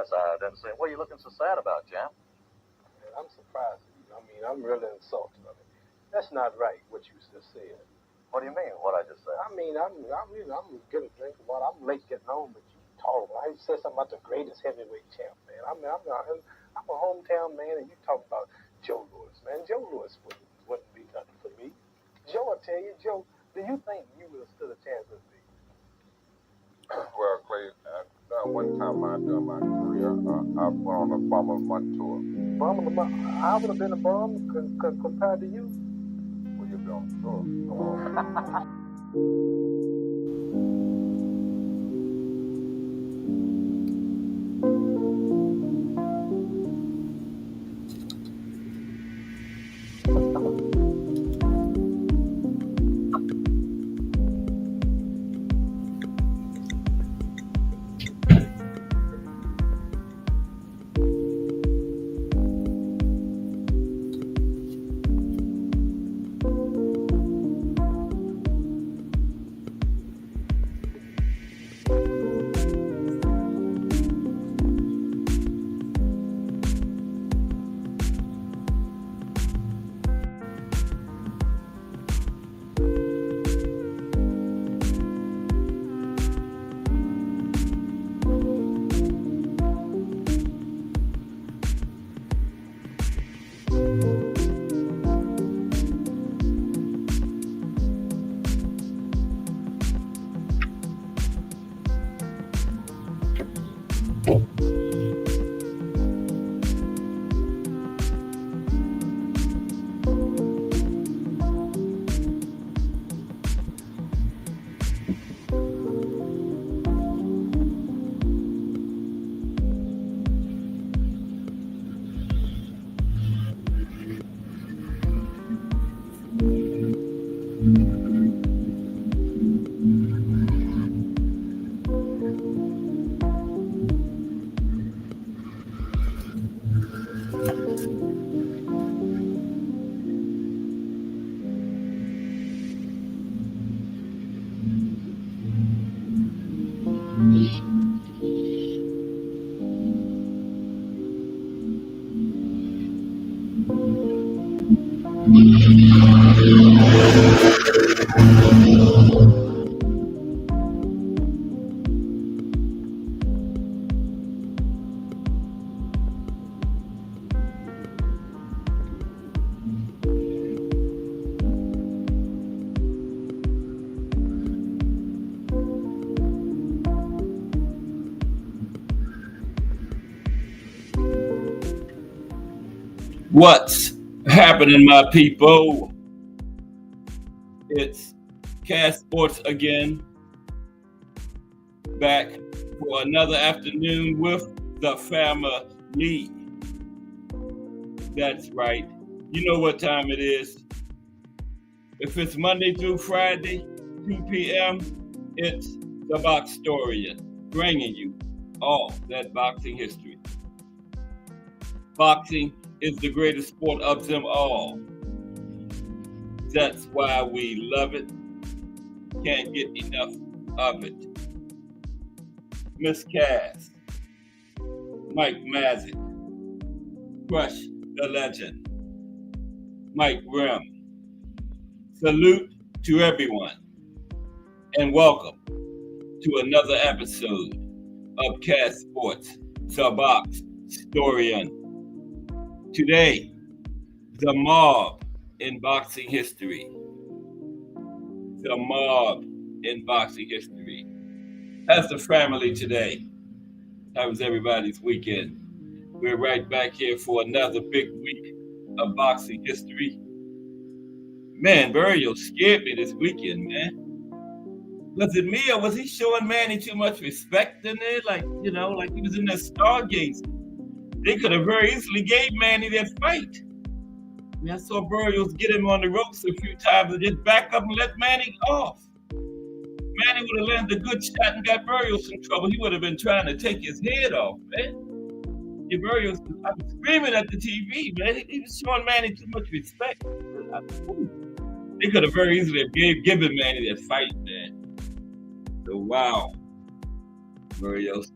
guess I didn't see him. What are you looking so sad about, Jam? I'm surprised. I mean, I'm really insulted. I mean, that's not right what you just said. What do you mean, what I just said? I mean, I'm getting a drink of water. I'm late getting home, but you talk. I said something about the greatest heavyweight champ, man. I'm a hometown man, and you talk about Joe Louis, man. Joe Louis wouldn't be nothing for me. Joe, I tell you, Joe, do you think you would have stood a chance with me? Well, Clay, one time during my career, I went on a bomber month tour. I would have been a bum compared to you. Well, you've been on the tour. Come on. What's happening, my people? It's Cast Sports again, back for another afternoon with the family. That's right. You know what time it is. If it's Monday through Friday, 2 p.m., it's the Boxtorian, bringing you all that boxing history. Boxing is the greatest sport of them all. That's why we love it. Can't get enough of it. Miss Cass, Mike Mazik, Crush the Legend, Mike Grimm. Salute to everyone, and welcome to another episode of Cass Sports, the Boxtorian. Today, the mob in boxing history. The mob in boxing history. How's the family today? How was everybody's weekend? We're right back here for another big week of boxing history. Man, Burial scared me this weekend, man. Was it me or was he showing Manny too much respect in there? Like he was in that Stargaze. They could have very easily gave Manny that fight. I saw Burials get him on the ropes a few times and just back up and let Manny off. Manny would have landed a good shot and got Burials in trouble. He would have been trying to take his head off, man. Burials, I was screaming at the TV, man. He was showing Manny too much respect. They could have very easily given Manny that fight, man. So, wow. Burials,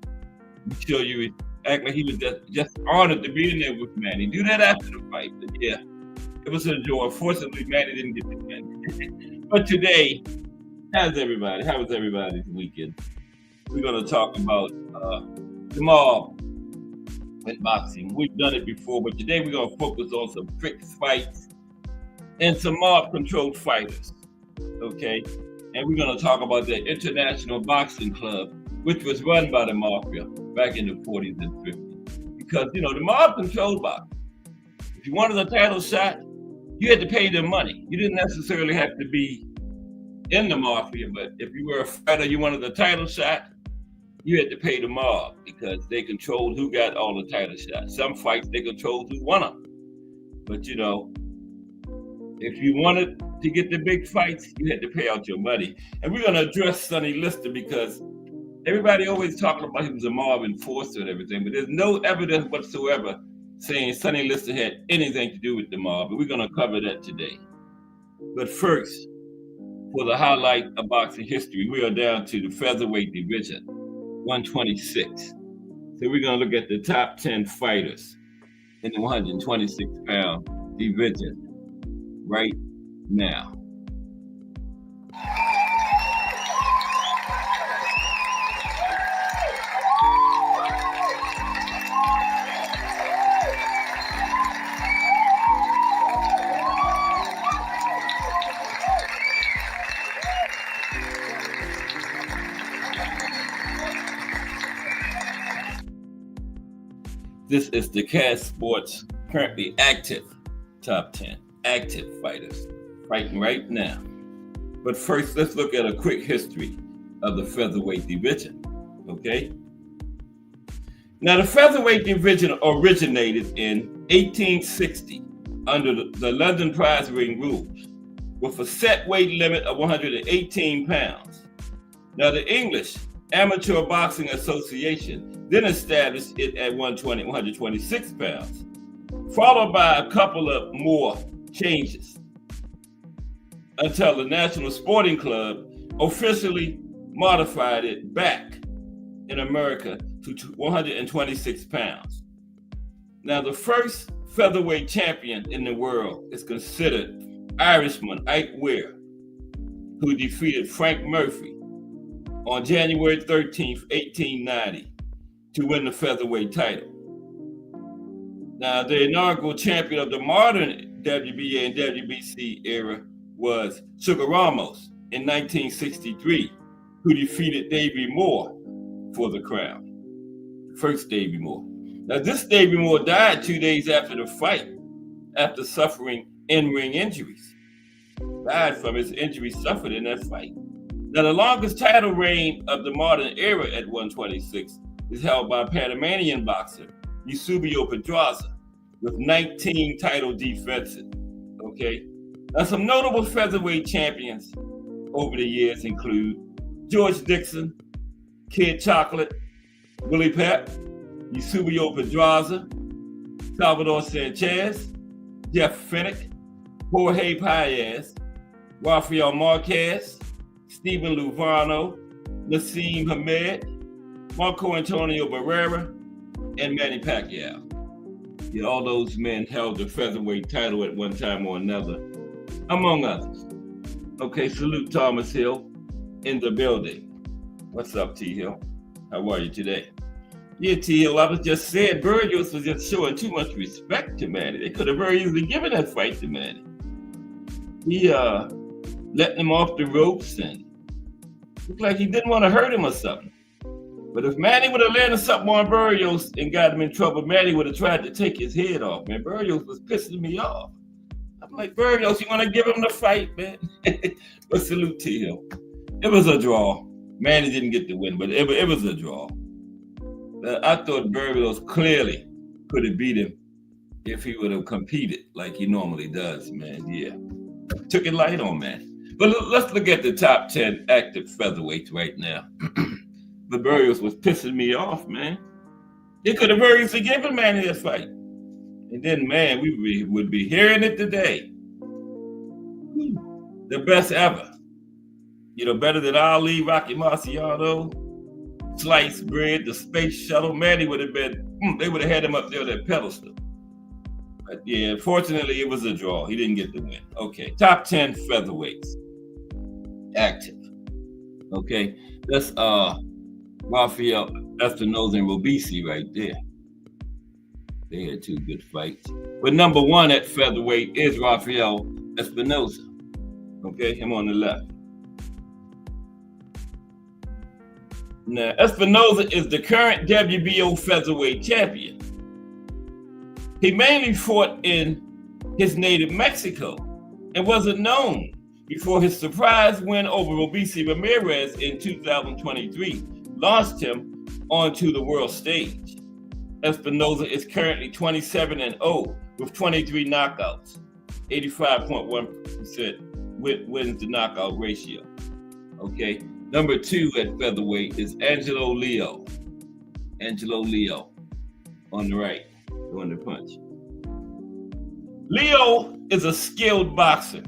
I'm sure you act like he was just honored to be in there with Manny. Do that after the fight. But yeah, it was a joy. Unfortunately, Manny didn't get the win. But today, how was everybody's weekend? We're going to talk about the mob in boxing. We've done it before, but today we're going to focus on some fixed fights and some mob-controlled fighters, okay? And we're going to talk about the International Boxing Club, which was run by the Mafia back in the 40s and 50s. Because, the mob controlled boxing. If you wanted a title shot, you had to pay them money. You didn't necessarily have to be in the Mafia, but if you were a fighter, you wanted a title shot, you had to pay the mob because they controlled who got all the title shots. Some fights, they controlled who won them. But, if you wanted to get the big fights, you had to pay out your money. And we're going to address Sonny Liston because everybody always talking about he was a mob enforcer and everything, but there's no evidence whatsoever saying Sonny Liston had anything to do with the mob. And we're going to cover that today. But first, for the highlight of boxing history, we are down to the featherweight division, 126. So we're going to look at the top 10 fighters in the 126-pound division right now. This is the CAS Sports currently active top 10 active fighters fighting right now. But first, let's look at a quick history of the featherweight division, okay? Now, the featherweight division originated in 1860 under the London prize ring rules with a set weight limit of 118 pounds. Now, the English Amateur Boxing Association then established it at 126 pounds, followed by a couple of more changes until the National Sporting Club officially modified it back in America to 126 pounds. Now, the first featherweight champion in the world is considered Irishman Ike Weir, who defeated Frank Murphy on January 13th, 1890, to win the featherweight title. Now, the inaugural champion of the modern WBA and WBC era was Sugar Ramos in 1963, who defeated Davey Moore for the crown. First Davey Moore. Now, this Davey Moore died 2 days after the fight, after suffering in-ring injuries. Died from his injuries suffered in that fight. Now, the longest title reign of the modern era at 126 is held by Panamanian boxer Eusebio Pedraza with 19 title defenses, okay? Now, some notable featherweight champions over the years include George Dixon, Kid Chocolate, Willie Pep, Eusebio Pedraza, Salvador Sanchez, Jeff Finnick, Jorge Paez, Rafael Marquez, Stephen Luvano, Nassim Hamed, Marco Antonio Barrera, and Manny Pacquiao. Yeah, all those men held the featherweight title at one time or another, among others. Okay, salute Thomas Hill in the building. What's up, T. Hill? How are you today? Yeah, T. Hill, I was just saying, Burgos was just showing too much respect to Manny. They could have very easily given that fight to Manny. He letting him off the ropes and looked like he didn't want to hurt him or something. But if Manny would have landed something on Burrios and got him in trouble, Manny would have tried to take his head off, man. Burrios was pissing me off. I'm like, Burrios, you want to give him the fight, man? But salute to him. It was a draw. Manny didn't get the win, but it was a draw. I thought Burrios clearly could have beat him if he would have competed like he normally does, man. Yeah. Took it light on, man. But let's look at the top 10 active featherweights right now. But Burrios was pissing me off, man. He could have very easily given Manny that fight. And then, man, we would be hearing it today. The best ever. Better than Ali, Rocky Marciano, sliced bread, the space shuttle. Man, they would have had him up there on that pedestal. But yeah, fortunately, it was a draw. He didn't get the win. Okay, top 10 featherweights active. Okay, that's Rafael Espinosa and Robeisy right there. They had two good fights. But number one at featherweight is Rafael Espinosa. Okay, him on the left. Now, Espinosa is the current WBO featherweight champion. He mainly fought in his native Mexico and wasn't known before his surprise win over Robeisy Ramirez in 2023 launched him onto the world stage. Espinosa is currently 27-0 with 23 knockouts, 85.1% wins to knockout ratio. Okay, number 2 at featherweight is Angelo Leo. Angelo Leo on the right, doing the punch. Leo is a skilled boxer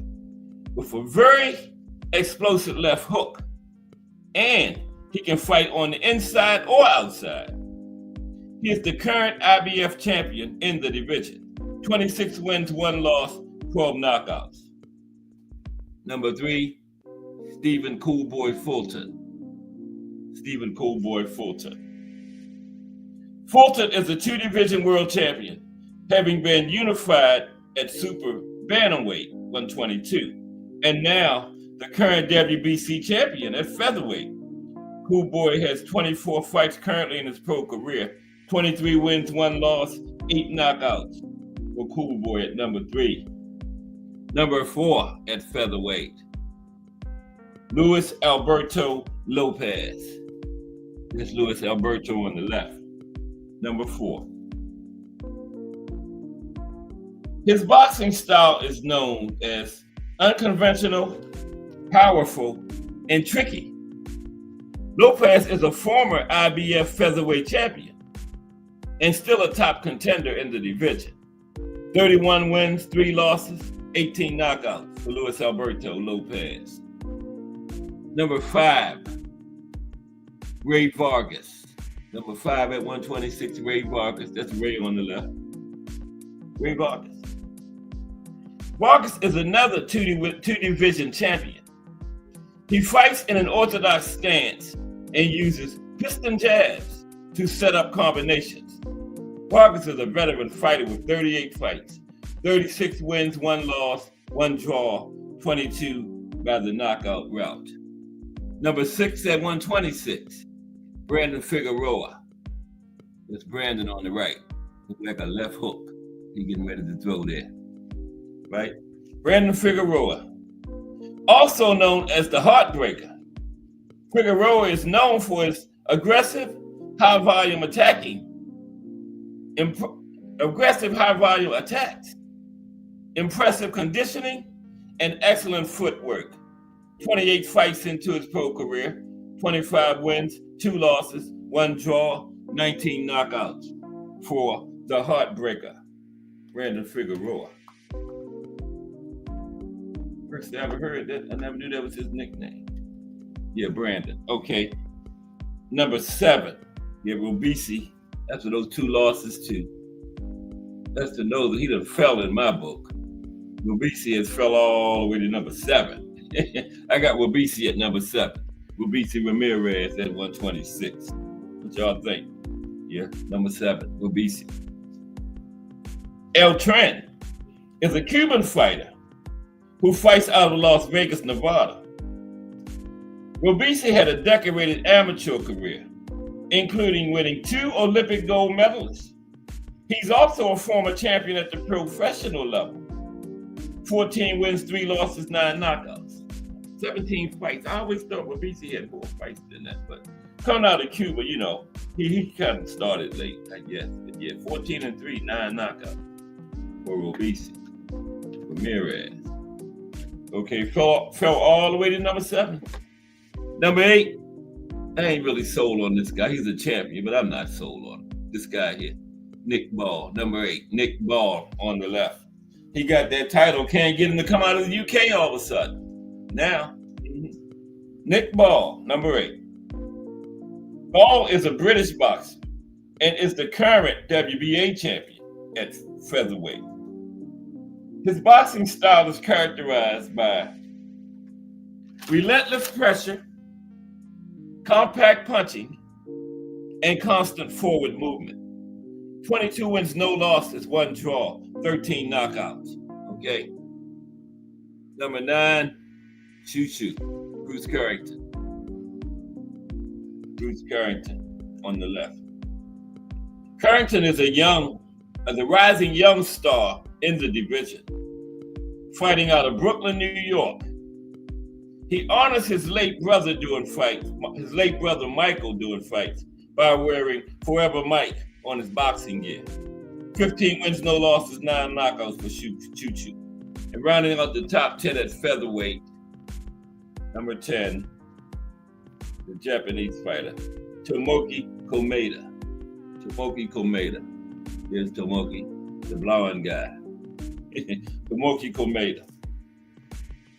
with a very explosive left hook, and he can fight on the inside or outside. He is the current IBF champion in the division. 26 wins, 1 loss, 12 knockouts. Number 3, Stephen Coolboy Fulton. Stephen Coolboy Fulton. Fulton is a 2-division world champion, having been unified at Super Bantamweight 122, and now the current WBC champion at featherweight. Coolboy has 24 fights currently in his pro career, 23 wins, 1 loss, 8 knockouts for Coolboy at number 3. Number 4 at featherweight, Luis Alberto Lopez. There's Luis Alberto on the left, number 4. His boxing style is known as unconventional, powerful, and tricky. Lopez is a former IBF featherweight champion and still a top contender in the division. 31 wins, 3 losses, 18 knockouts for Luis Alberto Lopez. Number 5, Ray Vargas. Number 5 at 126, Ray Vargas. That's Ray on the left. Ray Vargas. Vargas is another two-division champion. He fights in an orthodox stance and uses piston jabs to set up combinations. Vargas is a veteran fighter with 38 fights, 36 wins, 1 loss, 1 draw, 22 by the knockout route. Number 6 at 126, Brandon Figueroa. That's Brandon on the right. Looks like a left hook. He's getting ready to throw there. Right? Brandon Figueroa, also known as the Heartbreaker. Figueroa is known for his aggressive, high-volume attacks, impressive conditioning, and excellent footwork. 28 fights into his pro career, 25 wins, 2 losses, 1 draw, 19 knockouts for the Heartbreaker, Brandon Figueroa. First I ever heard that, I never knew that was his nickname. Yeah, Brandon. Okay. Number 7, yeah, Robeisy. That's what those 2 losses to. That's to know that he done fell in my book. Robeisy has fell all the way to number 7. I got Robeisy at number 7. Robeisy Ramirez at 126. What y'all think? Yeah, number 7, Robeisy. El Tren is a Cuban fighter who fights out of Las Vegas, Nevada. Robeisy had a decorated amateur career, including winning 2 Olympic gold medalists. He's also a former champion at the professional level. 14 wins, 3 losses, 9 knockouts. 17 fights. I always thought Robeisy had more fights than that, but coming out of Cuba, you know, he kind of started late, I guess. But yeah, 14-3, 9 knockouts for Robeisy Ramirez. Okay, fell all the way to number 7. Number 8, I ain't really sold on this guy. He's a champion, but I'm not sold on him. This guy here, Nick Ball, number 8. Nick Ball on the left. He got that title, can't get him to come out of the UK all of a sudden. Now, Nick Ball, number 8. Ball is a British boxer and is the current WBA champion at featherweight. His boxing style is characterized by relentless pressure, compact punching, and constant forward movement. 22 wins, no losses, 1 draw, 13 knockouts. Okay. Number 9, Choo-Choo, Bruce Carrington. Bruce Carrington on the left. Carrington is a rising young star in the division, fighting out of Brooklyn, New York. He honors his late brother Michael doing fights by wearing Forever Mike on his boxing gear. 15 wins, no losses, 9 knockouts for Choo-Choo. And rounding out the top 10 at featherweight, number 10, the Japanese fighter, Tomoki Komeda. Tomoki Komeda. Here's Tomoki, the blonde guy. Tomoki Komeda.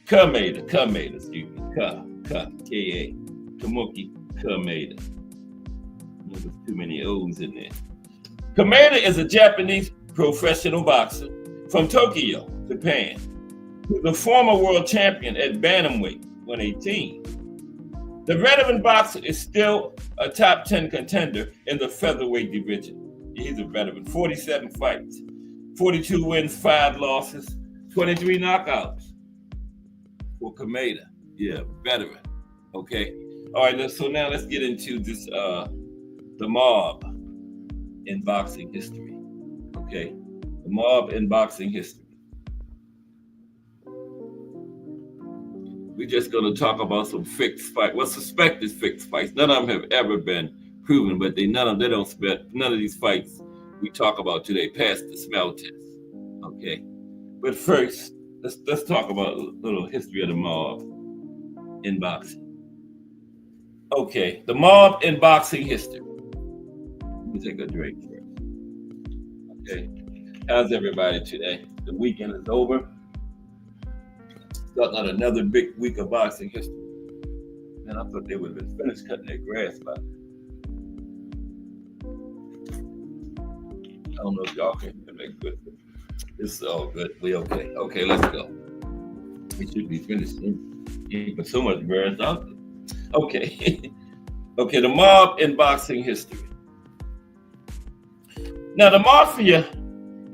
Kameda, excuse me. K-A. Tomoki Kameda. There's too many O's in there. Kameda is a Japanese professional boxer from Tokyo, Japan, who's a former world champion at bantamweight, 118. The veteran boxer is still a top 10 contender in the featherweight division. He's a veteran, 47 fights, 42 wins, 5 losses, 23 knockouts for Kameda. Yeah, veteran. Okay. All right, so now let's get into this, the mob in boxing history. Okay. The mob in boxing history. We're just going to talk about some fixed fights. Well, suspected fixed fights. None of them have ever been proven, but none of these fights we talk about today pass the smell test. Okay. But first, let's talk about a little history of the mob in boxing. Okay, the mob in boxing history. Let me take a drink first. Okay. How's everybody today? The weekend is over. Starting out another big week of boxing history. Man, I thought they would have been finished cutting their grass by now. I don't know if y'all can make good. This is all good. We okay. Okay, let's go. We should be finished. But so much grass out there. Okay. Okay, the mob in boxing history. Now, the Mafia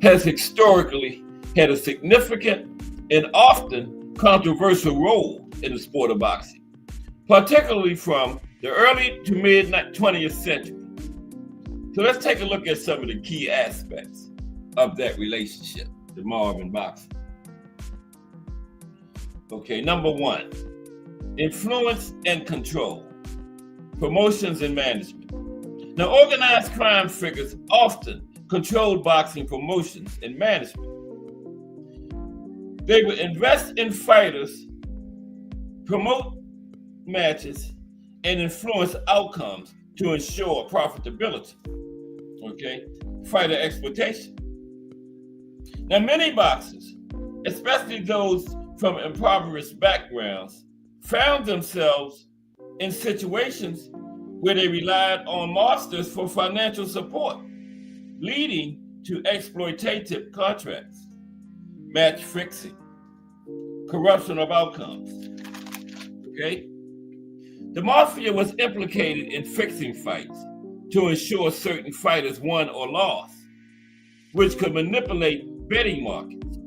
has historically had a significant and often controversial role in the sport of boxing, particularly from the early to mid 20th century. So let's take a look at some of the key aspects of that relationship, the mob and boxing. Okay, number 1, influence and control, promotions and management. Now, organized crime figures often controlled boxing promotions and management. They would invest in fighters, promote matches, and influence outcomes to ensure profitability. Okay, fighter exploitation. Now, many boxers, especially those from impoverished backgrounds, found themselves in situations where they relied on mobsters for financial support, leading to exploitative contracts, match fixing, corruption of outcomes. Okay? The Mafia was implicated in fixing fights to ensure certain fighters won or lost, which could manipulate betting markets.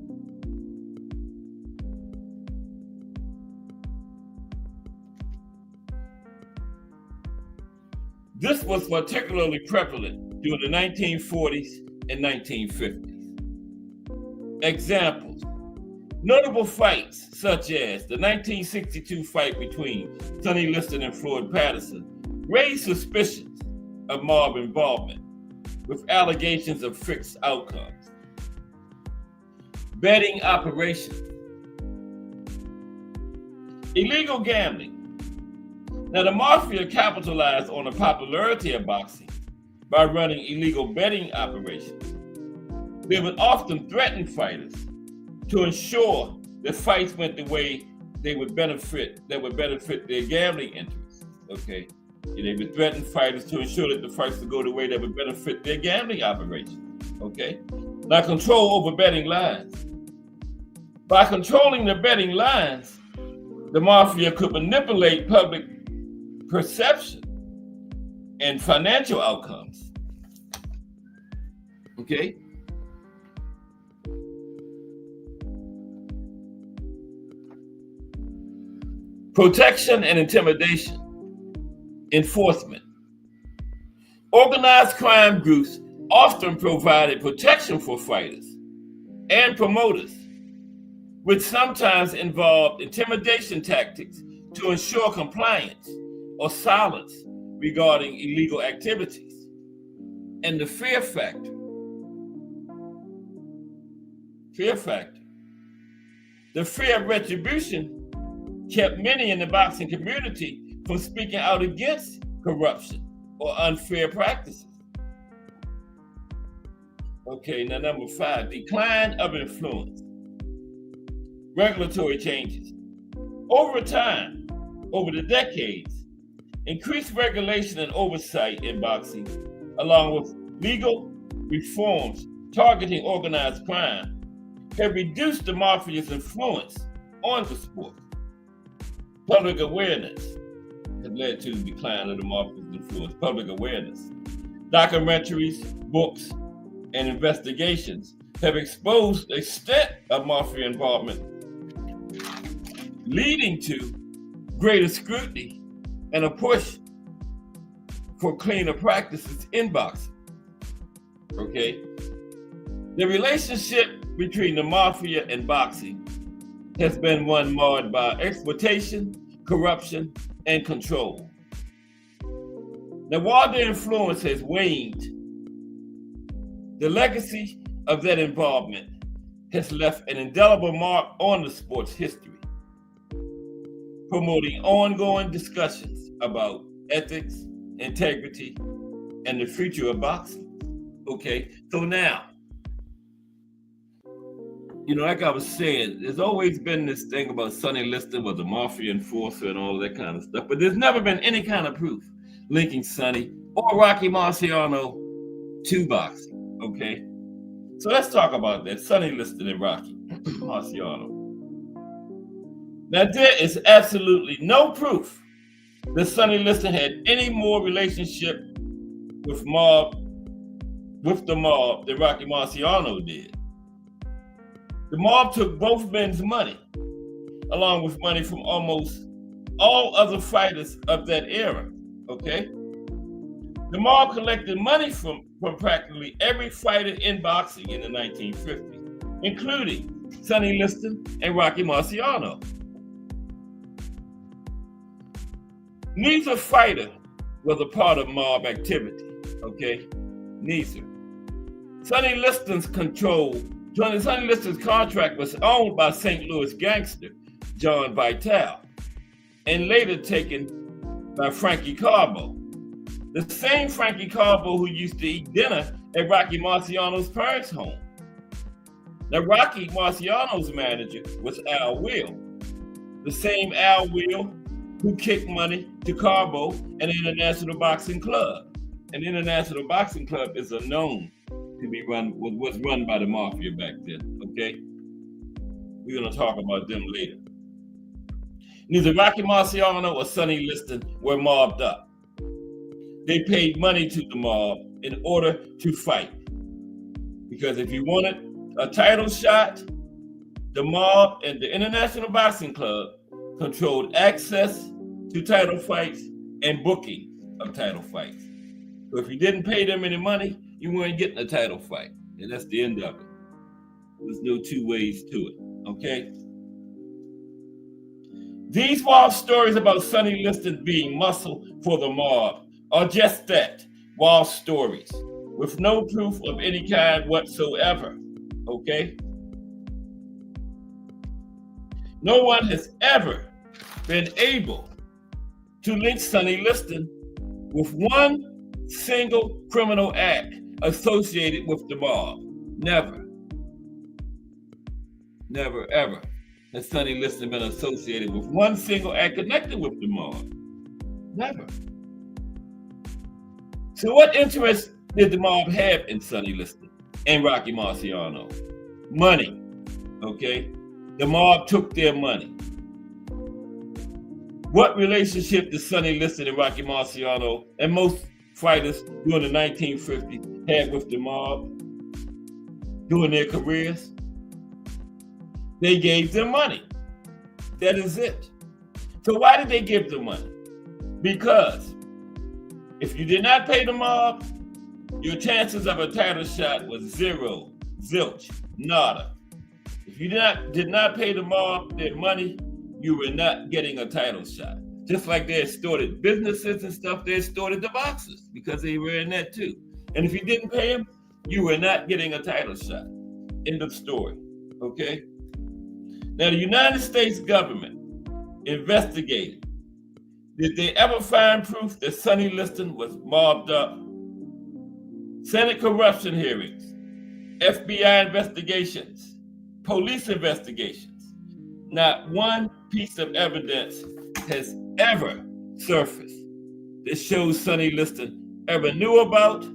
This was particularly prevalent during the 1940s and 1950s. Examples: notable fights such as the 1962 fight between Sonny Liston and Floyd Patterson raised suspicions of mob involvement with allegations of fixed outcomes. Betting operations. Illegal gambling. Now, the Mafia capitalized on the popularity of boxing by running illegal betting operations. They would often threaten fighters to ensure that fights went the way that would benefit their gambling interests. Okay, They would threaten fighters to ensure that the fights would go the way that would benefit their gambling operation. Okay? Now, control over betting lines. By controlling the betting lines, the mafia could manipulate public perception and financial outcomes. Okay? Protection and intimidation. Enforcement. Organized crime groups often provided protection for fighters and promoters, which sometimes involved intimidation tactics to ensure compliance or silence regarding illegal activities. And the fear factor. Fear factor. The fear of retribution kept many in the boxing community from speaking out against corruption or unfair practices. Okay, now number 5, decline of influence. Regulatory changes. Over time, over the decades, increased regulation and oversight in boxing, along with legal reforms targeting organized crime, have reduced the mafia's influence on the sport. Public awareness has led to the decline of the mafia's influence. Public awareness. Documentaries, books, and investigations have exposed the extent of mafia involvement, leading to greater scrutiny and a push for cleaner practices in boxing. Okay? The relationship between the mafia and boxing has been one marred by exploitation, corruption, and control. Now, while their influence has waned, the legacy of that involvement has left an indelible mark on the sport's history, promoting ongoing discussions about ethics, integrity, and the future of boxing. Okay, so now, like I was saying, there's always been this thing about Sonny Liston was a mafia enforcer and all that kind of stuff, but there's never been any kind of proof linking Sonny or Rocky Marciano to boxing, okay? So let's talk about that, Sonny Liston and Rocky Marciano. Now, there is absolutely no proof that Sonny Liston had any more relationship with the mob than Rocky Marciano did. The mob took both men's money, along with money from almost all other fighters of that era, okay? The mob collected money from practically every fighter in boxing in the 1950s, including Sonny Liston and Rocky Marciano. Neither fighter was a part of mob activity, okay? Neither. Sonny Liston's contract was owned by St. Louis gangster John Vitale and later taken by Frankie Carbo. The same Frankie Carbo who used to eat dinner at Rocky Marciano's parents' home. Now, Rocky Marciano's manager was Al Will, the same Al Will who kicked money to Carbo and the International Boxing Club. An International Boxing Club is was run by the mafia back then, okay? We're gonna talk about them later. Neither Rocky Marciano or Sonny Liston were mobbed up. They paid money to the mob in order to fight. Because if you wanted a title shot, the mob and the International Boxing Club controlled access to title fights and booking of title fights. So if you didn't pay them any money, you weren't getting a title fight. And that's the end of it. There's no two ways to it, okay? These wild stories about Sonny Liston being muscle for the mob are just that, wild stories, with no proof of any kind whatsoever, okay? No one has ever been able to link Sonny Liston with one single criminal act associated with the mob. Never. Never, ever has Sonny Liston been associated with one single act connected with the mob. Never. So what interest did the mob have in Sonny Liston and Rocky Marciano? Money, okay? The mob took their money. What relationship did Sonny Liston and Rocky Marciano and most fighters during the 1950s had with the mob during their careers? They gave them money. That is it. So why did they give them money? Because if you did not pay the mob, your chances of a title shot was zero, zilch, nada. If you did not pay the mob their money, you were not getting a title shot. Just like they extorted businesses and stuff, they extorted the boxers because they were in that too. And if you didn't pay them, you were not getting a title shot. End of story. Okay? Now, the United States government investigated. Did they ever find proof that Sonny Liston was mobbed up? Senate corruption hearings, FBI investigations, police investigations. Not one piece of evidence has ever surfaced that shows Sonny Liston ever knew about,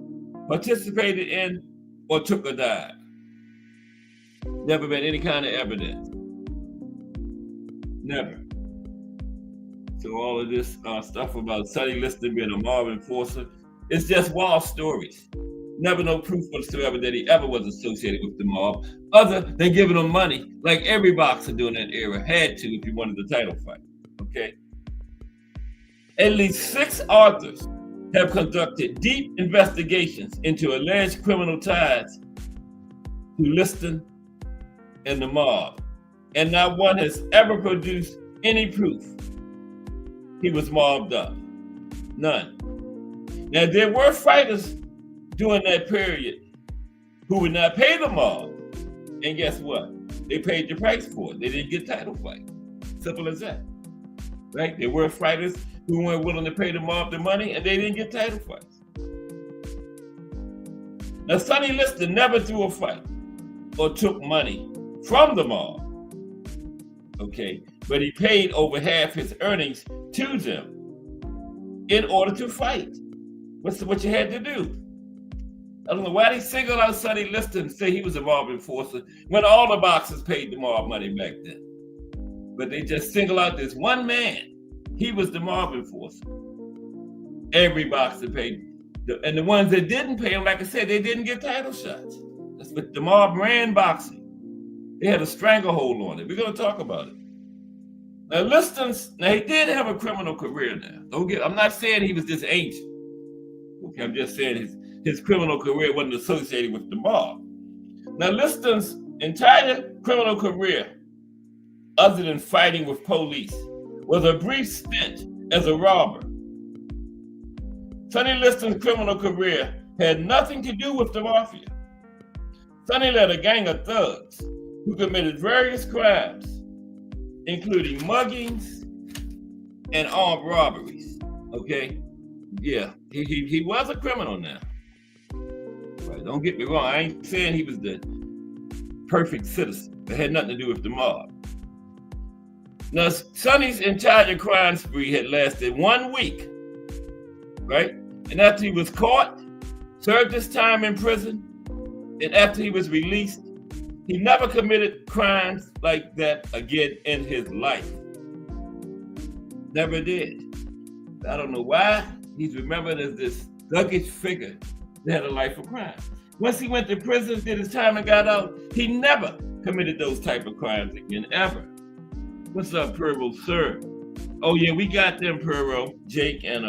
participated in, or took a dive. Never been any kind of evidence. Never. So all of this stuff about Sonny Liston being a mob enforcer, it's just wild stories. Never no proof whatsoever that he ever was associated with the mob, other than giving them money, like every boxer during that era had to if he wanted the title fight. Okay. At least 6 authors have conducted deep investigations into alleged criminal ties to Liston and the mob, and not one has ever produced any proof he was mobbed up. None. Now, there were fighters during that period who would not pay the mob, and guess what? They paid the price for it. They didn't get title fights. Simple as that. Right? There were fighters who weren't willing to pay the mob the money, and they didn't get title fights. Now, Sonny Liston never threw a fight or took money from the mob. Okay, but he paid over half his earnings to them in order to fight. What's what you had to do? I don't know why they singled out Sonny Liston and say he was a mob enforcer when all the boxers paid the mob money back then. But they just single out this one man. He was the mob enforcer. Every boxer paid, and the ones that didn't pay him, like I said, they didn't get title shots. That's what the mob ran boxing. They had a stranglehold on it. We're going to talk about it. Now, he did have a criminal career now. I'm not saying he was just ancient. Okay, I'm just saying his criminal career wasn't associated with the mob. Now, Liston's entire criminal career, other than fighting with police, was a brief stint as a robber. Sonny Liston's criminal career had nothing to do with the mafia. Sonny led a gang of thugs who committed various crimes, including muggings and armed robberies. Okay? Yeah, he was a criminal now. Right, don't get me wrong, I ain't saying he was the perfect citizen. It had nothing to do with the mob. Now, Sonny's entire crime spree had lasted 1 week, right? And after he was caught, served his time in prison, and after he was released, he never committed crimes like that again in his life. Never did. I don't know why he's remembered as this thuggish figure that had a life of crime. Once he went to prison, did his time and got out, he never committed those type of crimes again, ever. What's up, Purvo, sir? Oh yeah, we got them, Purvo, Jake and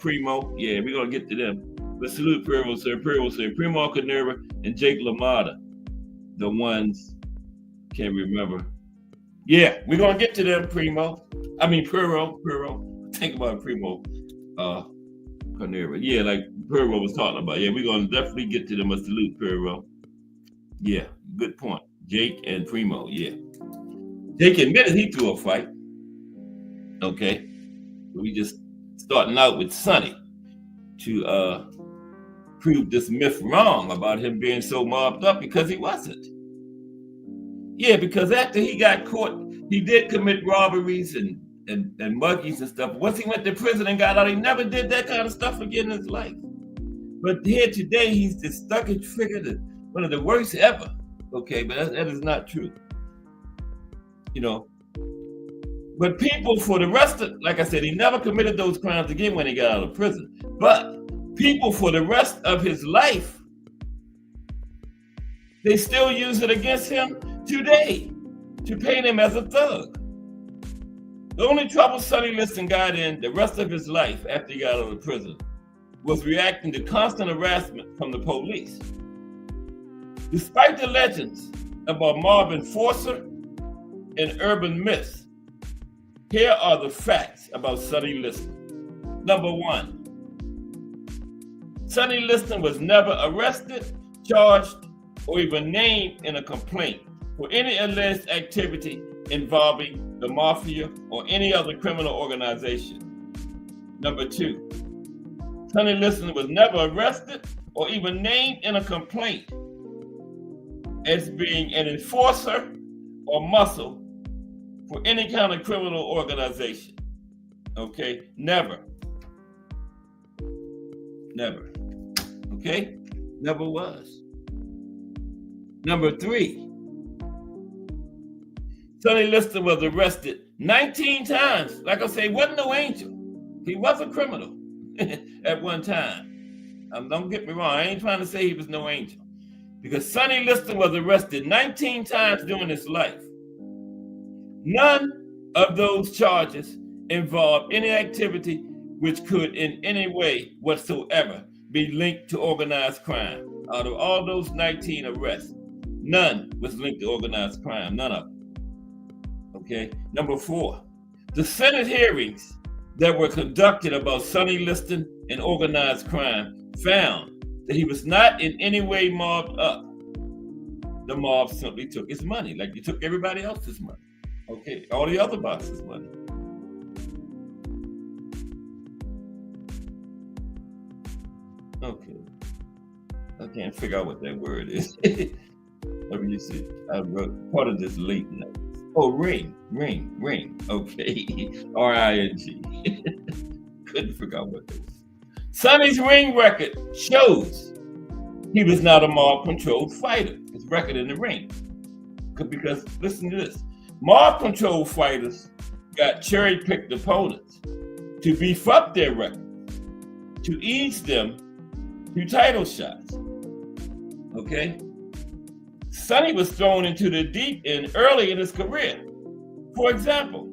Primo. Yeah, we're gonna get to them. But salute Purvo, sir, Primo Canera and Jake LaMotta. The ones can't remember. Yeah, we're gonna get to them, Purvo. Think about Primo Canera. Yeah, like Purvo was talking about. Yeah, we're gonna definitely get to them. A salute, Purvo. Yeah, good point. Jake and Primo, yeah. Jake admitted he threw a fight. Okay. We just starting out with Sonny to prove this myth wrong about him being so mobbed up, because he wasn't. Yeah, because after he got caught, he did commit robberies and and muggies and stuff. Once he went to prison and got out, he never did that kind of stuff again in his life. But here today, he's the stuckest figure, one of the worst ever. Okay, but that is not true. You know. But people for the rest of, like I said, he never committed those crimes again when he got out of prison. But people for the rest of his life, they still use it against him today to paint him as a thug. The only trouble Sonny Liston got in the rest of his life after he got out of prison was reacting to constant harassment from the police. Despite the legends about mob enforcer and urban myths, here are the facts about Sonny Liston. Number one, Sonny Liston was never arrested, charged, or even named in a complaint for any alleged activity involving the Mafia or any other criminal organization. Number two, Sonny Liston was never arrested or even named in a complaint as being an enforcer or muscle for any kind of criminal organization. Okay? Never. Never. Okay? Never was. Number three, Sonny Liston was arrested 19 times. Like I say, he wasn't no angel. He was a criminal at one time. Don't get me wrong. I ain't trying to say he was no angel. Because Sonny Liston was arrested 19 times during his life. None of those charges involved any activity which could in any way whatsoever be linked to organized crime. Out of all those 19 arrests, none was linked to organized crime, none of them. Okay, number four, the Senate hearings that were conducted about Sonny Liston and organized crime found that he was not in any way mobbed up. The mob simply took his money, like they took everybody else's money. Okay, all the other bosses' money. Okay, I can't figure out what that word is. Let me see. I wrote part of this late night. Oh, ring. Okay, R-I-N-G. Couldn't figure out what that was. Sonny's ring record shows he was not a mob-controlled fighter. His record in the ring. Because listen to this. Mob-controlled fighters got cherry-picked opponents to beef up their record, to ease them to title shots. Okay? Sonny was thrown into the deep end early in his career. For example,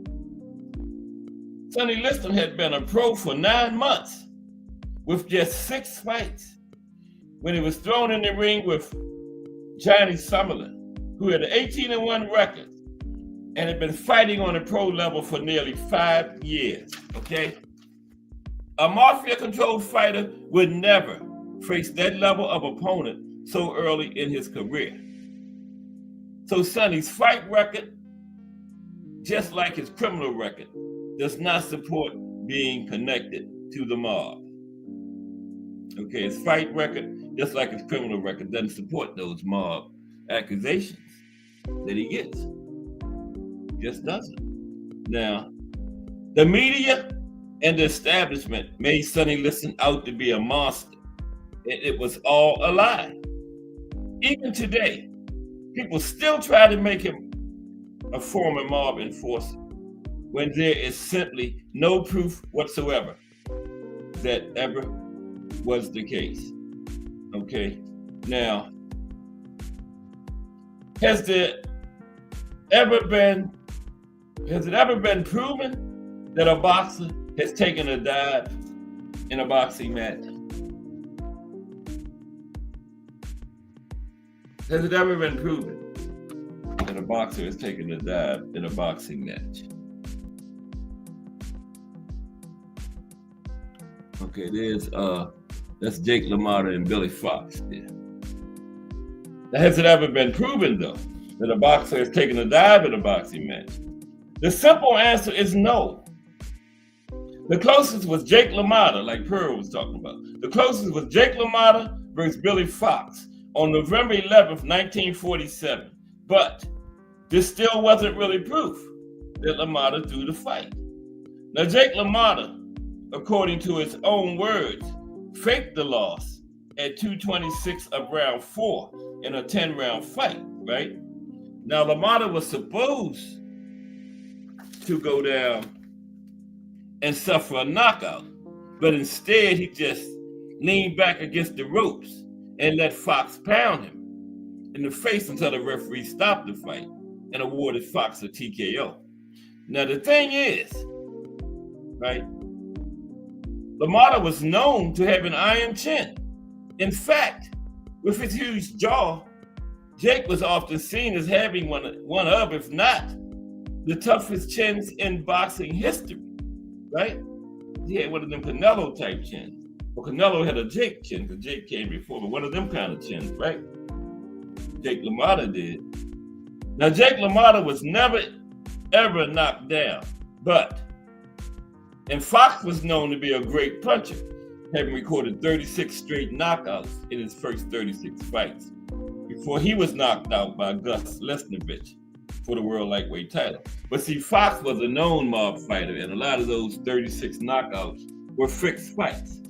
Sonny Liston had been a pro for 9 months with just 6 fights when he was thrown in the ring with Johnny Summerlin, who had an 18-1 record and had been fighting on a pro level for nearly 5 years. Okay? A Mafia-controlled fighter would never face that level of opponent so early in his career. So Sonny's fight record, just like his criminal record, does not support being connected to the mob. Okay, his fight record, just like his criminal record, doesn't support those mob accusations that he gets. Just doesn't. Now, the media and the establishment made Sonny Liston out to be a monster. It was all a lie. Even today, people still try to make him a former mob enforcer when there is simply no proof whatsoever that ever was the case. Okay, now, has it ever been proven that a boxer has taken a dive in a boxing match? Has it ever been proven that a boxer has taken a dive in a boxing match? Okay, that's Jake LaMotta and Billy Fox there. Now, has it ever been proven, though, that a boxer has taken a dive in a boxing match? The simple answer is no. The closest was Jake LaMotta, like Pearl was talking about. The closest was Jake LaMotta versus Billy Fox on November 11th, 1947. But this still wasn't really proof that LaMotta threw the fight. Now, Jake LaMotta, according to his own words, faked the loss at 226 of round 4 in a 10-round fight, right? Now, LaMotta was supposed to go down and suffer a knockout, but instead he just leaned back against the ropes and let Fox pound him in the face until the referee stopped the fight and awarded Fox a TKO. Now, the thing is, right, LaMotta was known to have an iron chin. In fact, with his huge jaw, Jake was often seen as having one of, if not, the toughest chins in boxing history, right? He had one of them Canelo type chins. Well, Canelo had a Jake chin because Jake came before, but one of them kind of chins, right? Jake LaMotta did. Now, Jake LaMotta was never, ever knocked down, and Fox was known to be a great puncher, having recorded 36 straight knockouts in his first 36 fights, before he was knocked out by Gus Lesnovich for the world lightweight title. But see, Fox was a known mob fighter, and a lot of those 36 knockouts were fixed fights,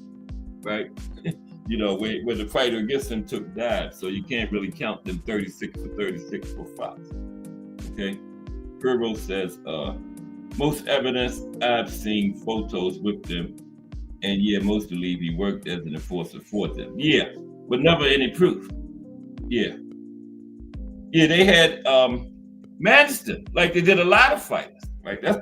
right? You know, where the fighter against him took dives, so you can't really count them 36 for 36 for Fox, okay? Curvo says, most evidence I've seen photos with them, and yeah, most believe he worked as an enforcer for them. Yeah, but never any proof. Yeah, they had managed him like they did a lot of fighters, right? That's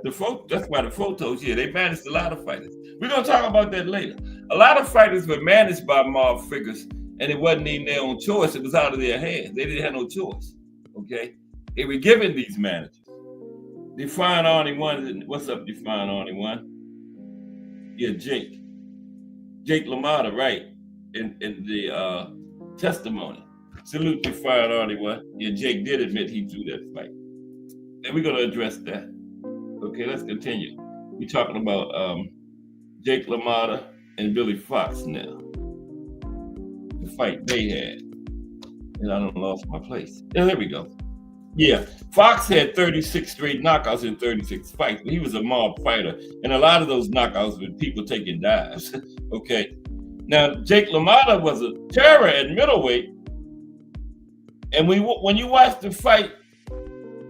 why the photos. Yeah, they managed a lot of fighters. We're gonna talk about that later. A lot of fighters were managed by mob figures, and it wasn't even their own choice. It was out of their hands. They didn't have no choice. Okay, they were given these managers. Define Arnie One. What's up, Define Arnie One? Yeah, Jake LaMotta, right? In the testimony. Salute Define Arnie One. Yeah, Jake did admit he drew that fight, and we're gonna address that. Okay, let's continue. We're talking about Jake LaMotta and Billy Fox now. The fight they had, and I done lost my place. Yeah, there we go. Yeah, Fox had 36 straight knockouts in 36 fights, but he was a mob fighter, and a lot of those knockouts were people taking dives. Okay, now Jake LaMotta was a terror at middleweight, and when you watch the fight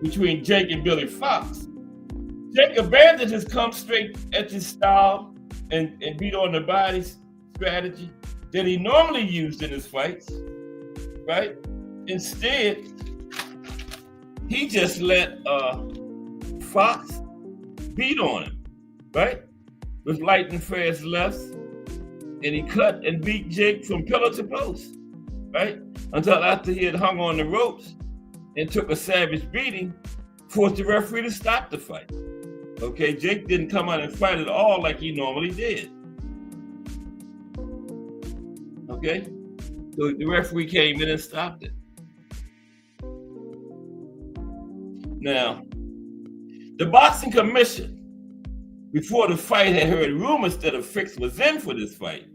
between Jake and Billy Fox, Jake abandoned his come straight at his style and beat on the body strategy that he normally used in his fights, right? Instead, he just let Fox beat on him, right? With light and fast lefts, and he cut and beat Jake from pillar to post, right? Until after he had hung on the ropes and took a savage beating, forced the referee to stop the fight. Okay, Jake didn't come out and fight at all like he normally did. Okay, so the referee came in and stopped it. Now, the Boxing Commission, before the fight, had heard rumors that a fix was in for this fight,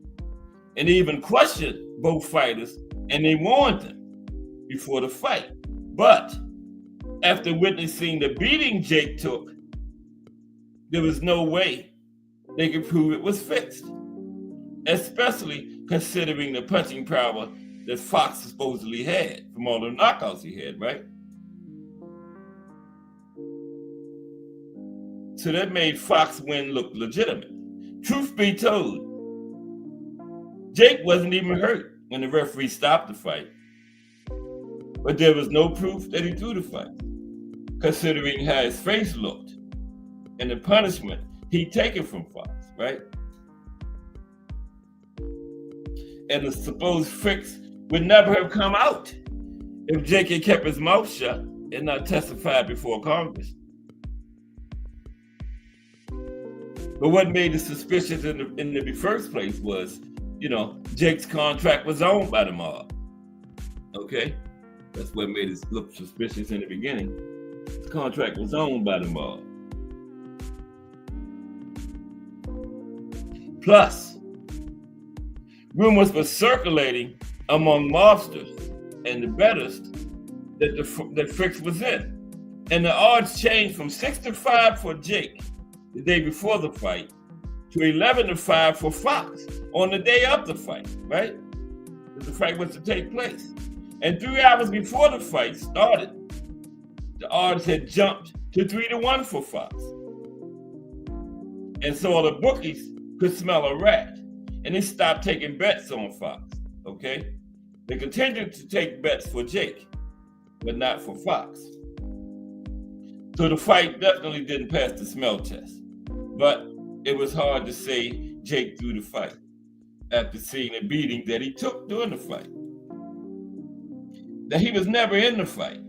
and they even questioned both fighters, and they warned them before the fight. But after witnessing the beating Jake took, there was no way they could prove it was fixed, especially considering the punching power that Fox supposedly had from all the knockouts he had, right? So that made Fox win look legitimate. Truth be told, Jake wasn't even hurt when the referee stopped the fight, but there was no proof that he threw the fight, considering how his face looked and the punishment he'd taken from Fox, right? And the supposed fix would never have come out if Jake had kept his mouth shut and not testified before Congress. But what made it suspicious in the first place was, Jake's contract was owned by the mob. Okay? That's what made it look suspicious in the beginning. His contract was owned by the mob. Plus, rumors were circulating among mobsters and the bettors that fix was in. And the odds changed from 6-5 for Jake the day before the fight to 11-5 for Fox on the day of the fight, right? The fight was to take place. And 3 hours before the fight started, the odds had jumped to 3-1 for Fox. And so the bookies could smell a rat, and they stopped taking bets on Fox, okay? They continued to take bets for Jake, but not for Fox. So the fight definitely didn't pass the smell test. But it was hard to say Jake threw the fight after seeing the beating that he took during the fight. That he was never in the fight,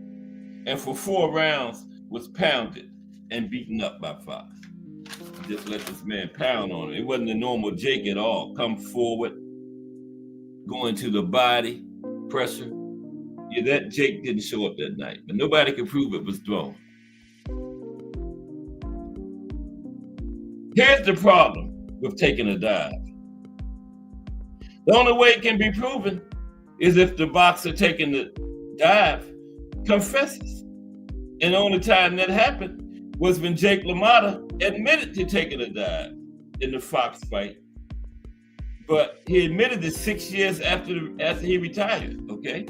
and for 4 rounds was pounded and beaten up by Fox. Just let this man pound on it. It wasn't a normal Jake at all. Come forward, going to the body, pressure. Yeah, that Jake didn't show up that night, but nobody could prove it was thrown. Here's the problem with taking a dive. The only way it can be proven is if the boxer taking the dive confesses. And the only time that happened was when Jake LaMotta admitted to taking a dive in the Fox fight. But he admitted it 6 years after he retired, okay?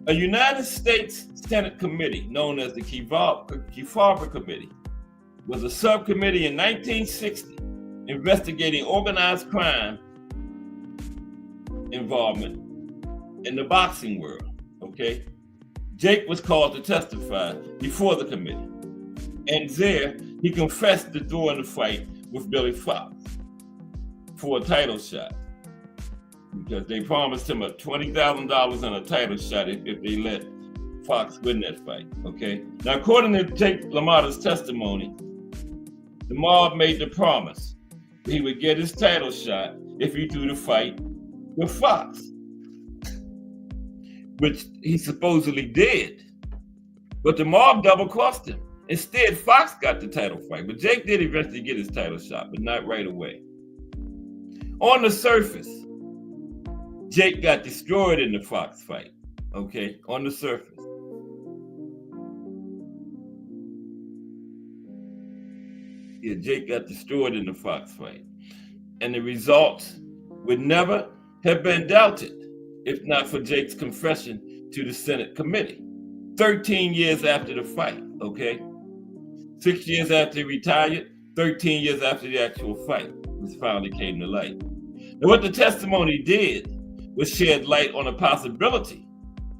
A United States Senate committee known as the Kefauver Committee was a subcommittee in 1960 investigating organized crime involvement in the boxing world, okay? Jake was called to testify before the committee. And there, he confessed to throwing the fight with Billy Fox for a title shot, because they promised him a $20,000 and a title shot if they let Fox win that fight, okay? Now, according to Jake LaMotta's testimony, the mob made the promise that he would get his title shot if he threw the fight with Fox, which he supposedly did. But the mob double-crossed him. Instead, Fox got the title fight, but Jake did eventually get his title shot, but not right away. On the surface, Jake got destroyed in the Fox fight, okay? On the surface. Yeah, Jake got destroyed in the Fox fight. And the results would never have been doubted if not for Jake's confession to the Senate committee. 13 years after the fight, okay? 6 years after he retired, 13 years after the actual fight was finally came to light. And what the testimony did was shed light on a possibility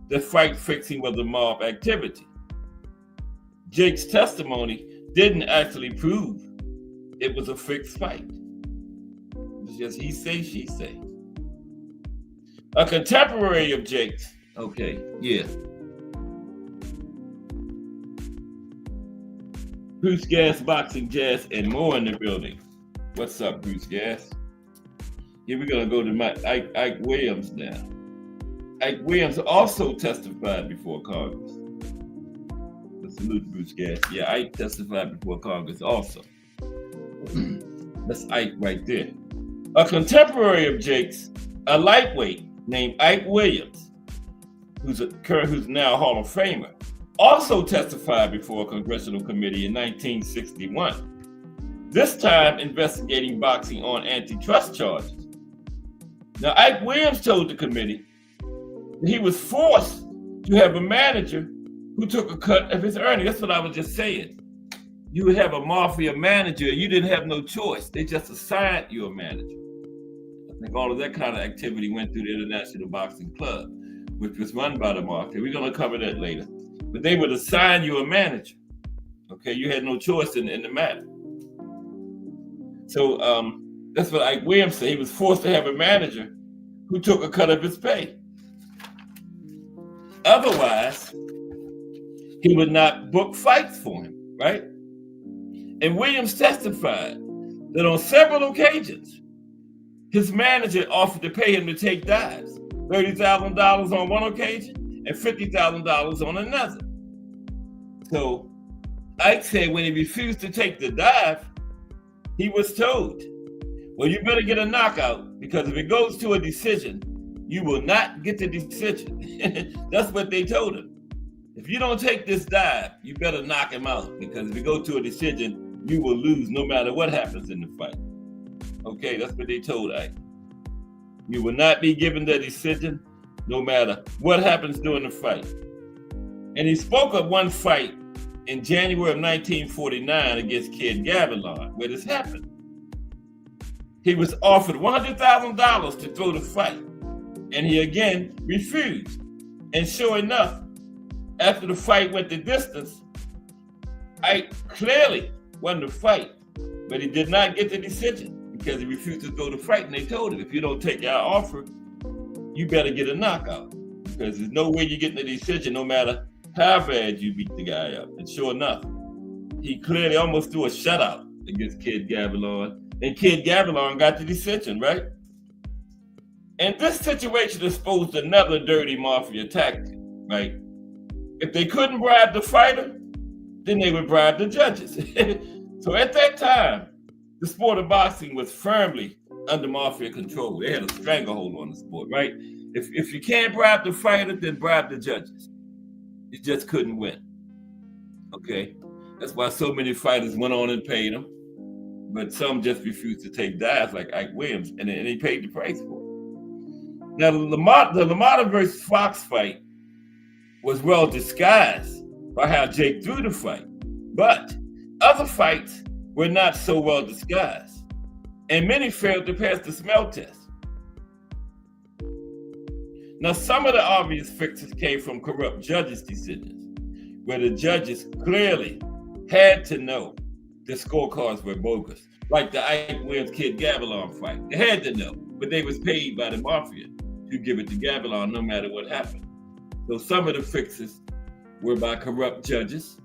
that fight fixing was a mob activity. Jake's testimony didn't actually prove it was a fixed fight. It's just he say, she say. A contemporary of Jake's, okay, yeah. Bruce Gas, Boxing, Jazz, and more in the building. What's up, Bruce Gas? Here we're gonna go to Ike Williams now. Ike Williams also testified before Congress. Let's salute Bruce Gas. Yeah, Ike testified before Congress also. That's Ike right there. A contemporary of Jake's, a lightweight named Ike Williams, who's now a Hall of Famer, also testified before a congressional committee in 1961, this time investigating boxing on antitrust charges. Now, Ike Williams told the committee that he was forced to have a manager who took a cut of his earnings. That's what I was just saying. You would have a MAFIA manager, you didn't have no choice. They just assigned you a manager. I think all of that kind of activity went through the International Boxing Club, which was run by the Mafia. We're gonna cover that later. But they would assign you a manager. Okay, you had no choice in the matter. So that's what Ike Williams said. He was forced to have a manager who took a cut of his pay. Otherwise, he would not book fights for him, right? And Williams testified that on several occasions, his manager offered to pay him to take dives, $30,000 on one occasion and $50,000 on another. So Ike said when he refused to take the dive, he was told, well, you better get a knockout, because if it goes to a decision, you will not get the decision. That's what they told him. If you don't take this dive, you better knock him out, because if you go to a decision, you will lose no matter what happens in the fight. Okay, that's what they told Ike. You will not be given the decision no matter what happens during the fight. And he spoke of one fight in January of 1949 against Kid Gavilan, where this happened. He was offered $100,000 to throw the fight, and he again refused. And sure enough, after the fight went the distance, Ike clearly won the fight, but he did not get the decision because he refused to throw the fight. And they told him, if you don't take our offer, you better get a knockout, because there's no way you're getting a decision no matter how bad you beat the guy up. And sure enough, he clearly almost threw a shutout against Kid Gavilan, and Kid Gavilan got the decision, right? And this situation exposed another dirty mafia tactic, right? If they couldn't bribe the fighter, then they would bribe the judges. So at that time, the sport of boxing was firmly under mafia control. They had a stranglehold on the sport, right? If you can't bribe the fighter, then bribe the judges. You just couldn't win. Okay? That's why so many fighters went on and paid them, but some just refused to take dives, like Ike Williams, and he paid the price for it. Now, the LaMotta versus Fox fight was well disguised by how Jake threw the fight, but other fights were not so well disguised, and many failed to pass the smell test. Now, some of the obvious fixes came from corrupt judges' decisions, where the judges clearly had to know the scorecards were bogus, like the Ike Williams Kid Gavilan fight. They had to know, but they was paid by the mafia to give it to Gavilan no matter what happened. So some of the fixes were by corrupt judges,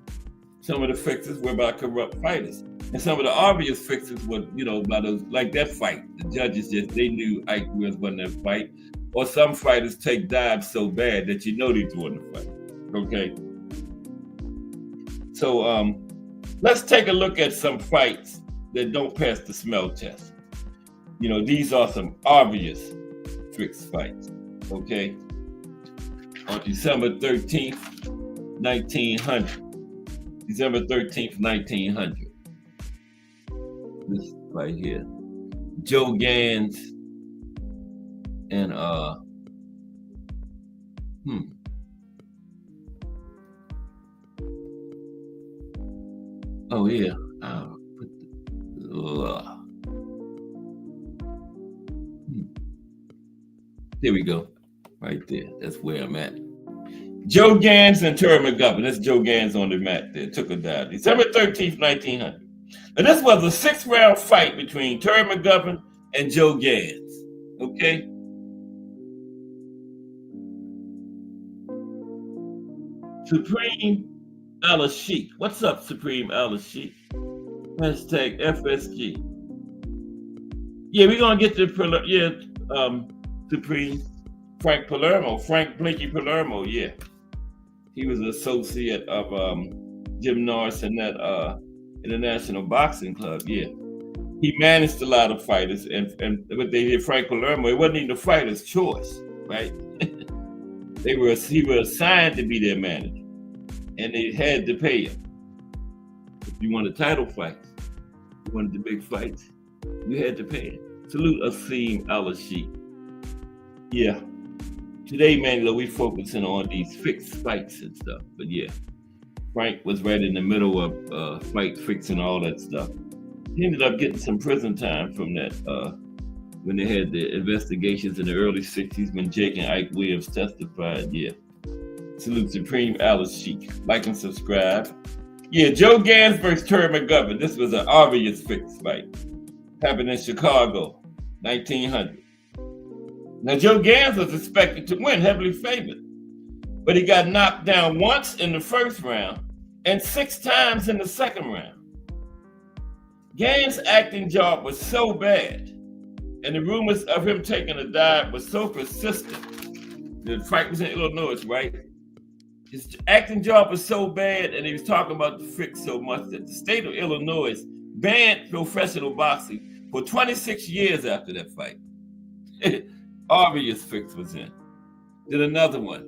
some of the fixes were by corrupt fighters, and some of the obvious fixes were, by those, like that fight. The judges they knew Ike Williams won that fight, or some fighters take dives so bad that they're doing the fight. Okay. So let's take a look at some fights that don't pass the smell test. These are some obvious fixed fights. Okay. On December 13th, 1900. December 13th, 1900. This right here. Joe Gans and oh yeah, there we go, right there. That's where I'm at. Joe Gans and Terry McGovern. That's Joe Gans on the mat there. Took a dive. December 13th, 1900. And this was a 6-round fight between Terry McGovern and Joe Gans. Okay. Supreme Al-Sheikh. What's up, Supreme Al-Sheikh? Hashtag FSG. Yeah, we're gonna get to Supreme Frank Palermo, Frank Blinky Palermo. Yeah, he was an associate of Jim Norris in that International Boxing Club. Yeah, he managed a lot of fighters, and what they did, Frank Palermo, it wasn't even the fighter's choice, right? He was assigned to be their manager, and they had to pay him. If you wanted title fights, you wanted the big fights, you had to pay him. Salute Asim Al-Sheikh. Yeah. Today, man, we focusing on these fixed fights and stuff. But yeah, Frank was right in the middle of fight fixing, all that stuff. He ended up getting some prison time from that when they had the investigations in the early 60s when Jake and Ike Williams testified. Yeah. Salute Supreme Al-Sheikh. Like and subscribe. Yeah, Joe Gans versus Terry McGovern. This was an obvious fixed fight. Happened in Chicago, 1900. Now, Joe Gans was expected to win, heavily favored, but he got knocked down once in the first round and 6 times in the second round. Gans' acting job was so bad, and the rumors of him taking a dive was so persistent. The fight was in Illinois, right? His acting job was so bad, and he was talking about the fix so much that the state of Illinois banned professional boxing for 26 years after that fight. Obvious fix was in. Then another one.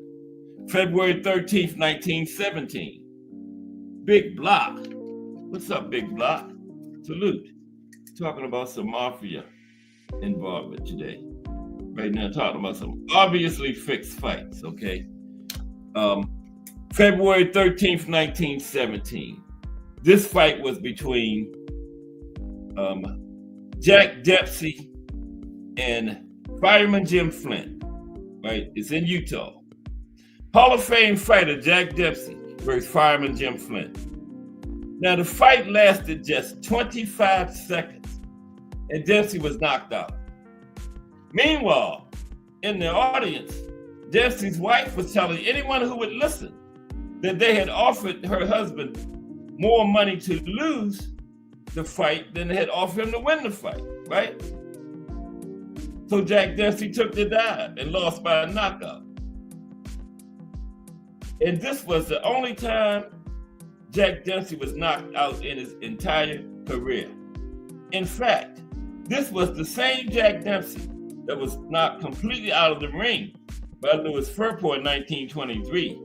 February 13th, 1917. Big Block. What's up, Big Block? Salute. Talking about some mafia involvement today. Right now, talking about some obviously fixed fights, okay? February 13th, 1917. This fight was between Jack Dempsey and Fireman Jim Flynn, right? It's in Utah. Hall of Fame fighter Jack Dempsey versus Fireman Jim Flynn. Now, the fight lasted just 25 seconds, and Dempsey was knocked out. Meanwhile, in the audience, Dempsey's wife was telling anyone who would listen that they had offered her husband more money to lose the fight than they had offered him to win the fight, right? So Jack Dempsey took the dive and lost by a knockout. And this was the only time Jack Dempsey was knocked out in his entire career. In fact, this was the same Jack Dempsey that was knocked completely out of the ring by Louis Firpo in 1923.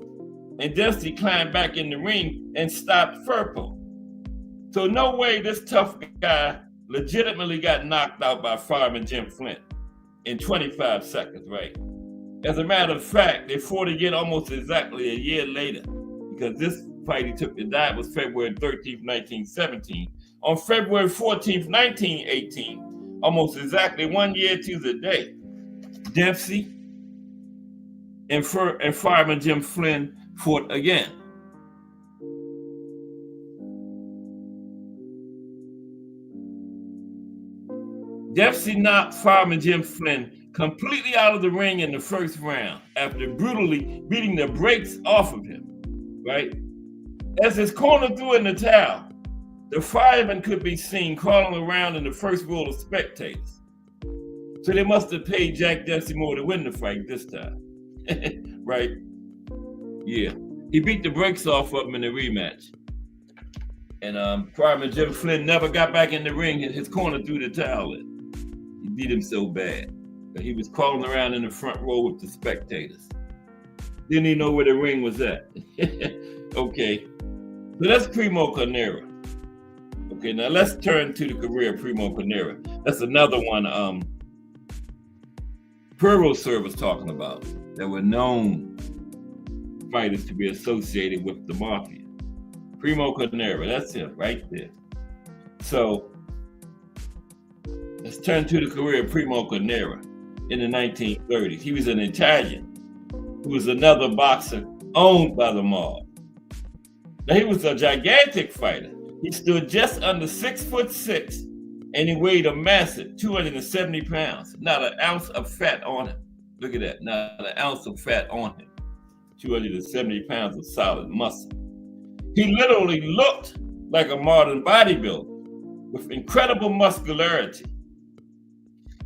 And Dempsey climbed back in the ring and stopped Firpo. So no way this tough guy legitimately got knocked out by Fireman Jim Flynn in 25 seconds, right? As a matter of fact, they fought again almost exactly a year later, because this fight he took to die was February 13th, 1917. On February 14th, 1918, almost exactly 1 year to the day, Dempsey and Fireman Jim Flynn fought again. Dempsey knocked Fireman Jim Flynn completely out of the ring in the first round after brutally beating the brakes off of him, right? As his corner threw in the towel, the fireman could be seen crawling around in the first row of spectators. So they must have paid Jack Dempsey more to win the fight this time, right? Yeah, he beat the brakes off of him in the rematch. And Fireman Jim Flynn never got back in the ring, and his corner threw the towel in. He beat him so bad. But he was crawling around in the front row with the spectators. Didn't even know where the ring was at. Okay, so that's Primo Carnera. Okay, now let's turn to the career of Primo Carnera. That's another one Pearl Sir was talking about, that were known fighters to be associated with the Mafia. Primo Carnera, that's him right there. So let's turn to the career of Primo Carnera in the 1930s. He was an Italian who was another boxer owned by the mob. Now, he was a gigantic fighter. He stood just under 6'6", and he weighed a massive 270 pounds. Not an ounce of fat on him. Look at that, not an ounce of fat on him. 270 pounds of solid muscle. He literally looked like a modern bodybuilder with incredible muscularity.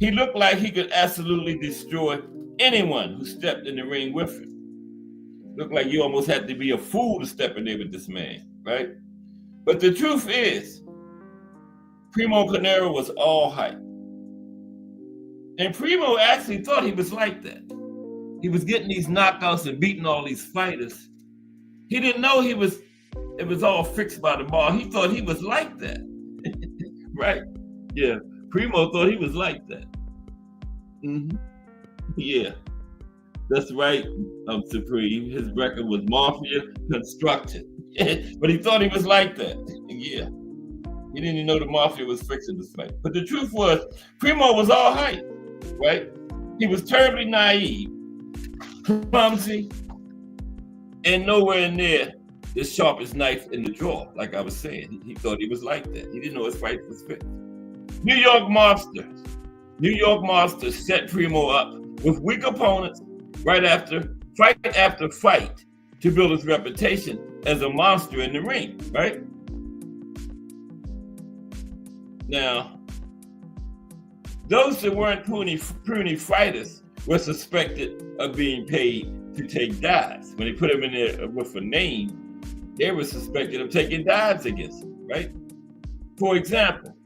He looked like he could absolutely destroy anyone who stepped in the ring with him. Looked like you almost had to be a fool to step in there with this man, right? But the truth is, Primo Carnera was all hype. And Primo actually thought he was like that. He was getting these knockouts and beating all these fighters. He didn't know it was all fixed by the ball. He thought he was like that. Right? Yeah. Primo thought he was like that. Mm-hmm. Yeah. That's right, Supreme. His record was Mafia constructed. But he thought he was like that. Yeah. He didn't even know the Mafia was fixing this fight. But the truth was, Primo was all hype, right? He was terribly naive, clumsy, and nowhere near the sharpest knife in the drawer, like I was saying. He thought he was like that. He didn't know his fight was fixed. New York Mobsters set Primo up with weak opponents fight after fight to build his reputation as a monster in the ring, right? Now, those that weren't puny fighters were suspected of being paid to take dives. When they put them in there with a name, they were suspected of taking dives against him, right? For example,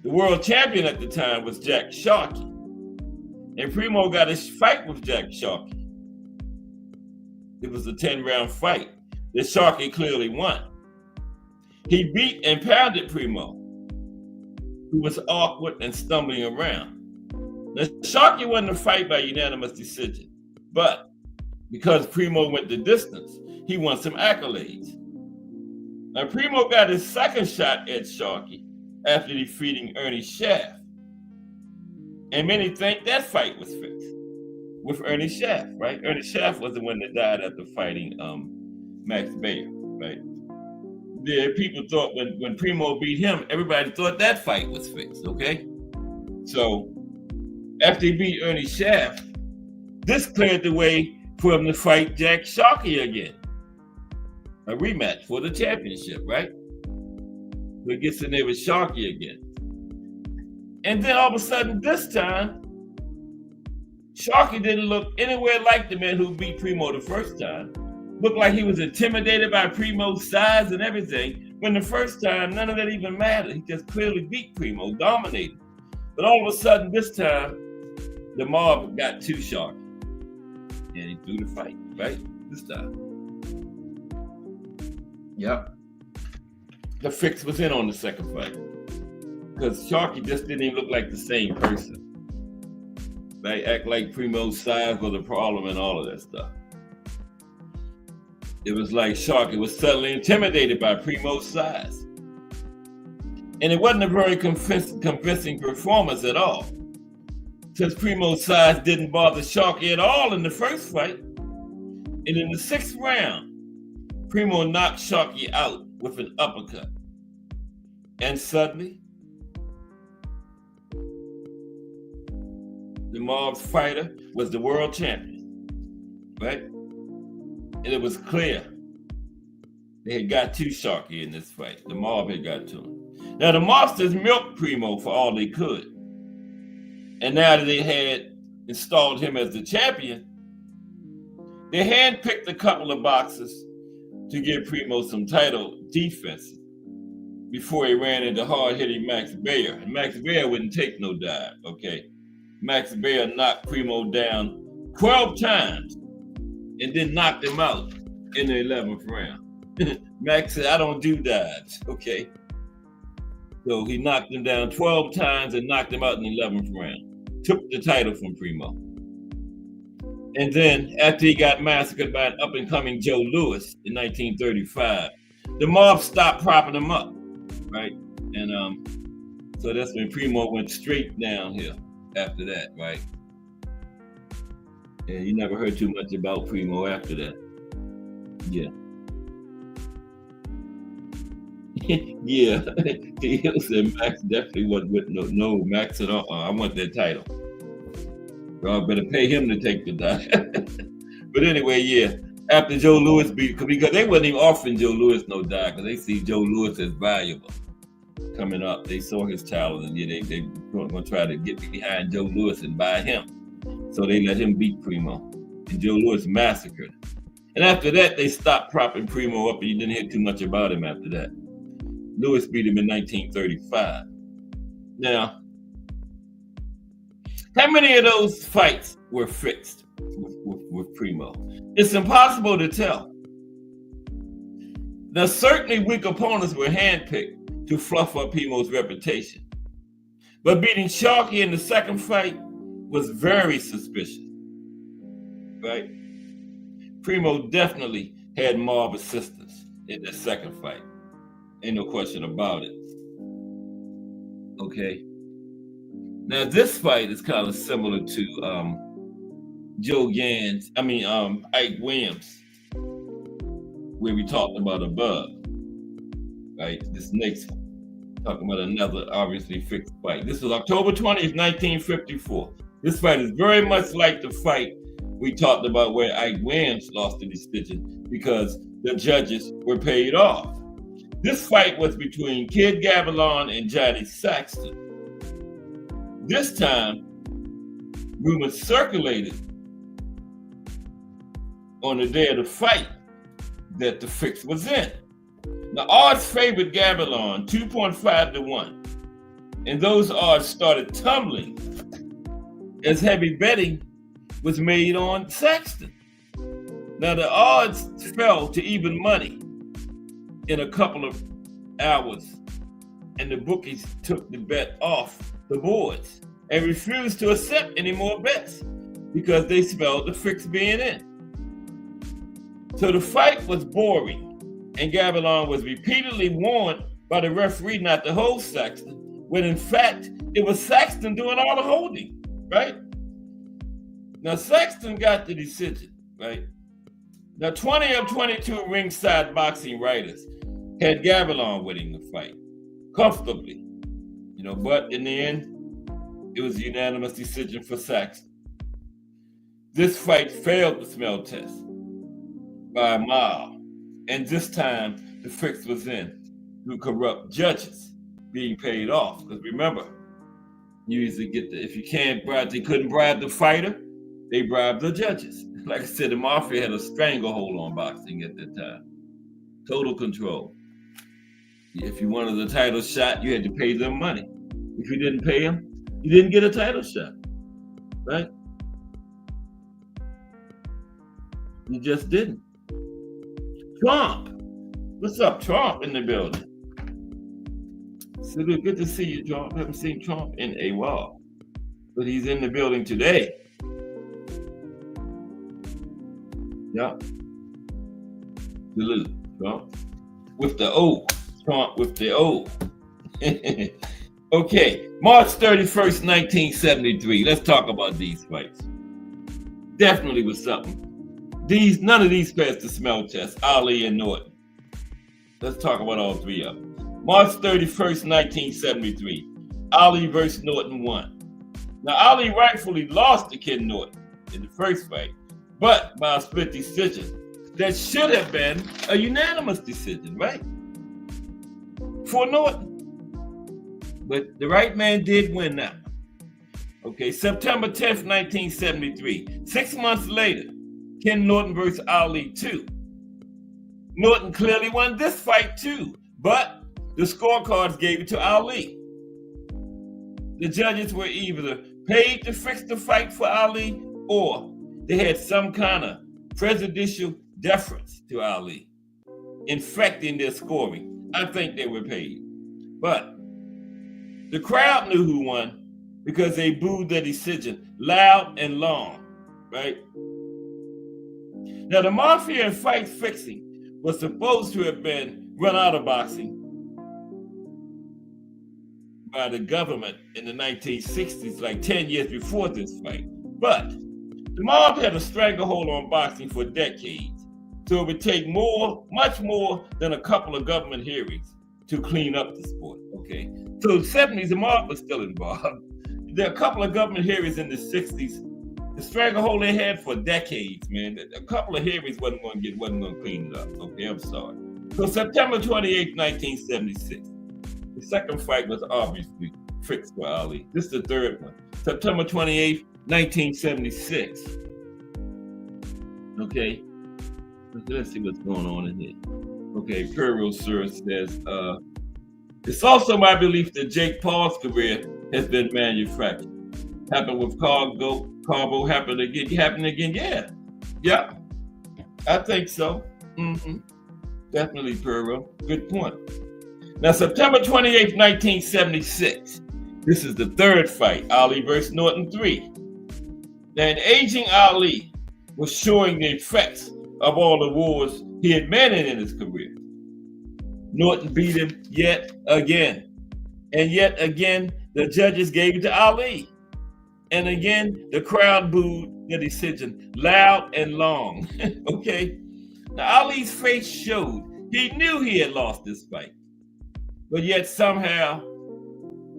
the world champion at the time was Jack Sharkey. And Primo got a fight with Jack Sharkey. It was a 10-round fight that Sharkey clearly won. He beat and pounded Primo. who was awkward and stumbling around. Now, Sharkey won the fight by unanimous decision, but because Primo went the distance, he won some accolades. Now, Primo got his second shot at Sharkey after defeating Ernie Shaft. And many think that fight was fixed with Ernie Shaft, right? Ernie Shaft was the one that died after fighting Max Baer, right? The people thought when Primo beat him, everybody thought that fight was fixed, okay? So after he beat Ernie Shaft, this cleared the way for him to fight Jack Sharkey again. A rematch for the championship, right? So he gets in there with Sharkey again. And then all of a sudden, this time, Sharkey didn't look anywhere like the man who beat Primo the first time. Looked like he was intimidated by Primo's size and everything. When the first time, none of that even mattered. He just clearly beat Primo, dominated. But all of a sudden, this time, the mob got to Sharkey. And he threw the fight, right? This time. Yep. The fix was in on the second fight. Because Sharkey just didn't even look like the same person. They act like Primo's size was a problem and all of that stuff. It was like Sharkey was suddenly intimidated by Primo's size. And it wasn't a very convincing performance at all. Since Primo's size didn't bother Sharkey at all in the first fight. And in the sixth round, Primo knocked Sharkey out with an uppercut. And suddenly, the mob's fighter was the world champion, right? And it was clear they had got to Sharkey in this fight. The mob had got to him. Now, the mobsters milked Primo for all they could. And now that they had installed him as the champion, they handpicked a couple of boxers to give Primo some title defenses before he ran into hard-hitting Max Baer. And Max Baer wouldn't take no dive, okay? Max Baer knocked Primo down 12 times and then knocked him out in the 11th round. Max said, I don't do dives, okay? So he knocked him down 12 times and knocked him out in the 11th round. Took the title from Primo. And then after he got massacred by an up-and-coming Joe Louis in 1935, the mob stopped propping him up, right? And so that's when Primo went straight downhill after that, right? And you never heard too much about Primo after that. Yeah. Yeah, he said Max definitely wasn't with no Max at all. I want that title. Y'all better pay him to take the dive. But anyway, yeah. After Joe Louis beat, because they wasn't even offering Joe Louis no dive, because they see Joe Louis as valuable coming up. They saw his talent, and yeah, they were going to try to get behind Joe Louis and buy him. So they let him beat Primo, and Joe Louis massacred. And after that, they stopped propping Primo up, and you didn't hear too much about him after that. Louis beat him in 1935. Now, how many of those fights were fixed with Primo? It's impossible to tell. Now, certainly weak opponents were handpicked to fluff up Primo's reputation. But beating Sharkey in the second fight was very suspicious, right? Primo definitely had mob assistance in the second fight. Ain't no question about it. Okay. Now this fight is kind of similar to Ike Williams, where we talked about above. Right? This next one, talking about another obviously fixed fight. This was October 20th, 1954. This fight is very much like the fight we talked about where Ike Williams lost the decision because the judges were paid off. This fight was between Kid Gavilan and Johnny Saxton. This time, rumors circulated on the day of the fight that the fix was in. The odds favored Gavilan 2.5 to 1, and those odds started tumbling as heavy betting was made on Saxton. Now the odds fell to even money in a couple of hours and the bookies took the bet off the boards and refused to accept any more bets because they smelled the Fricks being in. So the fight was boring, and Gavilan was repeatedly warned by the referee not to hold Saxton, when in fact it was Saxton doing all the holding, right? Now Saxton got the decision, right? Now 20 of 22 ringside boxing writers had Gavilan winning the fight comfortably, but in the end, it was a unanimous decision for Saxton. This fight failed the smell test by a mile, and this time the Fricks was in through corrupt judges being paid off. Because remember, you usually get if you can't bribe, they couldn't bribe the fighter, they bribed the judges. Like I said, the Mafia had a stranglehold on boxing at that time. Total control. If you wanted the title shot, you had to pay them money. If you didn't pay them, you didn't get a title shot, right? You just didn't. Trump. What's up, Trump in the building? So good to see you, Trump. Haven't seen Trump in a while, but he's in the building today. Yeah. Salute, Trump. With the O. Trump with the O. Okay, March 31st, 1973. Let's talk about these fights. Definitely was something. None of these passed the smell test, Ali and Norton. Let's talk about all three of them. March 31st, 1973. Ali versus Norton won. Now, Ali rightfully lost to Ken Norton in the first fight, but by a split decision. That should have been a unanimous decision, right? For Norton. But the right man did win that one. Okay, September 10th, 1973. 6 months later, Ken Norton versus Ali 2. Norton clearly won this fight too, but the scorecards gave it to Ali. The judges were either paid to fix the fight for Ali or they had some kind of presidential deference to Ali, infecting their scoring. I think they were paid. But the crowd knew who won because they booed their decision loud and long, right? Now, the Mafia and fight fixing was supposed to have been run out of boxing by the government in the 1960s, like 10 years before this fight. But the mob had a stranglehold on boxing for decades, so it would take much more than a couple of government hearings to clean up the sport, okay? So in the 70s, the mob was still involved. There are a couple of government hearings in the 60s. The stranglehold they had for decades, man. A couple of hearings wasn't going to clean it up. Okay, I'm sorry. So September 28, 1976. The second fight was obviously fixed for Ali. This is the third one. September 28, 1976. Okay. Let's see what's going on in here. Okay, Imperial Sir says, it's also my belief that Jake Paul's career has been manufactured. Happened with Carbo happened again. Yeah. I think so. Definitely, Pearl. Good point. Now, September 28th, 1976. This is the third fight, Ali versus Norton 3. Now, an aging Ali was showing the effects of all the wars he had been in his career. Norton beat him yet again. And yet again, the judges gave it to Ali. And again, the crowd booed the decision loud and long. Okay? Now, Ali's face showed he knew he had lost this fight. But yet somehow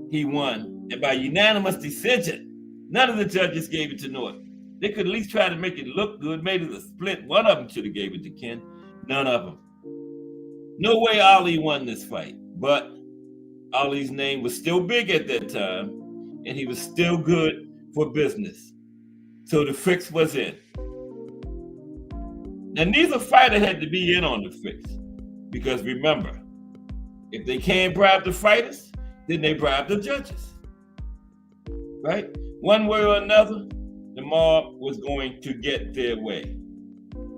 he won. And by unanimous decision, none of the judges gave it to Norton. They could at least try to make it look good, made it a split. One of them should have gave it to Ken. None of them. No way Ali won this fight. But Ali's name was still big at that time, and he was still good for business. So the fix was in. Now, neither fighter had to be in on the fix. Because remember, if they can't bribe the fighters, then they bribe the judges. Right? One way or another, the mob was going to get their way.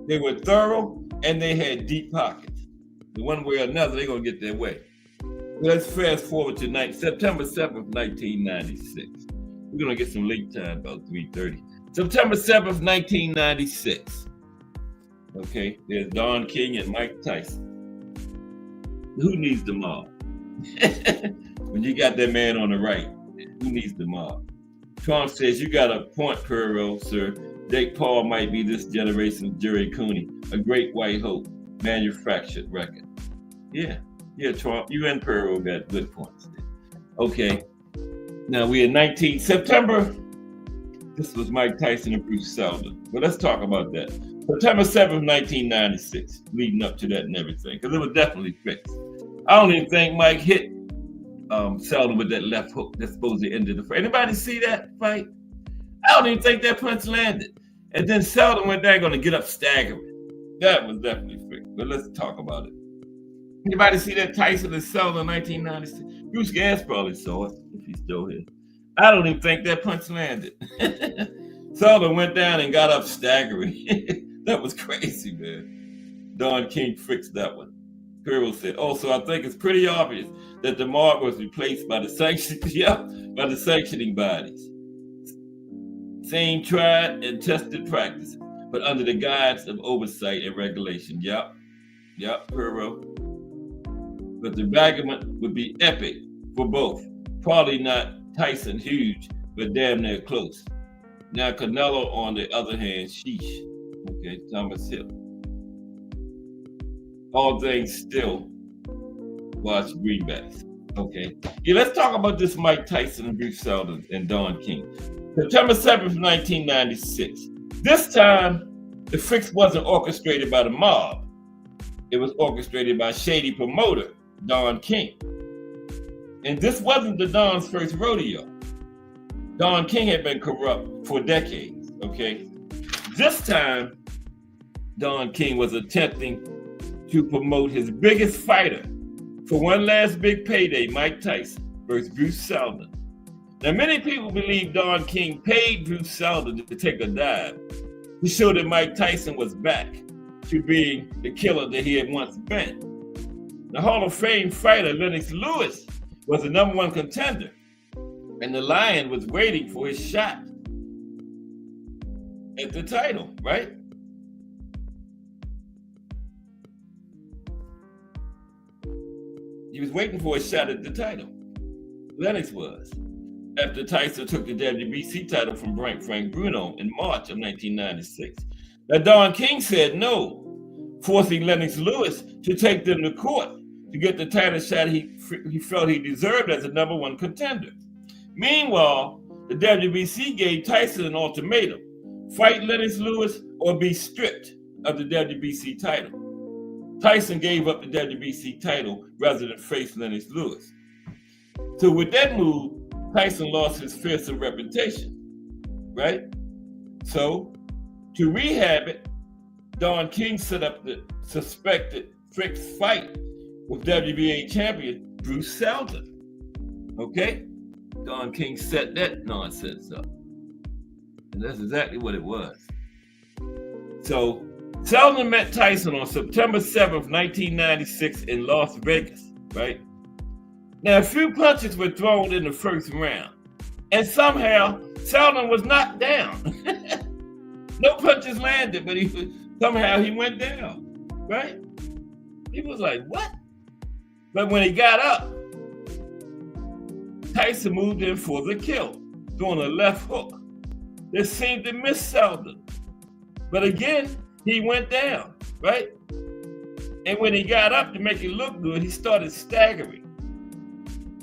They were thorough and they had deep pockets. The one way or another, they're going to get their way. Let's fast forward to September 7th, 1996. We're going to get some late time, about 3:30. September 7th, 1996. Okay, there's Don King and Mike Tyson. Who needs the mob? When you got that man on the right, who needs the mob? Trump says, you got a point, Perot, sir. Jake Paul might be this generation's Jerry Cooney, a great white hope, manufactured record. Yeah, Trump, you and Perot got good points. Okay, now we in September. This was Mike Tyson and Bruce Seldon. But let's talk about that. September 7th, 1996, leading up to that and everything, because it was definitely fixed. I don't even think Mike hit Seldon with that left hook that's supposed to end the fight. Anybody see that fight? I don't even think that punch landed. And then Seldon went there going to get up staggering. That was definitely fixed. But let's talk about it. Anybody see that Tyson and Seldon in 1996? Bruce Gas probably saw it, if he's still here. I don't even think that punch landed. Seldon went down and got up staggering. That was crazy, man. Don King fixed that one. Perot said, also, I think it's pretty obvious that the mark was replaced by the sanctioning bodies. Same tried and tested practice, but under the guise of oversight and regulation. Yep, Perot. But the argument would be epic for both. Probably not Tyson huge, but damn near close. Now Canelo, on the other hand, sheesh. Okay, Thomas Hill. All things still, watch greenbacks. Okay. Yeah, let's talk about this Mike Tyson and Bruce Seldon and Don King. September 7th, 1996. This time, the fix wasn't orchestrated by the mob. It was orchestrated by shady promoter, Don King. And this wasn't the Don's first rodeo. Don King had been corrupt for decades, okay? This time, Don King was attempting to promote his biggest fighter for one last big payday, Mike Tyson versus Bruce Seldon. Now, many people believe Don King paid Bruce Seldon to take a dive to show that Mike Tyson was back to being the killer that he had once been. The Hall of Fame fighter, Lennox Lewis, was the number one contender, and the Lion was waiting for his shot at the title, right? He was waiting for a shot at the title. Lennox was. After Tyson took the WBC title from Frank Bruno in March of 1996. Now, Don King said no, forcing Lennox Lewis to take them to court to get the title shot he felt he deserved as a number one contender. Meanwhile, the WBC gave Tyson an ultimatum: fight Lennox Lewis or be stripped of the WBC title. Tyson gave up the WBC title rather than face Lennox Lewis. So with that move, Tyson lost his fearsome reputation, right? So to rehab it, Don King set up the suspected fixed fight with WBA champion Bruce Seldon. Okay? Don King set that nonsense up. And that's exactly what it was. So Seldon met Tyson on September 7th, 1996 in Las Vegas, right? Now, a few punches were thrown in the first round, and somehow Seldon was knocked down. No punches landed, but somehow he went down, right? He was like, what? But when he got up, Tyson moved in for the kill, throwing a left hook that seemed to miss Seldon. But again, he went down, right? And when he got up to make it look good, he started staggering.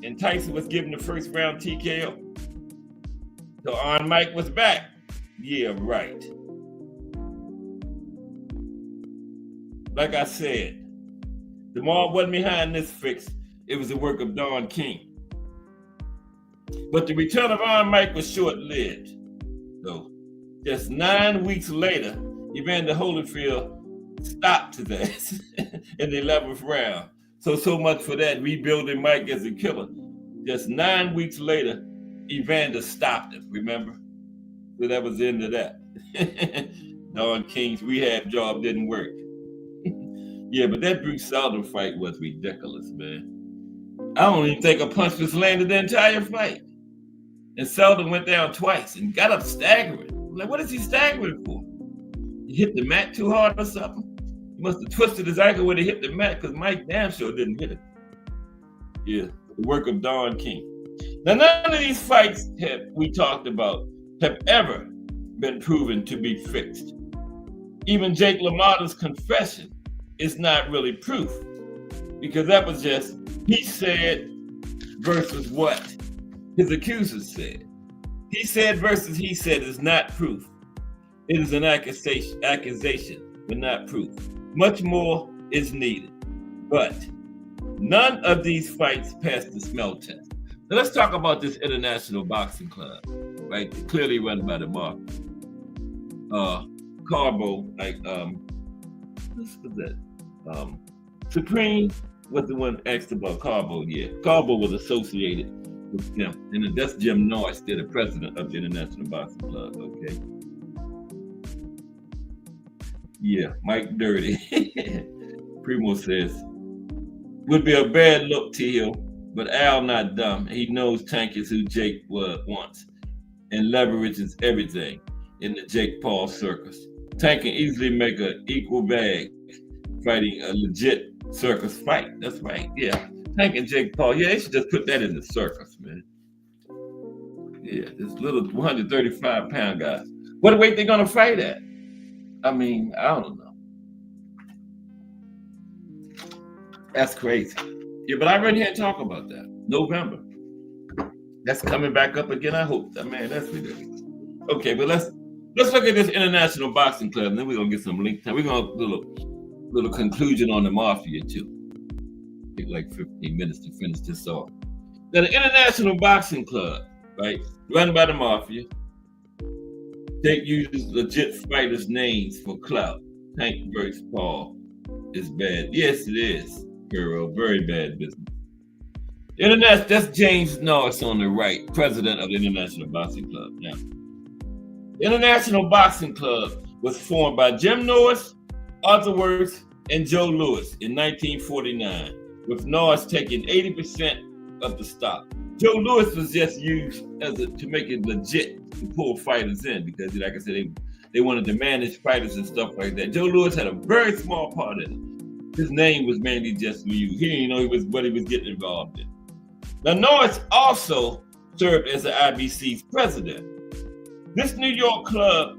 And Tyson was given the first round TKO. So Iron Mike was back. Yeah, right. Like I said, the mob wasn't behind this fix. It was the work of Don King. But the return of Iron Mike was short-lived. So just 9 weeks later, Evander Holyfield stopped his ass in the 11th round. So much for that, rebuilding Mike as a killer. Just 9 weeks later, Evander stopped him, remember? So that was the end of that. Don King's rehab job didn't work. Yeah, but that Bruce Seldon fight was ridiculous, man. I don't even think a punch was landed the entire fight. And Seldon went down twice and got up staggering. I'm like, what is he staggering for? He hit the mat too hard or something? He must have twisted his ankle when he hit the mat because Mike damn sure didn't hit it. Yeah, the work of Don King. Now, none of these fights we talked about have ever been proven to be fixed. Even Jake LaMotta's confession is not really proof, because that was just he said versus what his accusers said. He said versus he said is not proof. It is an accusation, but not proof. Much more is needed. But none of these fights passed the smell test. So let's talk about this International Boxing Club, right? Clearly run by the Mafia. Carbo, like what's that? Supreme was the one asked about Carbo. Yeah, Carbo was associated with him, and that's Jim Norris, they're the president of the International Boxing Club. Okay. Yeah, Mike Dirty. Primo says, would be a bad look to you, but Al not dumb. He knows Tank is who Jake wants and leverages everything in the Jake Paul circus. Tank can easily make an equal bag fighting a legit circus fight. That's right, yeah. Tank and Jake Paul, yeah, they should just put that in the circus, man. Yeah, this little 135-pound guys. What weight they gonna fight at? I mean, I don't know. That's crazy. Yeah, but I read here and talk about that. November. That's coming back up again. I hope that, man, that's ridiculous. Okay, but let's look at this International Boxing Club, and then we're gonna get some link time. We're gonna do a little conclusion on the Mafia too. Take like 15 minutes to finish this off. Now, the International Boxing Club, right, run by the Mafia. They use legit fighters' names for clout. Tank versus Paul is bad. Yes, it is, girl. Very bad business. That's James Norris on the right, president of the International Boxing Club. Now, the International Boxing Club was formed by Jim Norris, Arthur Worth, and Joe Louis in 1949, with Norris taking 80% of the stock. Joe Louis was just used to make it legit to pull fighters in, because, like I said, they wanted to manage fighters and stuff like that. Joe Louis had a very small part in it. His name was mainly just used. He didn't know what he was getting involved in. Now, Norris also served as the IBC's president. This New York club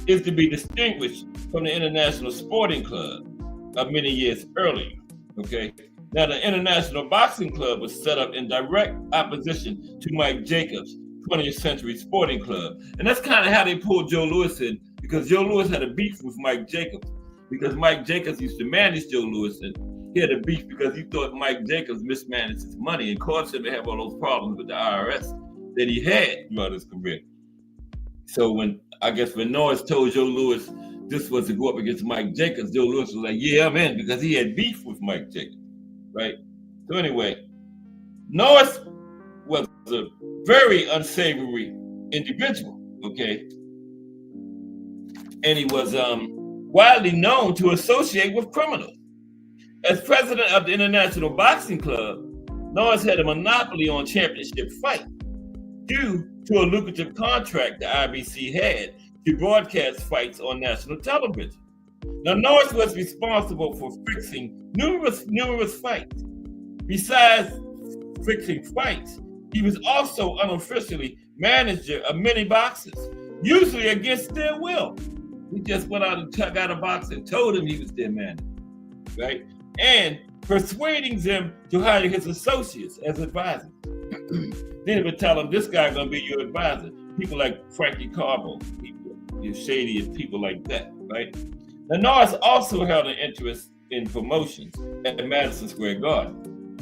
is to be distinguished from the International Sporting Club of many years earlier, okay? Now, the International Boxing Club was set up in direct opposition to Mike Jacobs' 20th Century Sporting Club. And that's kind of how they pulled Joe Louis in, because Joe Louis had a beef with Mike Jacobs, because Mike Jacobs used to manage Joe Louis, and he had a beef because he thought Mike Jacobs mismanaged his money and caused him to have all those problems with the IRS that he had throughout his career. So when Norris told Joe Louis this was to go up against Mike Jacobs, Joe Louis was like, yeah, I'm in, because he had beef with Mike Jacobs, right? So anyway, Norris was a very unsavory individual, okay? And he was widely known to associate with criminals. As president of the International Boxing Club, Norris had a monopoly on championship fights due to a lucrative contract the IBC had to broadcast fights on national television. Now, Norris was responsible for fixing numerous fights. Besides fixing fights, he was also unofficially manager of many boxers, usually against their will. He just went out and got a boxer and told him he was their manager, right? And persuading them to hire his associates as advisors. Then he would tell them, this guy's gonna be your advisor. People like Frankie Carbo, people shady and people like that, right? Now, Norris also held an interest in promotions at Madison Square Garden.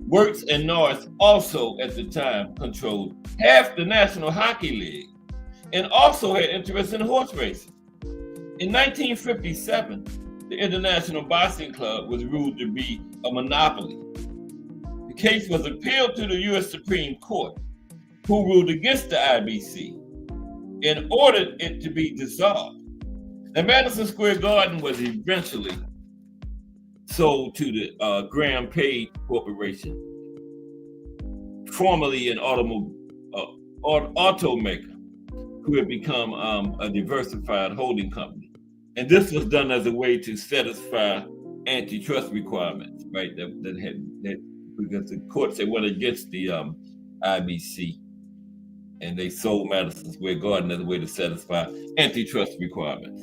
Wirtz and Norris also at the time controlled half the National Hockey League and also had interest in horse racing. In 1957, the International Boxing Club was ruled to be a monopoly. The case was appealed to the U.S. Supreme Court, who ruled against the IBC and ordered it to be dissolved. Now, Madison Square Garden was eventually sold to the Graham Page Corporation, formerly an automaker, who had become a diversified holding company. And this was done as a way to satisfy antitrust requirements, right? That because the courts they went against the IBC, and they sold Madison Square Garden as a way to satisfy antitrust requirements.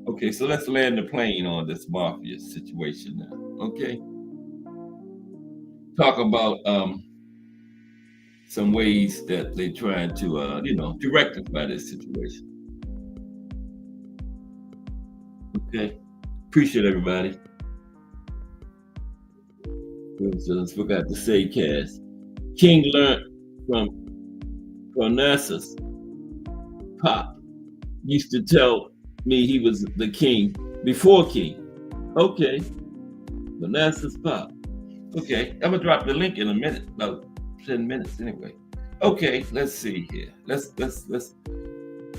Okay, so let's land the plane on this mafia situation now. Okay, talk about some ways that they're trying to to rectify this situation. Okay, appreciate everybody. Just forgot to say, Cass. King learned from Narcissus. Pop used to tell me he was the king before King. Okay, Narcissus Pop. Okay, I'm gonna drop the link in a minute, about 10 minutes anyway. Okay, let's see here. Let's.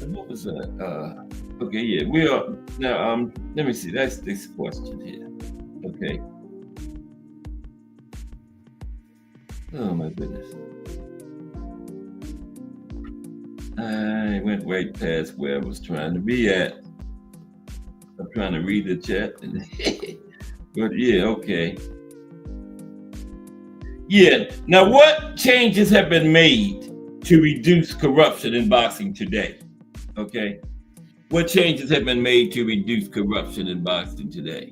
What was that? Okay, yeah, we are now. Let me see. That's this question here. Okay. Oh my goodness. I went right past where I was trying to be at. I'm trying to read the chat. But yeah, okay. Yeah, now what changes have been made to reduce corruption in boxing today? Okay. What changes have been made to reduce corruption in boxing today?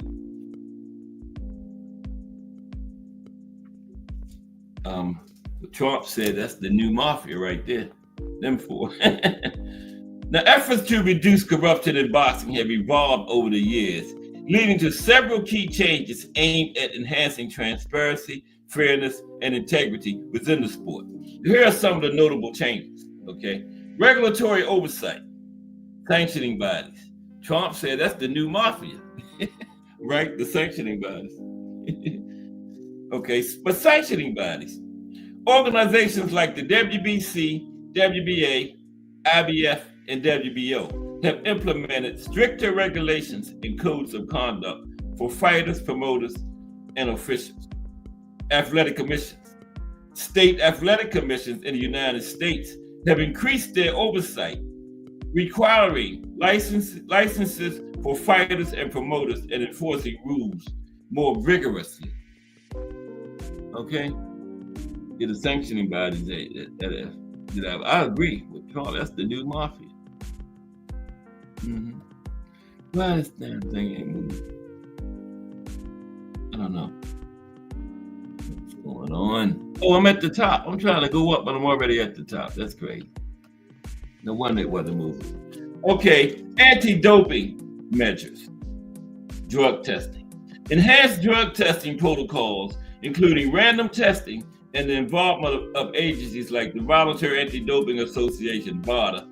Trump said that's the new mafia right there. Them four. Now, efforts to reduce corruption in boxing have evolved over the years, leading to several key changes aimed at enhancing transparency, fairness, and integrity within the sport. Here are some of the notable changes. Okay, regulatory oversight, sanctioning bodies. Trump said that's the new mafia, right? The sanctioning bodies. Okay, but sanctioning bodies. Organizations like the WBC, WBA, IBF, and WBO have implemented stricter regulations and codes of conduct for fighters, promoters, and officials. Athletic commissions. State athletic commissions in the United States have increased their oversight, requiring licenses for fighters and promoters and enforcing rules more rigorously. Okay? Yeah, the sanctioning bodies, I agree with Trump. That's the new mafia. Mm-hmm. Why this damn thing ain't moving? I don't know. What's going on? Oh, I'm at the top. I'm trying to go up, but I'm already at the top. That's great. No wonder it wasn't moving. Okay, anti-doping measures. Drug testing. Enhanced drug testing protocols, including random testing and the involvement of agencies like the Voluntary Anti-Doping Association, VADA,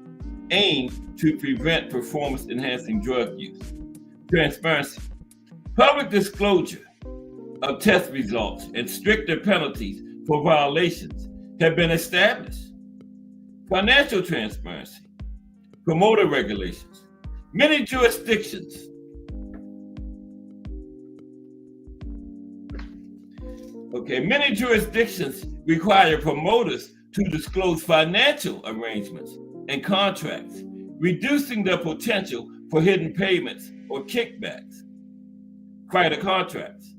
aim to prevent performance-enhancing drug use. Transparency. Public disclosure of test results and stricter penalties for violations have been established. Financial transparency. Promoter regulations. Many jurisdictions require promoters to disclose financial arrangements and contracts, reducing the potential for hidden payments or kickbacks. Fighter contracts.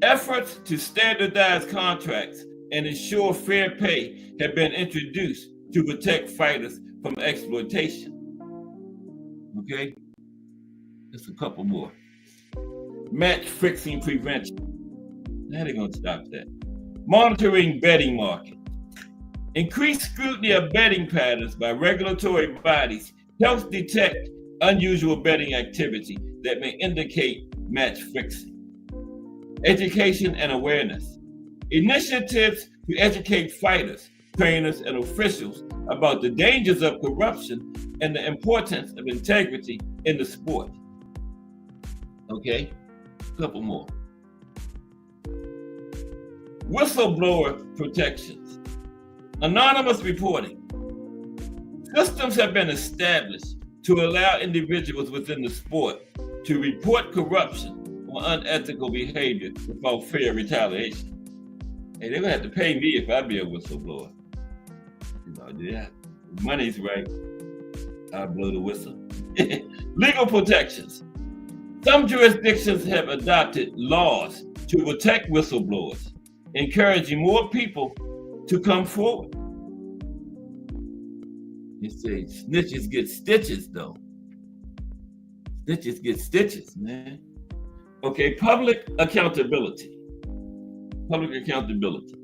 Efforts to standardize contracts and ensure fair pay have been introduced to protect fighters from exploitation. Okay? Just a couple more. Match fixing prevention. Now they're going to stop that. Monitoring betting market. Increased scrutiny of betting patterns by regulatory bodies helps detect unusual betting activity that may indicate match fixing. Education and awareness. Initiatives to educate fighters, trainers, and officials about the dangers of corruption and the importance of integrity in the sport. Okay, a couple more. Whistleblower protections. Anonymous reporting. Systems have been established to allow individuals within the sport to report corruption or unethical behavior without fair retaliation. Hey, they're gonna have to pay me if I be a whistleblower. You know, yeah, money's right. I'll blow the whistle. Legal protections. Some jurisdictions have adopted laws to protect whistleblowers, encouraging more people to come forward. You say snitches get stitches, though. Snitches get stitches, man. Okay, public accountability. Public accountability.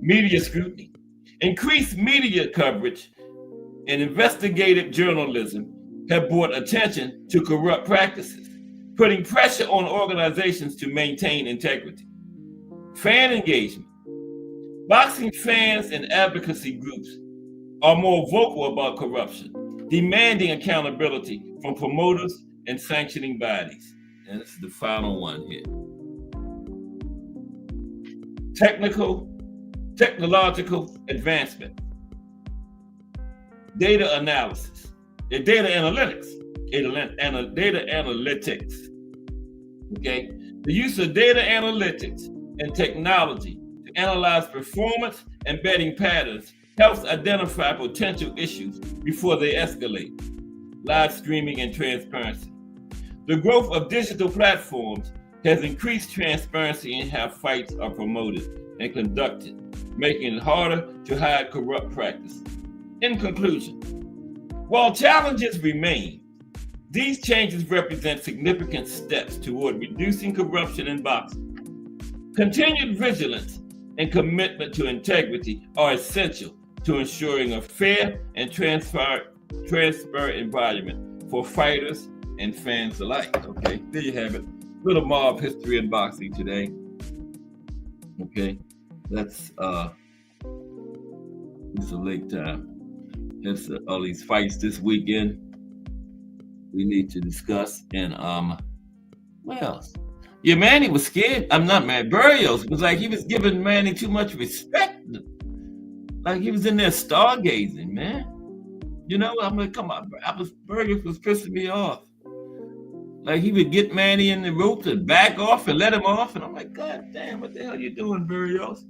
Media scrutiny. Increased media coverage and investigative journalism have brought attention to corrupt practices, putting pressure on organizations to maintain integrity. Fan engagement. Boxing fans and advocacy groups are more vocal about corruption, demanding accountability from promoters and sanctioning bodies. And this is the final one here. Technological advancement. Data analysis. Data analytics. Data analytics. Okay? The use of data analytics and technology to analyze performance and betting patterns helps identify potential issues before they escalate. Live streaming and transparency. The growth of digital platforms has increased transparency in how fights are promoted and conducted, making it harder to hide corrupt practice. In conclusion, while challenges remain, these changes represent significant steps toward reducing corruption in boxing. Continued vigilance and commitment to integrity are essential to ensuring a fair and transparent environment for fighters and fans alike. Okay, there you have it. Little mob history in boxing today. Okay, that's it's a late time. That's all these fights this weekend we need to discuss. And what else? Yeah, Manny was scared. I'm not mad. Barrios was like he was giving Manny too much respect. Like he was in there stargazing, man. You know, I'm like, come on, Barrios was pissing me off. Like he would get Manny in the ropes and back off and let him off. And I'm like, God damn, what the hell you doing, Barrios?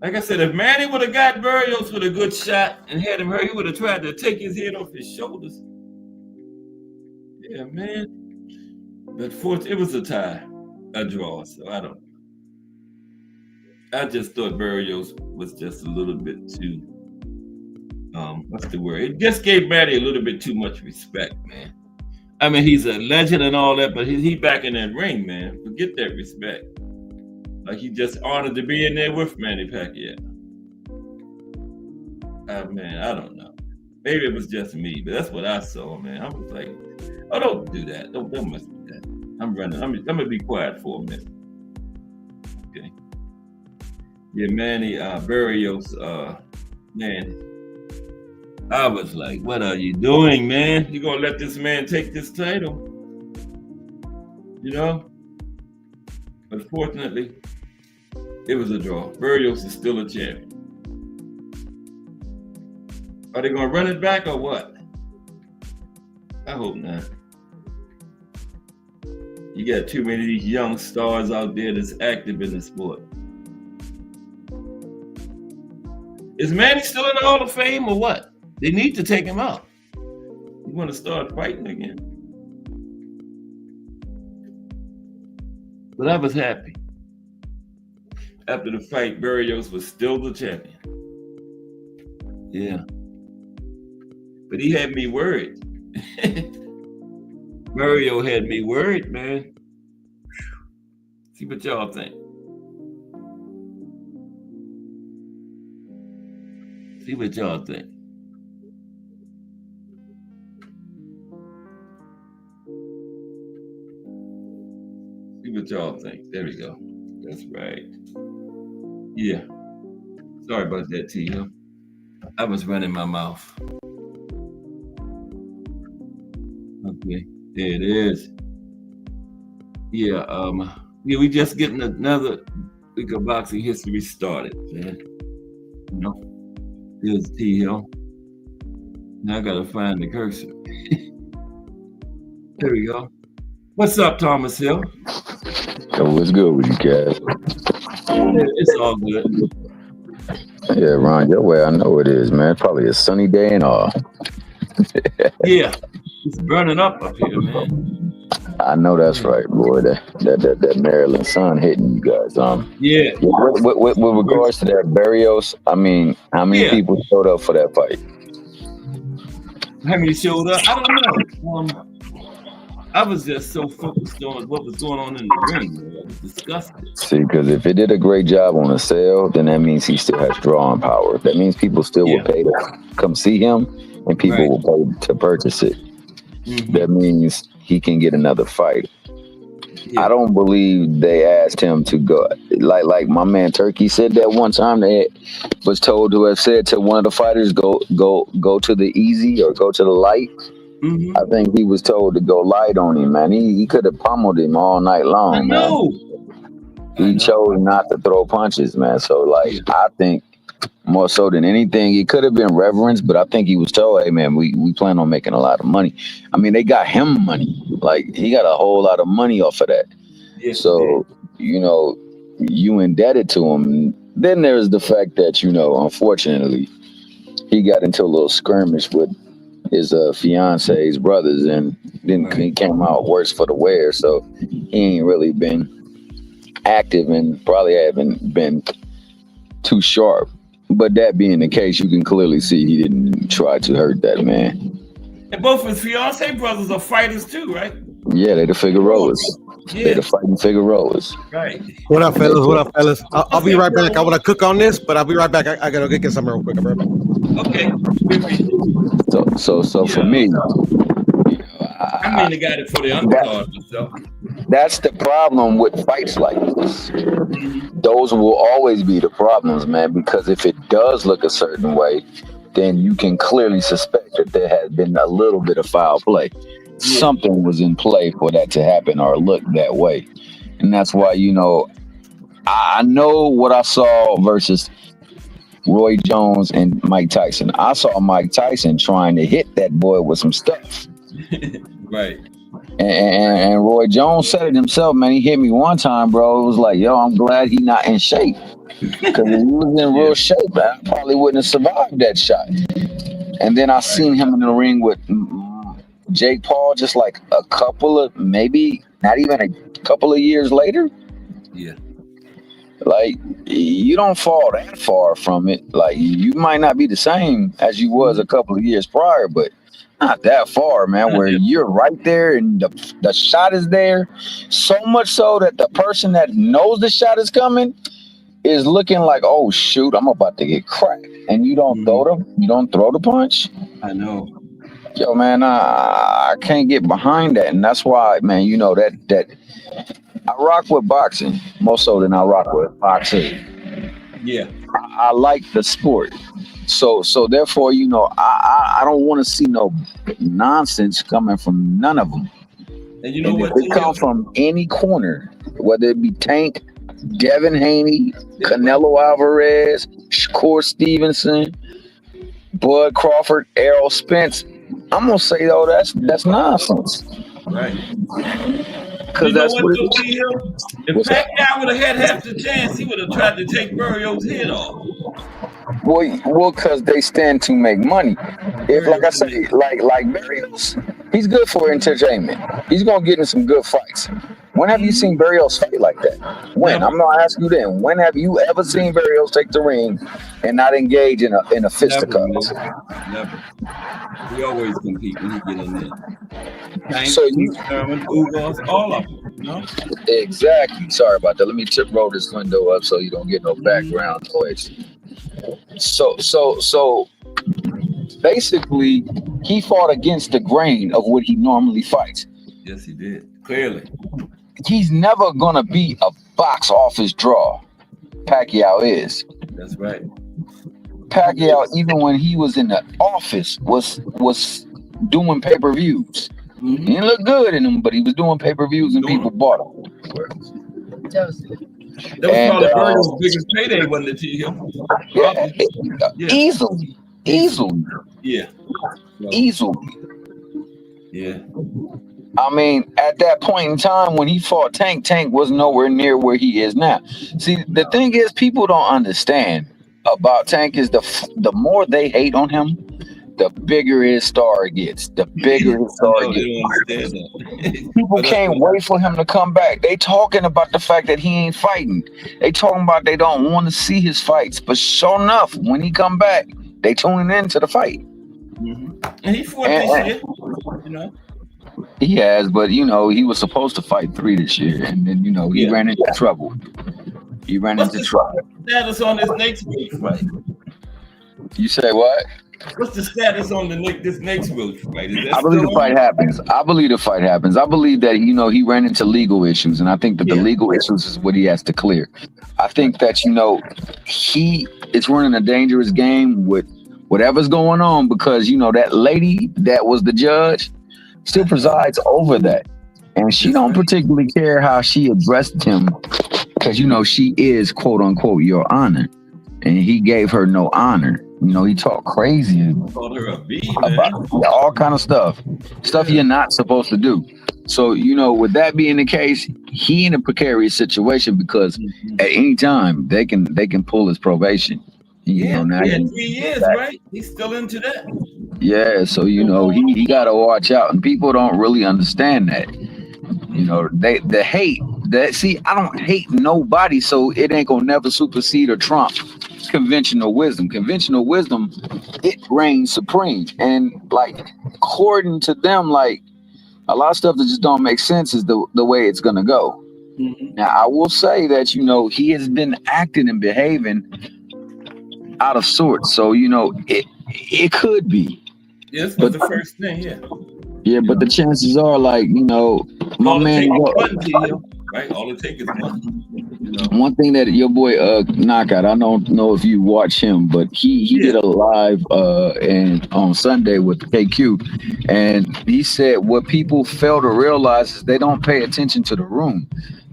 Like I said, if Manny would have got Barrios with a good shot and had him hurt, he would have tried to take his head off his shoulders. Yeah, man. But it was a tie, a draw, so I don't know. I just thought Barrios was just a little bit too, what's the word? It just gave Manny a little bit too much respect, man. I mean, he's a legend and all that, but he back in that ring, man. Forget that respect. Like he just honored to be in there with Manny Pacquiao. Man, I don't know. Maybe it was just me, but that's what I saw, man. I was like, oh, don't do that. Don't mess with that. I'm running. I'm gonna be quiet for a minute. Okay. Yeah, Manny Barrios, man. I was like, what are you doing, man? You gonna let this man take this title? You know? Unfortunately, it was a draw. Barrios is still a champion. Are they gonna run it back or what? I hope not. You got too many of these young stars out there that's active in the sport. Is Manny still in the Hall of Fame or what? They need to take him out. You want to start fighting again? But I was happy. After the fight, Barrios was still the champion. Yeah. But he had me worried. Mario had me worried, man. See what y'all think. See what y'all think. See what y'all think. There we go. That's right. Yeah. Sorry about that, T. I was running my mouth. Okay, there it is. Yeah, we just getting another week of boxing history started, man. You know, there's T Hill. Now I gotta find the cursor. There we go. What's up, Thomas Hill? Yo, what's good with you, Cass? It's all good. Yeah, Ron, your way, I know it is, man. Probably a sunny day and all. Yeah, it's burning up here, man. I know that's right, boy. That Maryland sun hitting you guys. Yeah. With regards to that Barrios, I mean, how many people showed up for that fight? How many showed up? I don't know. I was just so focused on what was going on in the ring. I was disgusted. See, because if it did a great job on the sale, then that means he still has drawing power. That means people still will pay to come see him, and people will pay to purchase it. Mm-hmm. That means he can get another fight. Yeah. I don't believe they asked him to go. Like my man Turkey said that one time. They was told to have said to one of the fighters, go to the easy or go to the light. Mm-hmm. I think he was told to go light on him, man. He could have pummeled him all night long. I know. Man. He chose not to throw punches, man. So, like, I think more so than anything, it could have been reverence, but I think he was told, hey, man, we plan on making a lot of money. I mean, they got him money. Like, he got a whole lot of money off of that. Yes, so, you know, you indebted to him. Then there's the fact that, you know, unfortunately, he got into a little skirmish with his fiance's brothers, and then he came out worse for the wear. So he ain't really been active and probably haven't been too sharp. But that being the case, you can clearly see he didn't try to hurt that man. And both his fiance brothers are fighters too, right? Yeah, they're the Figueroas. Yeah. They're the fighting Figueroas. Right. What up, fellas? I'll be right back. I want to cook on this, but I'll be right back. I gotta get something real quick. I'll be right back. Okay. So for me, I mean, they got it for the undercard. That's the problem with fights like this. Those will always be the problems, man, because if it does look a certain way, then you can clearly suspect that there has been a little bit of foul play. Yeah. Something was in play for that to happen or look that way. And that's why, you know, I know what I saw versus Roy Jones and Mike Tyson. I saw Mike Tyson trying to hit that boy with some stuff. Right. And Roy Jones said it himself, man. He hit me one time, bro. It was like, yo, I'm glad he's not in shape. Because if he was in real shape, I probably wouldn't have survived that shot. And then I seen him in the ring with Jake Paul just like a couple of, maybe not even a couple of years later. Yeah. Like, you don't fall that far from it. Like, you might not be the same as you was a couple of years prior, but not that far, man, where you're right there and the shot is there. So much so that the person that knows the shot is coming is looking like, oh, shoot, I'm about to get cracked. And you don't throw the punch. I know. Yo, man, I can't get behind that. And that's why, man, you know, that I rock with boxing more so than I rock with boxing. Yeah. I like the sport. So therefore, you know, I don't want to see no nonsense coming from none of them. And you know what? It come from any corner, whether it be Tank, Devin Haney, Canelo Alvarez, Shakur Stevenson, Bud Crawford, Errol Spence. I'm gonna say though that's nonsense. Right. Because that's what it is. If Pacquiao would have had half the chance, he would have tried to take Barrios' head off. Well, because they stand to make money. If, like I say, like Barrios, he's good for entertainment. He's gonna get in some good fights. When have you seen Barrios fight like that? When? I'm gonna ask you then. When have you ever seen Barrios take the ring and not engage in a fisticuffs? Never. We always compete when you get in there. Tank, so you, Sherman, Ugos, all of them. No? Exactly. Sorry about that. Let me roll this window up so you don't get no background noise. So basically, he fought against the grain of what he normally fights. Yes, he did. Clearly. He's never gonna be a box office draw. Pacquiao is. That's right. Pacquiao, even when he was in the office, was doing pay-per-views. He didn't look good in them, but he was doing pay-per-views and people bought them. That was probably Barrios' biggest payday, wasn't it, to him? Yeah. Easily. Yeah. Easily. Yeah. I mean, at that point in time when he fought Tank, Tank was nowhere near where he is now. See, the thing is, people don't understand about Tank is the more they hate on him, the bigger his star gets. The bigger his I star know they gets. don't understand that. People But that's can't what wait for him to come back. They talking about the fact that he ain't fighting. They talking about they don't want to see his fights. But sure enough, when he come back, they tuning into the fight. And he fought And, this and year, you know. he has, but he was supposed to fight 3 this year, and then he Yeah. ran into trouble. He ran What's into the trouble. status on this next week fight? You say what? What's the status on this next week fight? Is that I believe still the fight on? happens. I believe the fight happens. I believe that he ran into legal issues, and I think that the Yeah. legal issues is what he has to clear. I think Right. that he is running a dangerous game with whatever's going on because that lady that was the judge still I know. presides over that, and she That's don't right. particularly care how she addressed him because she is quote unquote your honor, and he gave her no honor. He talked crazy Called her a B, about man. all kind of stuff Yeah. you're not supposed to do. So with that being the case, he in a precarious situation because Mhm. at any time they can pull his probation. Yeah. Now He had he 3 years, back. right? He's still into that. Yeah, so he got to watch out, and people don't really understand that. They the hate that see I don't hate nobody, so it ain't gonna never supersede or trump conventional wisdom. Conventional wisdom, it reigns supreme, and like according to them, like a lot of stuff that just don't make sense is the way it's gonna go. Mm-hmm. Now I will say that he has been acting and behaving out of sorts, so it could be, This was but the first thing, yeah. yeah, You but know, the chances are like my all it man. takes is one deal, right? All it takes is one. You know. One thing that your boy Knockout, I don't know if you watch him, but he Yeah. did a live and on Sunday with KQ, and he said what people fail to realize is they don't pay attention to the room.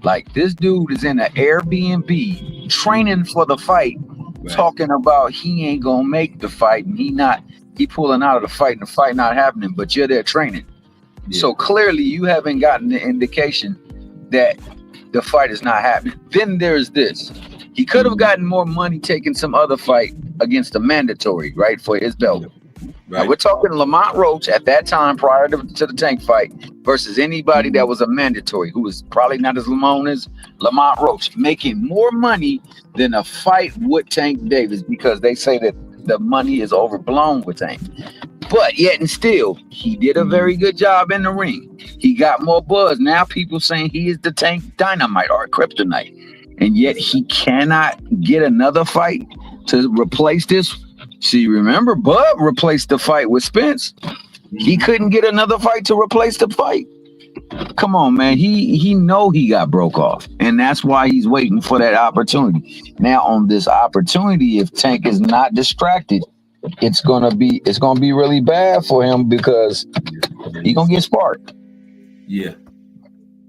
Like this dude is in an Airbnb training for the fight, Right. talking about he ain't gonna make the fight and he pulling out of the fight and the fight not happening, but you're there training. Yeah. So clearly you haven't gotten the indication that the fight is not happening. Then there's this. He could have gotten more money taking some other fight against a mandatory, right, for his belt. Now Right. we're talking Lamont Roach at that time prior to the Tank fight versus anybody that was a mandatory who was probably not as Lamont as Lamont Roach, making more money than a fight with Tank Davis because they say that the money is overblown with Tank. But yet and still, he did a very good job in the ring. He got more buzz. Now people saying he is the Tank Dynamite or Kryptonite. And yet he cannot get another fight to replace this. See, remember, Bud replaced the fight with Spence. He couldn't get another fight to replace the fight. Come on, man. He know he got broke off. And that's why he's waiting for that opportunity. Now, on this opportunity, if Tank is not distracted, it's gonna be really bad for him because he's gonna get sparked. Yeah.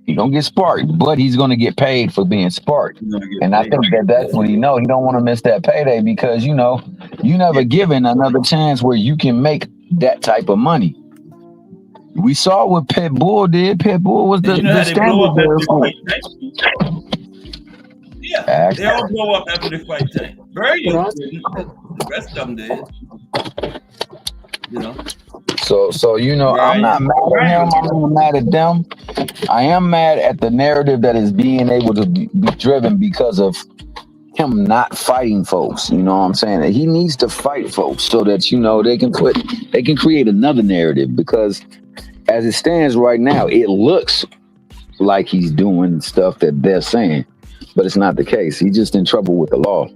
He's gonna get sparked, but he's gonna get paid for being sparked. You're gonna get And I paid. think that's what he know. He don't want to miss that payday because you never given another chance where you can make that type of money. We saw what Pit Bull did. Pit Bull was And you know the how they blow standard up bearer after the for fight, it. right? Yeah. Ask- They all blow up after the fight Tank. Brilliant didn't, but the rest of them did. You know. So I'm not mad at him. I'm not mad at them. I am mad at the narrative that is being able to be driven because of him not fighting folks. You know what I'm saying? That he needs to fight folks so that they can create another narrative because as it stands right now, it looks like he's doing stuff that they're saying, but it's not the case. He's just in trouble with the law.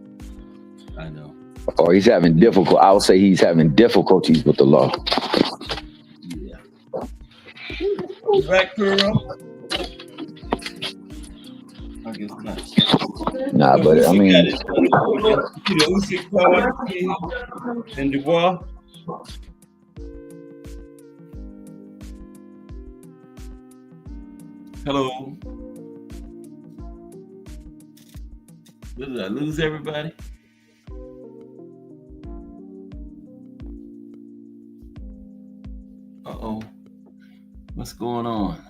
I know. Or he's having difficult. I would say he's having difficulties with the law. Yeah. You back, Kuro? I guess not. Nah, So but I Usyk mean, got it. You know, Usyk card and Dubois. Hello. Did I lose everybody? Uh-oh. What's going on?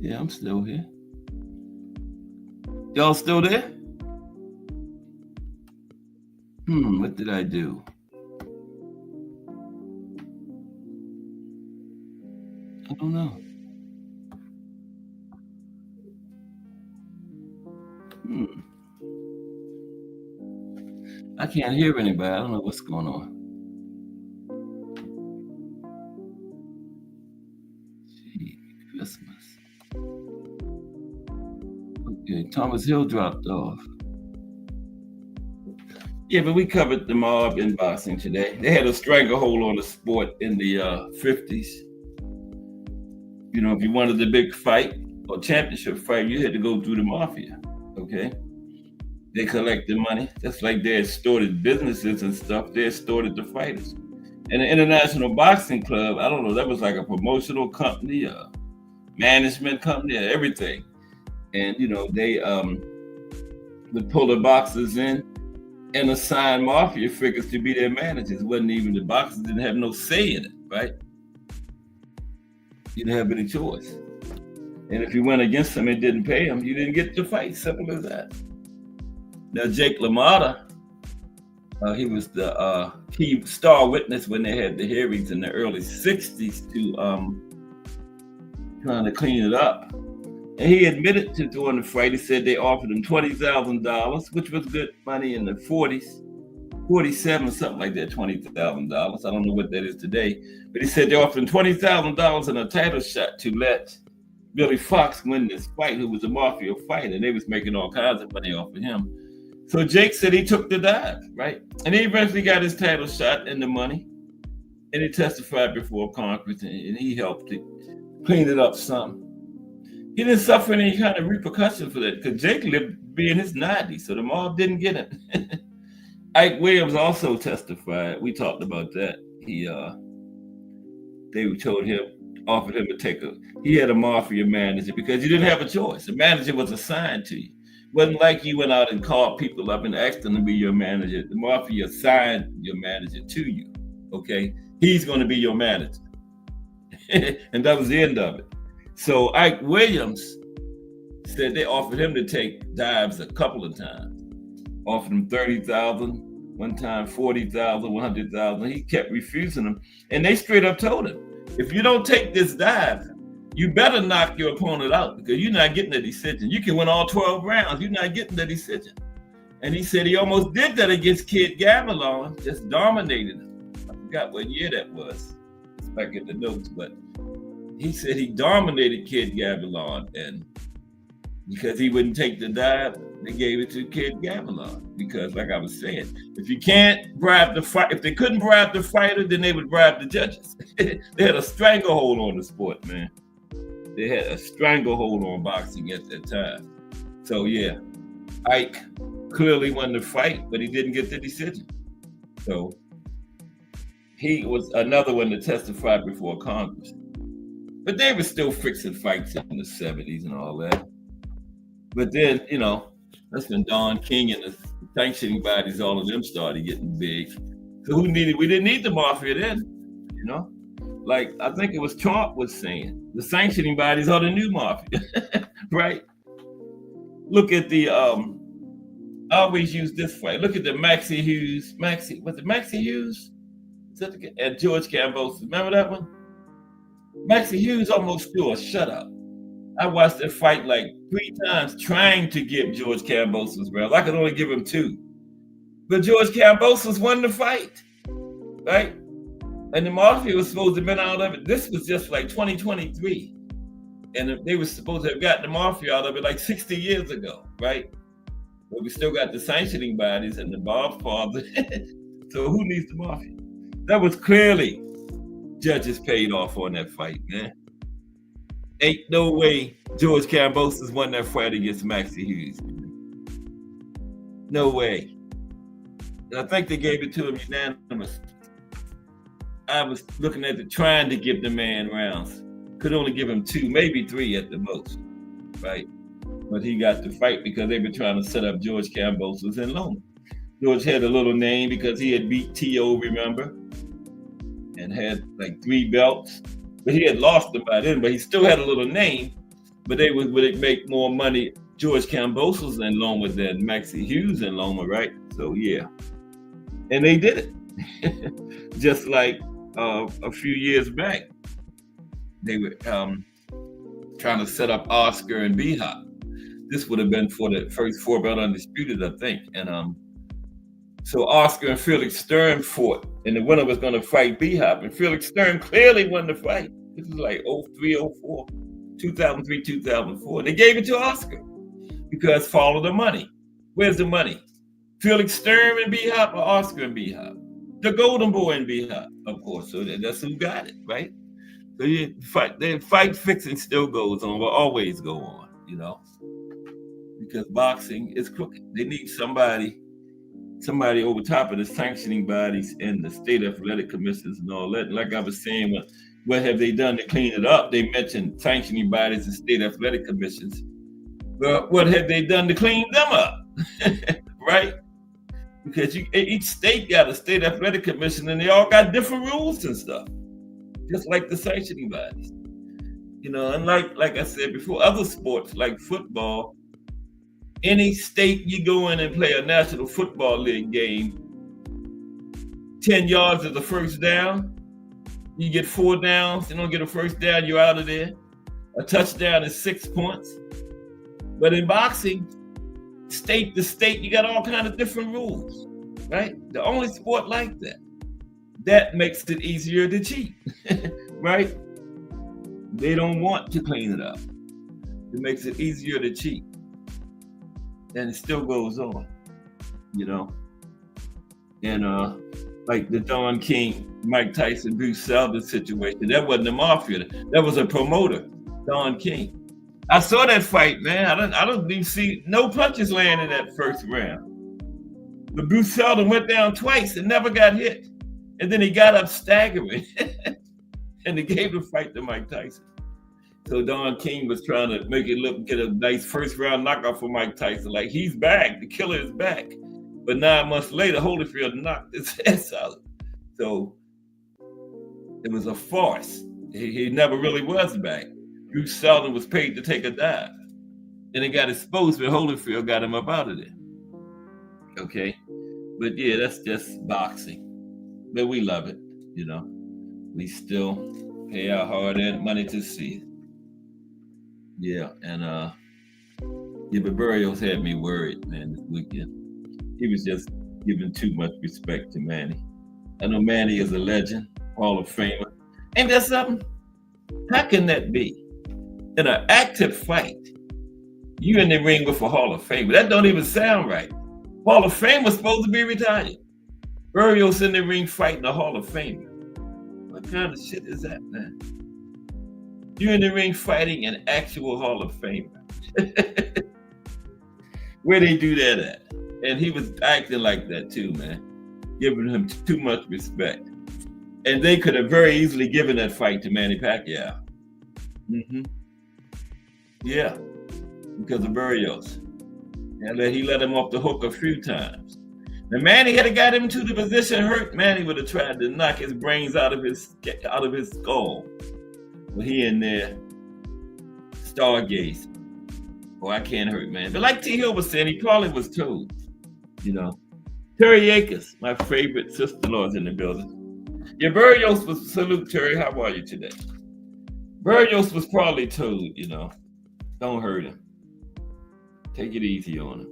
Yeah, I'm still here. Y'all still there? What did I do? I don't know. I can't hear anybody. I don't know what's going on. Gee, Christmas. Okay, Thomas Hill dropped off. Yeah, but we covered the mob in boxing today. They had a stranglehold on the sport in the 50s. You know, if you wanted the big fight or championship fight, you had to go through the mafia, okay? They collected money, just like they extorted businesses and stuff, they extorted the fighters. And the International Boxing Club, I don't know, that was like a promotional company, a management company, everything. And, you know, they would pull the boxers in and assign mafia figures to be their managers. It wasn't even, the boxers didn't have no say in it, right? You didn't have any choice. And if you went against them and didn't pay them, you didn't get to fight. Simple as that. Now, Jake LaMotta, he was the key star witness when they had the hearings in the early 60s to trying to clean it up. And he admitted to doing the fight. He said they offered him $20,000, which was good money in the 40s, 47, something like that, $20,000. I don't know what that is today. But he said they offered him $20,000 in a title shot to let Billy Fox win this fight, who was a mafia fighter. And they was making all kinds of money off of him. So Jake said he took the dive, right? And he eventually got his title shot and the money. And he testified before Congress, and he helped to clean it up some. He didn't suffer any kind of repercussion for that because Jake lived to be in his 90s, so the mob didn't get it. Ike Williams also testified. We talked about that. They told him, offered him to take he had a mafia manager because you didn't have a choice. The manager was assigned to you. It wasn't like you went out and called people up and asked them to be your manager. The mafia assigned your manager to you, okay? He's going to be your manager. And that was the end of it. So Ike Williams said they offered him to take dives a couple of times. Offered him $30,000, one time $40,000, $100,000. He kept refusing them. And they straight up told him, if you don't take this dive, you better knock your opponent out because you're not getting the decision. You can win all 12 rounds. You're not getting the decision. And he said he almost did that against Kid Gavilan, just dominated him. I forgot what year that was. It's back in the notes, but he said he dominated Kid Gavilan, and because he wouldn't take the dive, they gave it to Kid Gavilan. Because, like I was saying, if you can't bribe the fight, if they couldn't bribe the fighter, then they would bribe the judges. They had a stranglehold on the sport, man. They had a stranglehold on boxing at that time. So yeah, Ike clearly won the fight, but he didn't get the decision. So he was another one to testify before Congress. But they were still fixing fights in the 70s and all that. But then, you know, that's when Don King and the sanctioning bodies, all of them started getting big. So we didn't need the mafia then, you know? Like, I think it was Trump was saying, the sanctioning bodies are the new mafia, right? Look at the, I always use this fight. Look at the Maxie Hughes, was it Maxie Hughes? And George Cambosos, remember that one? Maxie Hughes almost threw a shutout. I watched that fight like 3 times trying to give George Cambosos rounds. I could only give him 2. But George Cambosos won the fight, right? And the mafia was supposed to have been out of it. This was just like 2023. And they were supposed to have gotten the mafia out of it like 60 years ago, right? But we still got the sanctioning bodies and the Bob father. So who needs the mafia? That was clearly judges paid off on that fight, man. Ain't no way George Cambosos won that fight against Maxie Hughes. No way. And I think they gave it to him unanimous. I was looking at trying to give the man rounds. Could only give him 2, maybe 3 at the most, right? But he got the fight because they were trying to set up George Cambosos in Loma. George had a little name because he had beat T.O., remember? And had like 3 belts. But he had lost them by then, but he still had a little name. but they would make more money. George Kambosos in Loma than Maxie Hughes in Loma, right? So yeah, and they did it. Just like a few years back, they were trying to set up Oscar and B-Hop. This would have been for the first 4-belt undisputed, I think. And so Oscar and Felix Stern fought, and the winner was going to fight B-Hop, and Felix Stern clearly won the fight. This was like 03, 04, 2003, 2004. They gave it to Oscar because follow the money. Where's the money? Felix Stern and B-Hop or Oscar and B-Hop? The Golden Boy and B-Hop, of course. So that's who got it, right? So the fight fixing still goes on, will always go on, you know, because boxing is crooked. They need somebody over top of the sanctioning bodies and the state athletic commissions and all that. And like I was saying, what have they done to clean it up? They mentioned sanctioning bodies and state athletic commissions. But what have they done to clean them up? Right? Because each state got a state athletic commission and they all got different rules and stuff. Just like the sanctioning bodies. You know, and like I said before, other sports like football, any state you go in and play a National Football League game, 10 yards is the first down. You get 4 downs, you don't get a first down, you're out of there. A touchdown is 6 points. But in boxing, state to state, you got all kinds of different rules, right? The only sport like that. That makes it easier to cheat, right? They don't want to clean it up. It makes it easier to cheat. And it still goes on, you know? And like the Don King, Mike Tyson, Bruce Seldon situation, that wasn't the Mafia. That was a promoter, Don King. I saw that fight, man. I don't even see no punches landing in that first round. But Bruce Seldon went down twice and never got hit. And then he got up staggering. And they gave the fight to Mike Tyson. So Don King was trying to make it get a nice first round knockout for Mike Tyson. Like, he's back, the killer is back. But 9 months later, Holyfield knocked his ass out. So it was a farce. He never really was back. Bruce Seldon was paid to take a dive. And it got exposed when Holyfield got him up out of there. Okay? But yeah, that's just boxing. But we love it, you know. We still pay our hard-earned money to see it. Yeah, and but Barrios had me worried, man, this weekend. He was just giving too much respect to Manny. I know Manny is a legend, Hall of Famer. Ain't that something? How can that be? In an active fight, you in the ring with a Hall of Famer. That don't even sound right. Hall of Fame was supposed to be retired. Barrios in the ring fighting a Hall of Famer. What kind of shit is that, man? You in the ring fighting an actual Hall of Famer. Where they do that at? And he was acting like that too, man. Giving him too much respect. And they could have very easily given that fight to Manny Pacquiao. Mm-hmm. Yeah, because of Barrios. And he let him off the hook a few times. Now Manny had got him to the position hurt. Manny would have tried to knock his brains out of his skull. But he in there stargazing. Oh, I can't hurt, man. But like T. Hill was saying, he probably was told, you know. Terry Akers, my favorite sister-in-law's in the building. Yeah, Barrios was, salute Terry, how are you today? Barrios was probably told, you know, don't hurt him. Take it easy on him.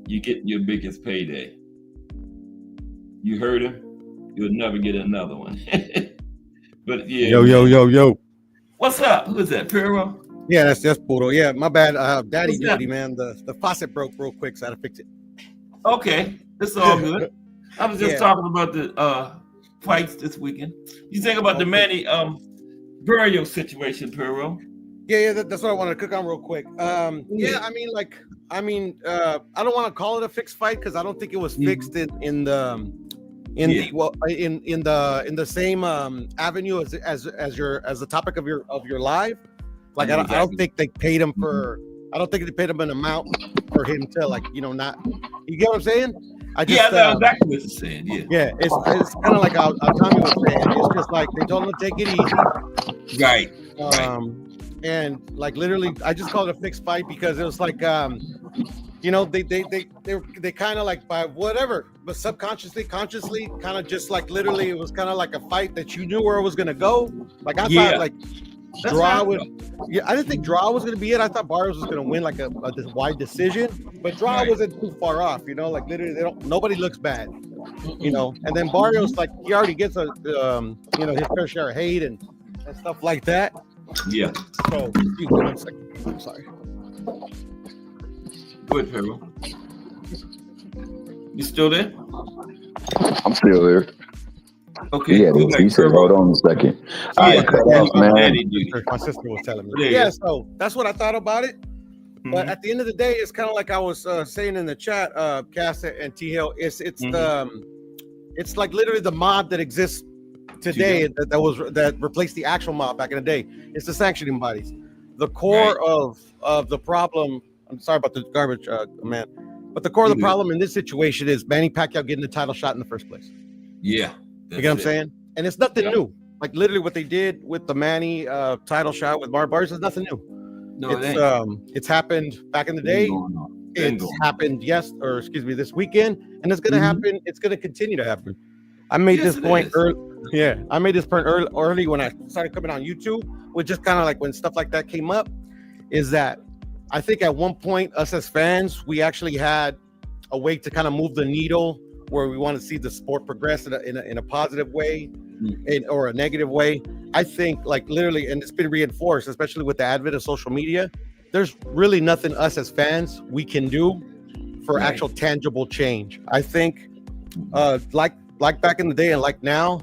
You get your biggest payday. You hurt him, you'll never get another one. But yeah. Yo. What's up? Who is that? Pero? Yeah, that's Poodle. Yeah, my bad. Daddy duty, man. The faucet broke real quick, so I had to fix it. Okay, it's all good. I was just talking about the fights this weekend. You think about the Manny Barrios situation, Pero? Yeah, that's what I wanted to cook on real quick. I mean, I don't want to call it a fixed fight because I don't think it was fixed in the same avenue as the topic of your live. Like I don't think they paid him for. I don't think they paid him an amount for him to not. You get what I'm saying? I know exactly what you're saying. Yeah, it's kind of like how Tommy was saying. It's just like they told him to take it easy. Right. and like literally, I just called it a fixed fight because it was like, you know, they kind of like by whatever, but subconsciously, consciously, kind of just like literally, it was kind of like a fight that you knew where it was gonna go. Like I thought, like draw would. Yeah, I didn't think draw was gonna be it. I thought Barrios was gonna win like a wide decision, but draw wasn't too far off. You know, like literally, nobody looks bad. You know, and then Barrios, like he already gets a you know, his fair share of hate and stuff like that. Yeah. So, excuse me 1 second. I'm sorry. Good, Pharaoh. You still there? I'm still there. Okay. Yeah, he said, hold on a second. All right, cut off, man. My sister was telling me. Yeah, so that's what I thought about it. But at the end of the day, it's kind of like I was saying in the chat, Cass and T Hill. It's like literally the mob that exists today that replaced the actual mob back in the day. It's the sanctioning bodies. The core of the problem. I'm sorry about the garbage, man. But the core of the problem in this situation is Manny Pacquiao getting the title shot in the first place. Yeah. You get what I'm saying? And it's nothing new. Like literally what they did with the Manny title shot with Barrios is nothing new. No, it's happened back in the day. It's happened this weekend, and it's gonna happen. It's gonna continue to happen. I made this point early. Yeah, I made this point early when I started coming on YouTube, with just kind of like when stuff like that came up, is that I think at one point us as fans, we actually had a way to kind of move the needle where we want to see the sport progress in a positive way or a negative way. I think like literally, and it's been reinforced, especially with the advent of social media, there's really nothing us as fans we can do for actual tangible change. I think like back in the day and like now,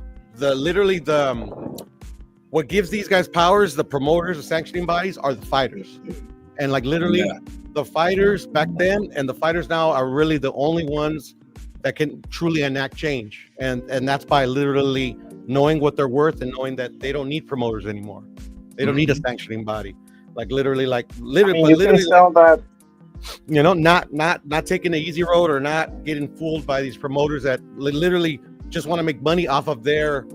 what gives these guys powers, the promoters, the sanctioning bodies, are the fighters. And like literally the fighters back then and the fighters now are really the only ones that can truly enact change. And that's by literally knowing what they're worth and knowing that they don't need promoters anymore. They don't need a sanctioning body. Like literally, sell that. You know, not taking the easy road or not getting fooled by these promoters that literally just want to make money off of their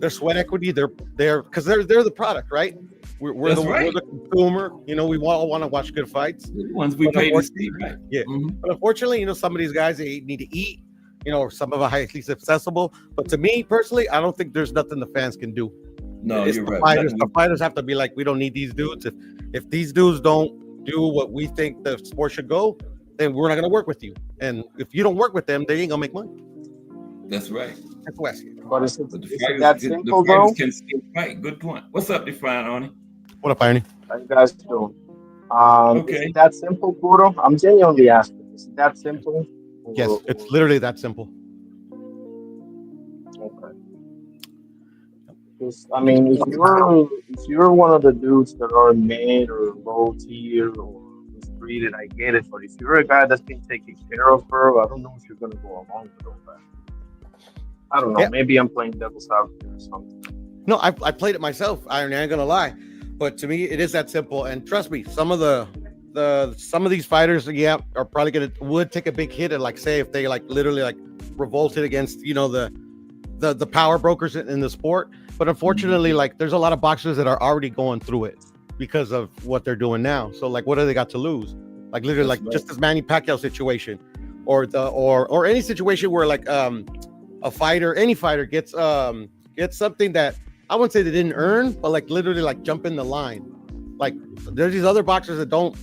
sweat equity. They're because they're the product, right? We're the consumer. You know, we all want to watch good fights. Ones we pay to see, right? Yeah. But unfortunately, you know, some of these guys, they need to eat. You know, some of them are highly accessible. But to me personally, I don't think there's nothing the fans can do. No, you're right. The fighters have to be like, we don't need these dudes. If these dudes don't do what we think the sport should go, then we're not going to work with you. And if you don't work with them, they ain't going to make money. That's right. That's West. But is that simple, though? Can still fight. Good point. What's up, Define Arnie? What up, Arnie? How you guys doing? Is it that simple, Puro? I'm genuinely asking. Is it that simple? Yes, it's literally that simple. Okay. I mean, if you're one of the dudes that are mid or low tier or mistreated, I get it. But if you're a guy that's been taken care of, bro, I don't know if you're gonna go along with all that. I don't know. Yeah. Maybe I'm playing devil's advocate or something. No, I played it myself. I ain't gonna lie, but to me, it is that simple. And trust me, some of these fighters, are probably would take a big hit. And like, say if they like literally like revolted against, you know, the power brokers in the sport. But unfortunately, like there's a lot of boxers that are already going through it because of what they're doing now. So like, what do they got to lose? Like literally, like just this Manny Pacquiao situation, or any situation where like any fighter gets something that I wouldn't say they didn't earn, but like literally like jump in the line. Like there's these other boxers that don't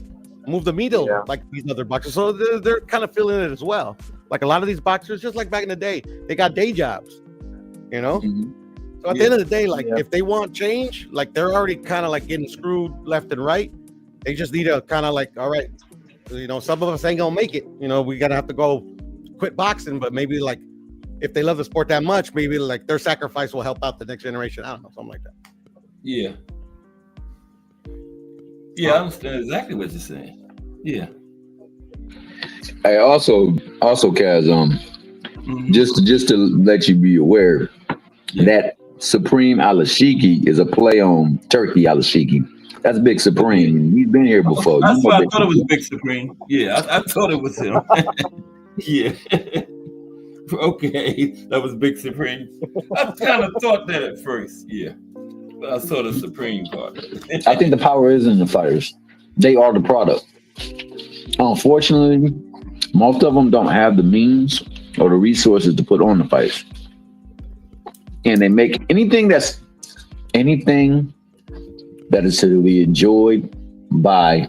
move the needle like these other boxers, so they're kind of feeling it as well. Like a lot of these boxers, just like back in the day, they got day jobs, you know. So at the end of the day, like if they want change, like they're already kind of like getting screwed left and right. They just need to kind of like, all right, you know, some of us ain't gonna make it. You know, we gotta have to go quit boxing, but maybe like if they love the sport that much, maybe like their sacrifice will help out the next generation. I don't know, something like that. Yeah. Yeah, I understand exactly what you're saying. Yeah. Hey, also, Kaz, just to let you be aware, that Supreme Alashiki is a play on Turkey Alashiki. That's Big Supreme. He's been here before. That's why I thought it was Big Supreme. Yeah, I thought it was him. Yeah. Okay, that was Big Supreme. I kind of thought that at first. Yeah. I saw the Supreme part. I think the power is in the fighters. They are the product. Unfortunately, most of them don't have the means or the resources to put on the fights, and they make anything that is to be enjoyed by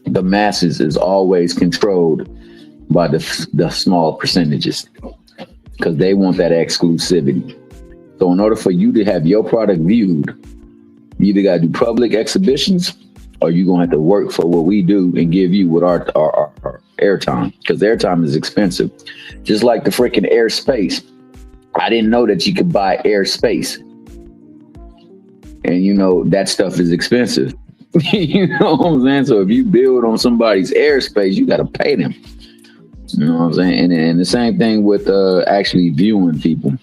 the masses is always controlled by the small percentages because they want that exclusivity. So in order for you to have your product viewed, you either got to do public exhibitions or you're going to have to work for what we do and give you what our airtime, because airtime is expensive. Just like the freaking airspace. I didn't know that you could buy airspace. And you know, that stuff is expensive. You know what I'm saying? So if you build on somebody's airspace, you got to pay them. You know what I'm saying? And the same thing with actually viewing people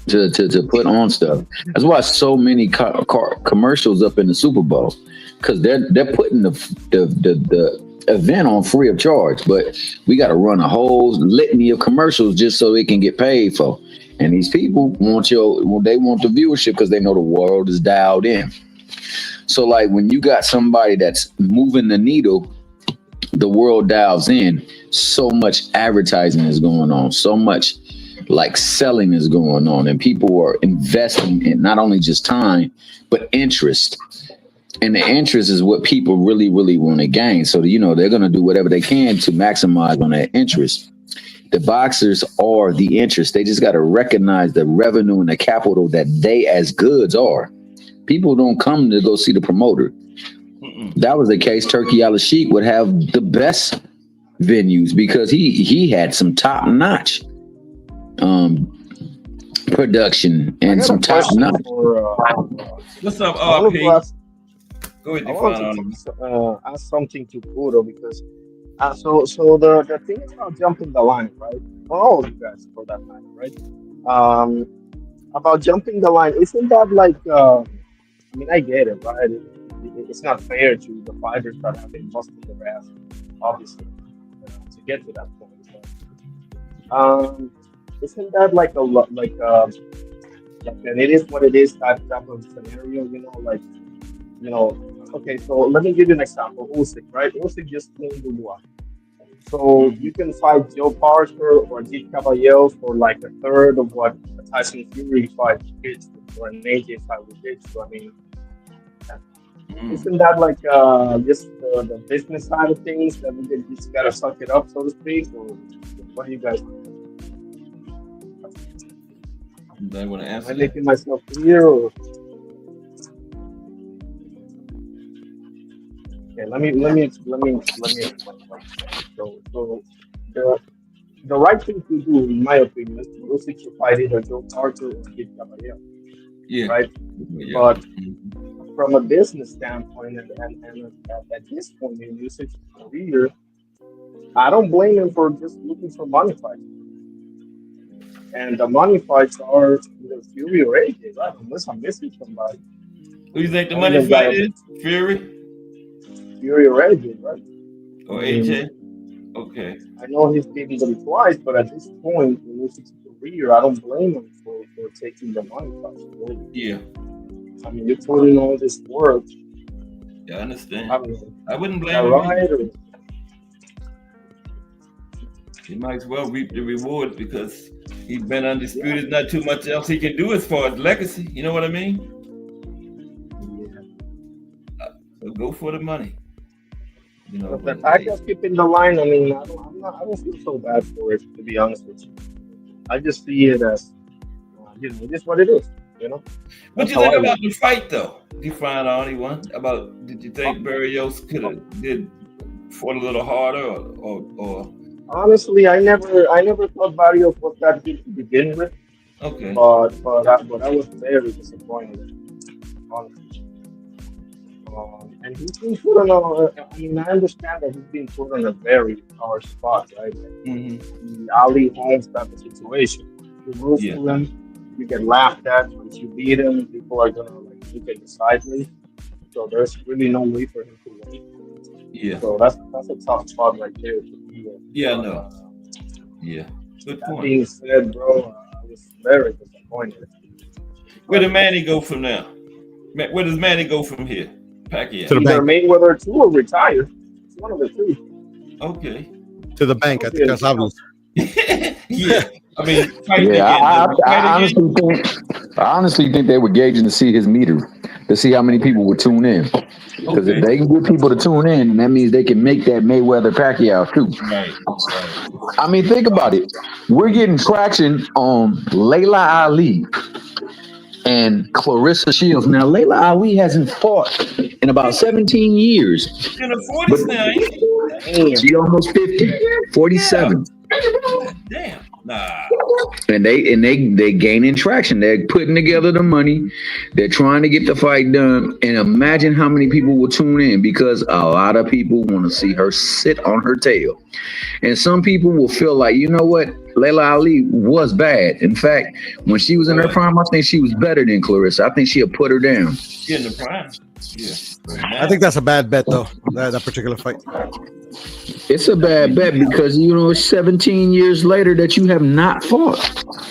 to put on stuff. That's why so many commercials up in the Super Bowl, because they're putting the event on free of charge, but we got to run a whole litany of commercials just so they can get paid for. And these people want they want the viewership because they know the world is dialed in. So like when you got somebody that's moving the needle, the world dials in. So much advertising is going on, so much like selling is going on, and people are investing in not only just time but interest. And the interest is what people really, really want to gain. So you know they're going to do whatever they can to maximize on that interest. The boxers are the interest. They just got to recognize the revenue and the capital that they as goods are. People don't come to go see the promoter. That was the case. Turkey Al-Sheikh would have the best venues because he had some top notch production and some top notch. What's up, I wanted RP? to ask, Go ahead, I define wanted on to ask something to Kudo because so the thing about jumping the line, right? For all of you guys, for that matter, right? Um, about jumping the line, isn't that like? I mean, I get it, right? It's not fair to the fighters that have been busting their ass, obviously, to get to that point. But, isn't that like a lot, like an it is what it is type of scenario? Okay. So let me give you an example. Usyk, right? Usyk just won the war. So you can fight Joe Parker or G Caballero for like a third of what Tyson Fury fight gets or an AJ fight would get. So I mean, isn't that like just the business side of things that we just gotta suck it up, so to speak? Or what do you guys think? I want to Am answer I that. making myself clear? Or... Okay, let me explain. So the right thing to do, in my opinion, is to Usyk to fight either Joe Parker or Kid Caballero, Yeah. right? Yeah. But from a business standpoint, and at this point in Usyk's career, I don't blame him for just looking for money fights. And the money fights are either Fury or AJ, right? Unless I'm missing somebody. Who you think the I money even fight got is? Fury Fury or AJ, right? or I mean, AJ? Okay. I know he's beaten them twice, but at this point in Usyk's career, I don't blame him for taking the money fights. Really. Yeah. I mean, you're putting all this work. Yeah, I understand. I mean, I wouldn't is that blame him right? either. Or, He might as well reap the rewards because he's been undisputed. Not too much else he can do as far as legacy. You know what I mean? yeah. So go for the money. You know. But the fact of keeping the line, I mean, I don't feel so bad for it, to be honest with you. I just see it as, just what it is, you know? What That's you how think I about the fight, though? Define on anyone about? Did you think Barrios could have fought a little harder, or? Honestly, I never thought Barrios was that good to begin with, Okay. but I was very disappointed, honestly. And he's been put on I mean, I understand that he's been put on a very hard spot, right? The Ali Holmes type of situation. You lose to him, you get laughed at. If you beat him, people are gonna like look at you sideways. So there's really no way for him to win. Yeah. So that's a tough spot right there to be in. Yeah, no. Yeah. Good That point. being said, bro, I was very disappointed. Where did Manny go from now? Where does Manny go from here? Pacquiao. To the Either bank. Mayweather 2 or retire. It's one of the two. Okay. To the bank. I think that's obvious. Yeah. I mean, fight Yeah, again. I honestly think they were gauging to see his meter, to see how many people would tune in. Because if they can get people to tune in, that means they can make that Mayweather Pacquiao too. Right. I mean, think about it. We're getting traction on Layla Ali and Clarissa Shields. Now, Layla Ali hasn't fought in about 17 years. In the 40s now, ain't She almost 50, 47. Damn. Nah. And they gaining traction. They're putting together the money. They're trying to get the fight done. And imagine how many people will tune in, because a lot of people want to see her sit on her tail. And some people will feel like, you know what? Layla Ali was bad. In fact, when she was in her prime, I think she was better than Clarissa. I think she'll put her down. In the prime. Yeah. I think that's a bad bet, though. That particular fight. It's a bad bet because, you know, it's 17 years later that you have not fought.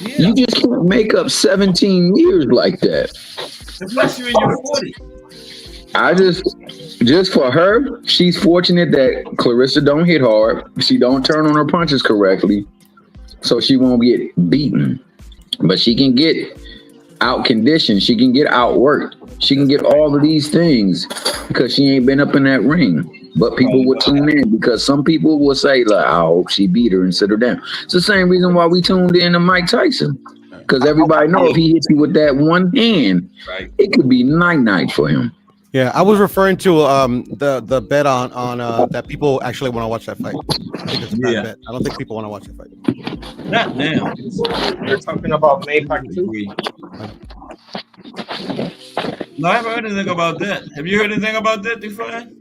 Yeah. You just can't make up 17 years like that. Unless you're in your 40s. I just for her, she's fortunate that Clarissa don't hit hard. She don't turn on her punches correctly, so she won't get beaten. But she can get out conditioned. She can get outworked. She can get all of these things because she ain't been up in that ring. But people will tune in because some people will say, like, I hope she beat her and sit her down. It's the same reason why we tuned in to Mike Tyson. Because everybody knows if he hits you with that one hand, it could be night-night for him. Yeah, I was referring to the bet on that people actually want to watch that fight. I think it's a bad bet. I don't think people want to watch that fight. Not now. You're talking about Maypac 2? No, I haven't heard anything about that. Have you heard anything about that, Define?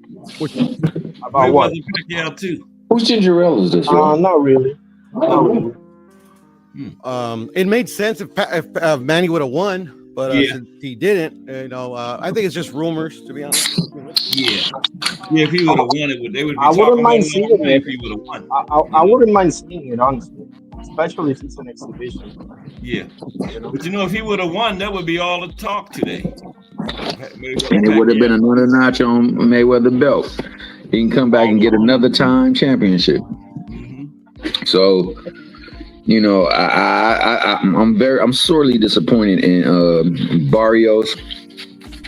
About what? Pacquiao too. Whose ginger ale is this? Not really. Not really. It made sense if Manny would have won, but since he didn't, you know, I think it's just rumors, to be honest. Yeah, if he would have won it, they would be I wouldn't talking mind about seeing it it. if he would have won. I wouldn't mind seeing it, honestly, especially if it's an exhibition. Yeah, but you know, if he would have won, that would be all the talk today. And it would have been another notch on Mayweather belt. He can come back and get another time championship. So, you know, I'm sorely disappointed in Barrios.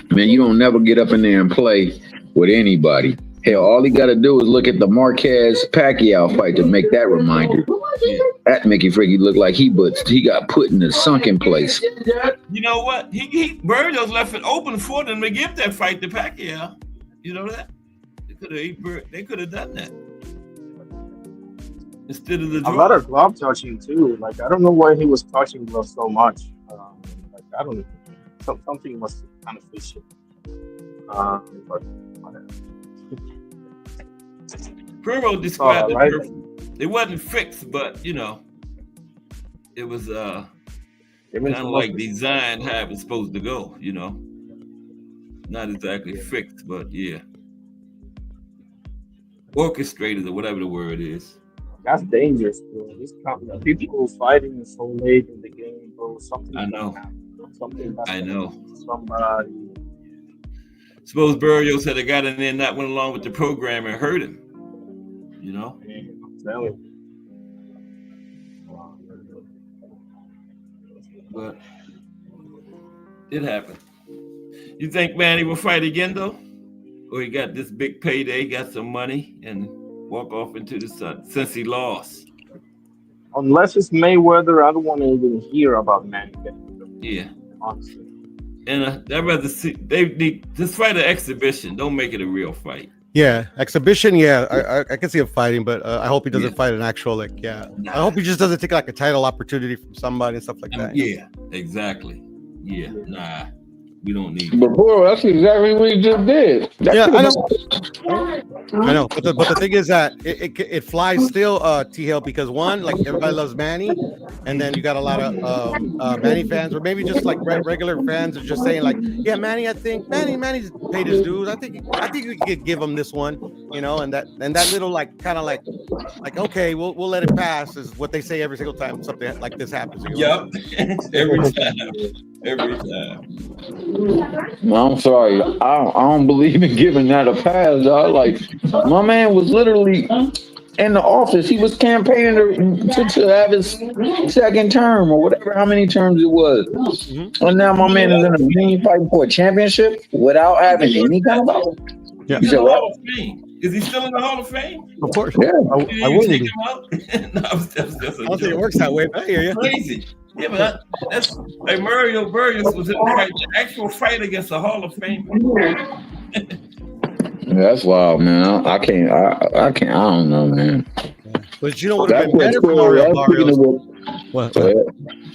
Man, you don't never get up in there and play with anybody. Hell, all he got to do is look at the Marquez Pacquiao fight to make that reminder. That Mickey Freaky looked like he got put in a sunken place. You know what? He Barrios left it open for them to give that fight to Pacquiao. You know that? They could have done that instead of the draw. A lot of glove touching too. Like, I don't know why he was touching gloves so much. Like, I don't know. Something was kind of fishy. But whatever. Puro described it perfectly. It wasn't fixed, but you know, it was kind of like designed how it was supposed to go. You know, not exactly fixed, but yeah, orchestrated or whatever the word is. That's dangerous, bro. People fighting so late in the game, bro. Something. I know. Something. I know. Somebody. Suppose Barrios had got in there and not went along with the program and hurt him. You know? I'm telling you. But it happened. You think Manny will fight again, though? Or he got this big payday, got some money, and walk off into the sun since he lost? Unless it's Mayweather, I don't want to even hear about Manny. Yeah. Honestly. And I'd rather see, they need just fight an exhibition. Don't make it a real fight. Yeah, exhibition. Yeah, I can see him fighting, but I hope he doesn't fight an actual I hope he just doesn't take like a title opportunity from somebody and stuff like that. Yeah, exactly. Yeah, nah, we don't need. But bro, that's exactly what he just did. I know. But the thing is that it flies still, T-Hill, because one, like everybody loves Manny, and then you got a lot of Manny fans, or maybe just like regular fans are just saying like, yeah, Manny, I think Manny's paid his dues. I think we could give him this one. you know, and that little like kind of like okay, we'll let it pass is what they say every single time something like this happens. Yep. Every time. No, I'm sorry. I don't believe in giving that a pass, dog. Like, my man was literally in the office. He was campaigning to have his second term or whatever, how many terms it was. And now my man is in a ring fighting for a championship without having any kind of. Yeah. He's in the Hall of Fame. Is he still in the Hall of Fame? Of course. Yeah. I will take be. him out. No, that's I don't think it works that way, but I hear you. Crazy. Yeah, but that's like Mario Burgos was in the actual fight against the Hall of Fame. That's wild, man. I can't. I don't know, man. But you know what would have been better for Mario Barrios? What?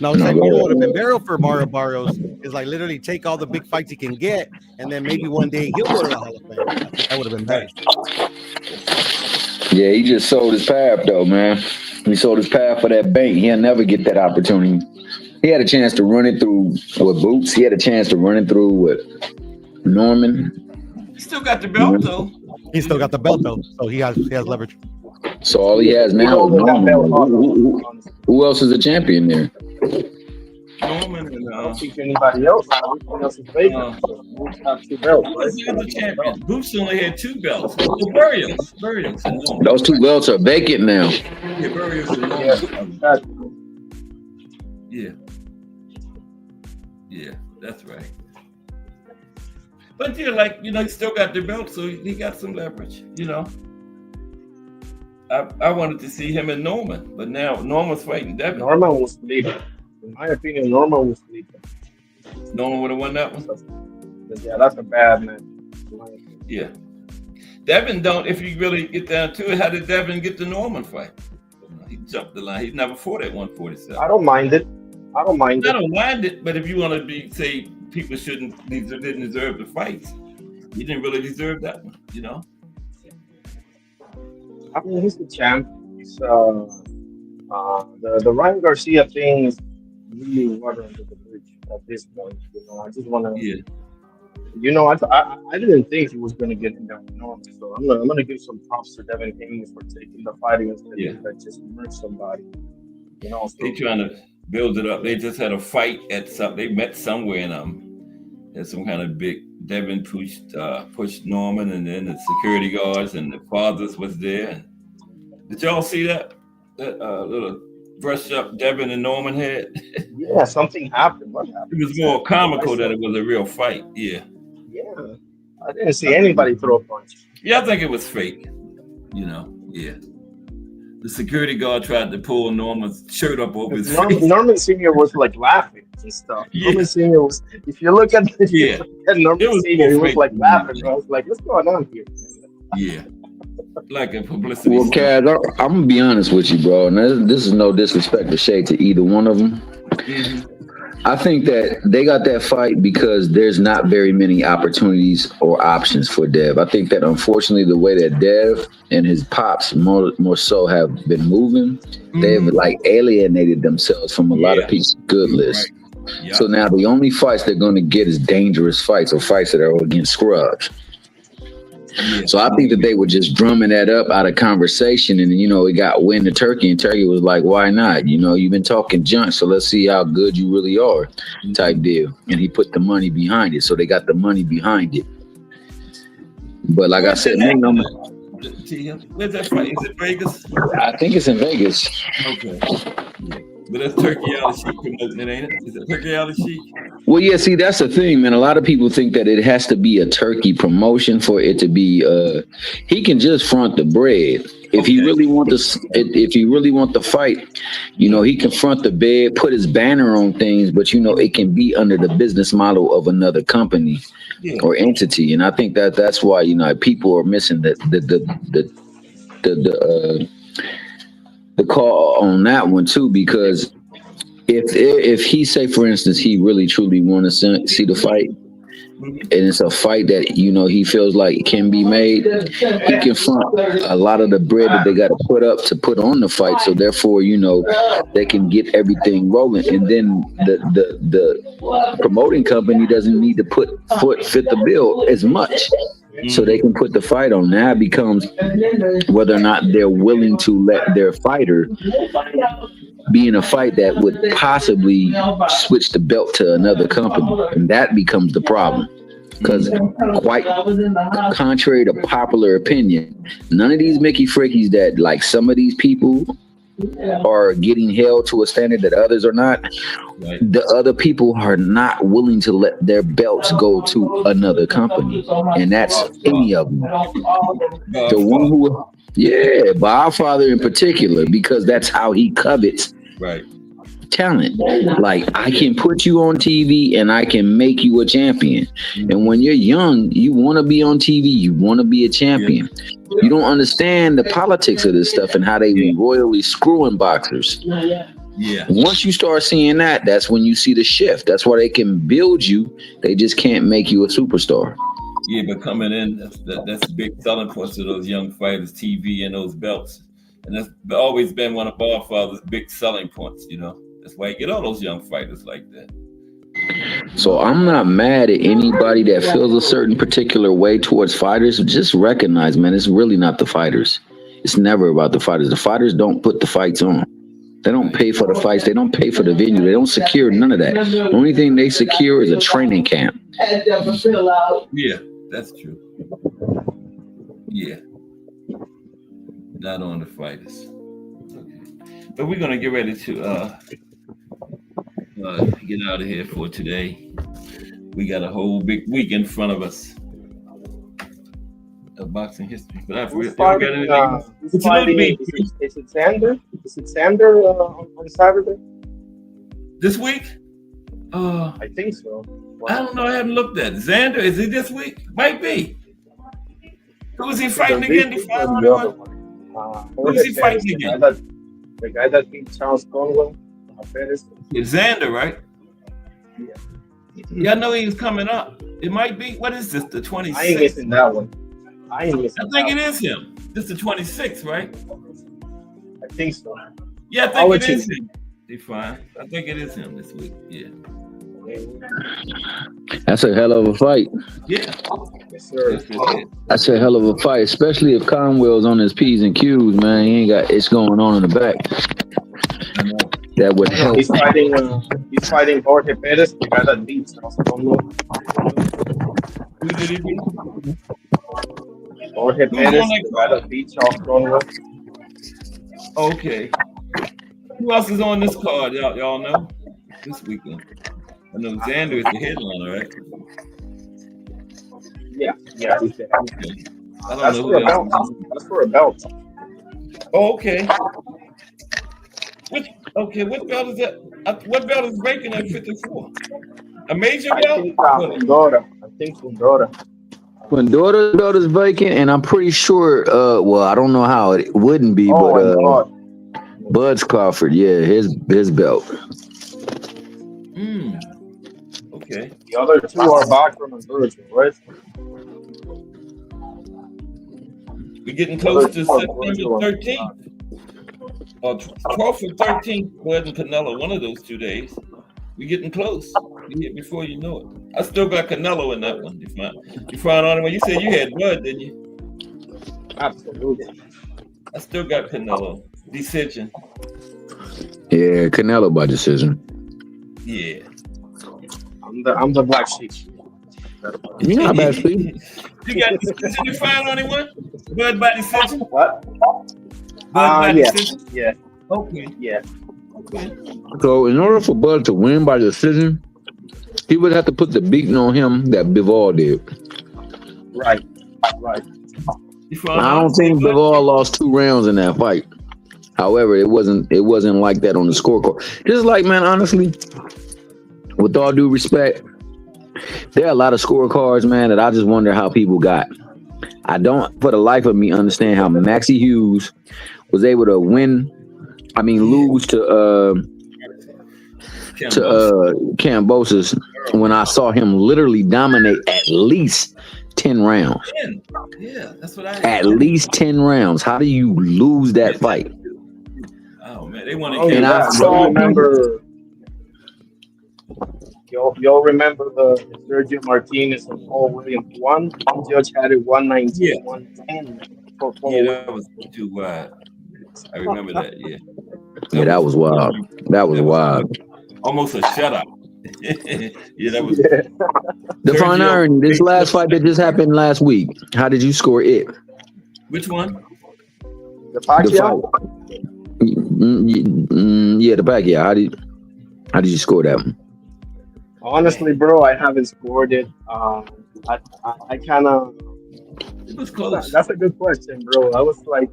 No, you know what would have been better for Mario Barrios is like literally take all the big fights he can get, and then maybe one day he'll go to the Hall of Fame. I think that would have been better. Yeah, he just sold his path, though, man. He sold his path for that bank. He'll never get that opportunity. He had a chance to run it through with Boots. He had a chance to run it through with Norman. He still got the belt, though. He still got the belt, though, so he has leverage. So all he has now is Norman. Who else is a champion there? Norman and I don't think anybody else. Everyone else is vacant. Boots have 2 belts. Right? The champion. Boots only had 2 belts. Well, Barrios and Norman. Those 2 belts are vacant now. Yeah, Barrios and Norman. Yeah, that's right. But yeah, like, you know, he still got the belt, so he got some leverage, you know. I wanted to see him and Norman, but now Norman's fighting Devin. Norman was leaving. In my opinion, Norman was leaving. Norman would have won that one? Yeah, that's a bad match. Yeah. Devin don't, if you really get down to it, how did Devin get the Norman fight? He jumped the line. He never fought at 147. I don't mind it. I don't mind it, but if you want to say people didn't deserve the fights, he didn't really deserve that one, you know? I mean, he's the champ. He's the Ryan Garcia thing is really water under the bridge at this point. You know, I just want to. Yeah. You know, I didn't think he was going to get him down Norman, so I'm gonna give some props to Devin Haney for taking the fight against the dude that just murdered somebody. You know, so they trying to build it up. They just had a fight at some. They met somewhere and had some kind of big. Devin pushed Norman, and then the security guards and the fathers was there. And did y'all see that little brush up Devin and Norman had? Yeah, something happened. What happened? It was more comical than it was a real fight. Yeah. Yeah, I didn't see anybody throw a punch. Yeah, I think it was fake. You know. Yeah. The security guard tried to pull Norman's shirt up over his face. Norman Sr. was like laughing and stuff. Yeah. Norman Sr. was, if you look at Norman Sr., he was like laughing. I was like, what's going on here? Yeah. Like a publicity. Well, Kaz, I'm going to be honest with you, bro. And this is no disrespect or shade to either one of them. Mm-hmm. I think that they got that fight because there's not very many opportunities or options for Dev. I think that unfortunately the way that Dev and his pops more so have been moving, they've like alienated themselves from a lot of people's good list. Right. Yep. So now the only fights they're going to get is dangerous fights or fights that are against scrubs. Yeah. So I think that they were just drumming that up out of conversation, and you know, it got wind to Turkey, and Turkey was like, "Why not? You know, you've been talking junk, so let's see how good you really are," type deal. And he put the money behind it, so they got the money behind it. But like I said, where's that fight? Is it Vegas? I think it's in Vegas. Okay. But that's Turkey Out of Sheik promoting it, ain't it? Is it Turkey Out of Sheik? Well, yeah, see, that's the thing, man. A lot of people think that it has to be a Turkey promotion for it to be he can just front the bread. If he really want the fight, you know, he can front the bed, put his banner on things, but you know, it can be under the business model of another company or entity. And I think that's why, you know, people are missing the call on that one too, because if he say, for instance, he really truly want to see the fight, and it's a fight that, you know, he feels like can be made, he can front a lot of the bread that they got to put up to put on the fight. So therefore, you know, they can get everything rolling, and then the promoting company doesn't need to fit the bill as much. so they can put the fight on. Now it becomes whether or not they're willing to let their fighter be in a fight that would possibly switch the belt to another company, and that becomes the problem. Because quite contrary to popular opinion, none of these Mickey Frickies that like some of these people are getting held to a standard that others are not. Right. The other people are not willing to let their belts go to another company, and that's any of them. The one who, yeah, Godfather in particular, because that's how he covets Right. talent. Like, I can put you on TV and I can make you a champion. And when you're young, you want to be on TV, you want to be a champion. You don't understand the politics of this stuff and how they royally screwing boxers. Yeah. Once you start seeing that, that's when you see the shift. That's why they can build you. They just can't make you a superstar. Yeah, but coming in, that's the big selling points of those young fighters, TV and those belts. And that's always been one of Godfather's big selling points, you know. That's why you get all those young fighters like that. So I'm not mad at anybody that feels a certain particular way towards fighters. Just recognize, man, it's really not the fighters. It's never about the fighters. The fighters don't put the fights on. They don't pay for the fights. They don't pay for the venue. They don't secure none of that. The only thing they secure is a training camp. Yeah, that's true. Yeah. Not on the fighters. Okay. But we're going to get ready to get out of here for today. We got a whole big week in front of us of boxing history. But I've Who's fighting, is it Xander? Is it Xander on Saturday? This week? I think so. I don't know. I haven't looked at it. Xander, is he this week? Might be. Who is he fighting again? Who is he fighting again? The guy that beat Charles Conwell. It's Xander, right? Yeah. Yeah, I know he's coming up. It might be. What is this? The 26th? I ain't missing that one. I think it is him. This is the 26th, right? I think so. Yeah, I think it is him. Define. I think it is him this week. Yeah. That's a hell of a fight. Yeah. Yes, sir. That's a hell of a fight, especially if Conwell's on his P's and Q's, man. He ain't got it's going on in the back. That would help. He's fighting Jorge Perez, the guy that beats Charles Conwell. Who did he beat? Jorge Perez, the guy that beat Charles Conwell. Okay. Who else is on this card? Y'all know? This weekend. I know Xander is the headliner, right? Yeah. Okay. I don't That's know for a who belt. else. That's for a belt. Oh, okay. What belt is that? What belt is breaking at 54? A major I belt? think Fundora. Fundora's belt is vacant, and I'm pretty sure. Well, I don't know how it wouldn't be, but Bud's Crawford, yeah, his belt. Okay. The other two are Bachman and Virgil, right? We're getting close to September 13th. 12th or 13th, Bud and Canelo, one of those 2 days. We're getting close. Before you know it. I still got Canelo in that one. You find on it when you said you had Bud, didn't you? Absolutely. I still got Canelo. Decision. Yeah, Canelo by decision. Yeah. I'm the black sheep. You're not bad, Steve. You got decision you find on anyone? Bud by decision? What? Bud by decision? Yeah. Okay. Yeah. Okay. So in order for Bud to win by decision, he would have to put the beating on him that Bivol did. Right. I don't think Bivol lost 2 rounds in that fight. However, it wasn't like that on the scorecard. Just like, man, honestly, with all due respect, there are a lot of scorecards, man, that I just wonder how people got. I don't, for the life of me, understand how Maxie Hughes was able to lose to Kambosos when I saw him literally dominate at least 10 rounds. 10. Yeah, that's what I had. At least 10 rounds. How do you lose that fight? Oh man, they want Oh, to. yeah. I remember. Y'all remember the Sergio Martinez and Paul Williams one? One judge had it Yeah, 119-110 for Paul yeah, that Williams. was too wide. I remember that. Yeah, Yeah, that was wild. That was that was wild. almost a shutout. Yeah, that was Yeah. The fine Sergio. irony, this last fight that just happened last week, how did you score it? Which one? The The Pacquiao. fight. Yeah, the Pacquiao. How did you score that one? Honestly, bro, I haven't scored it. I kind of. It was close. That's a good question, bro. I was like,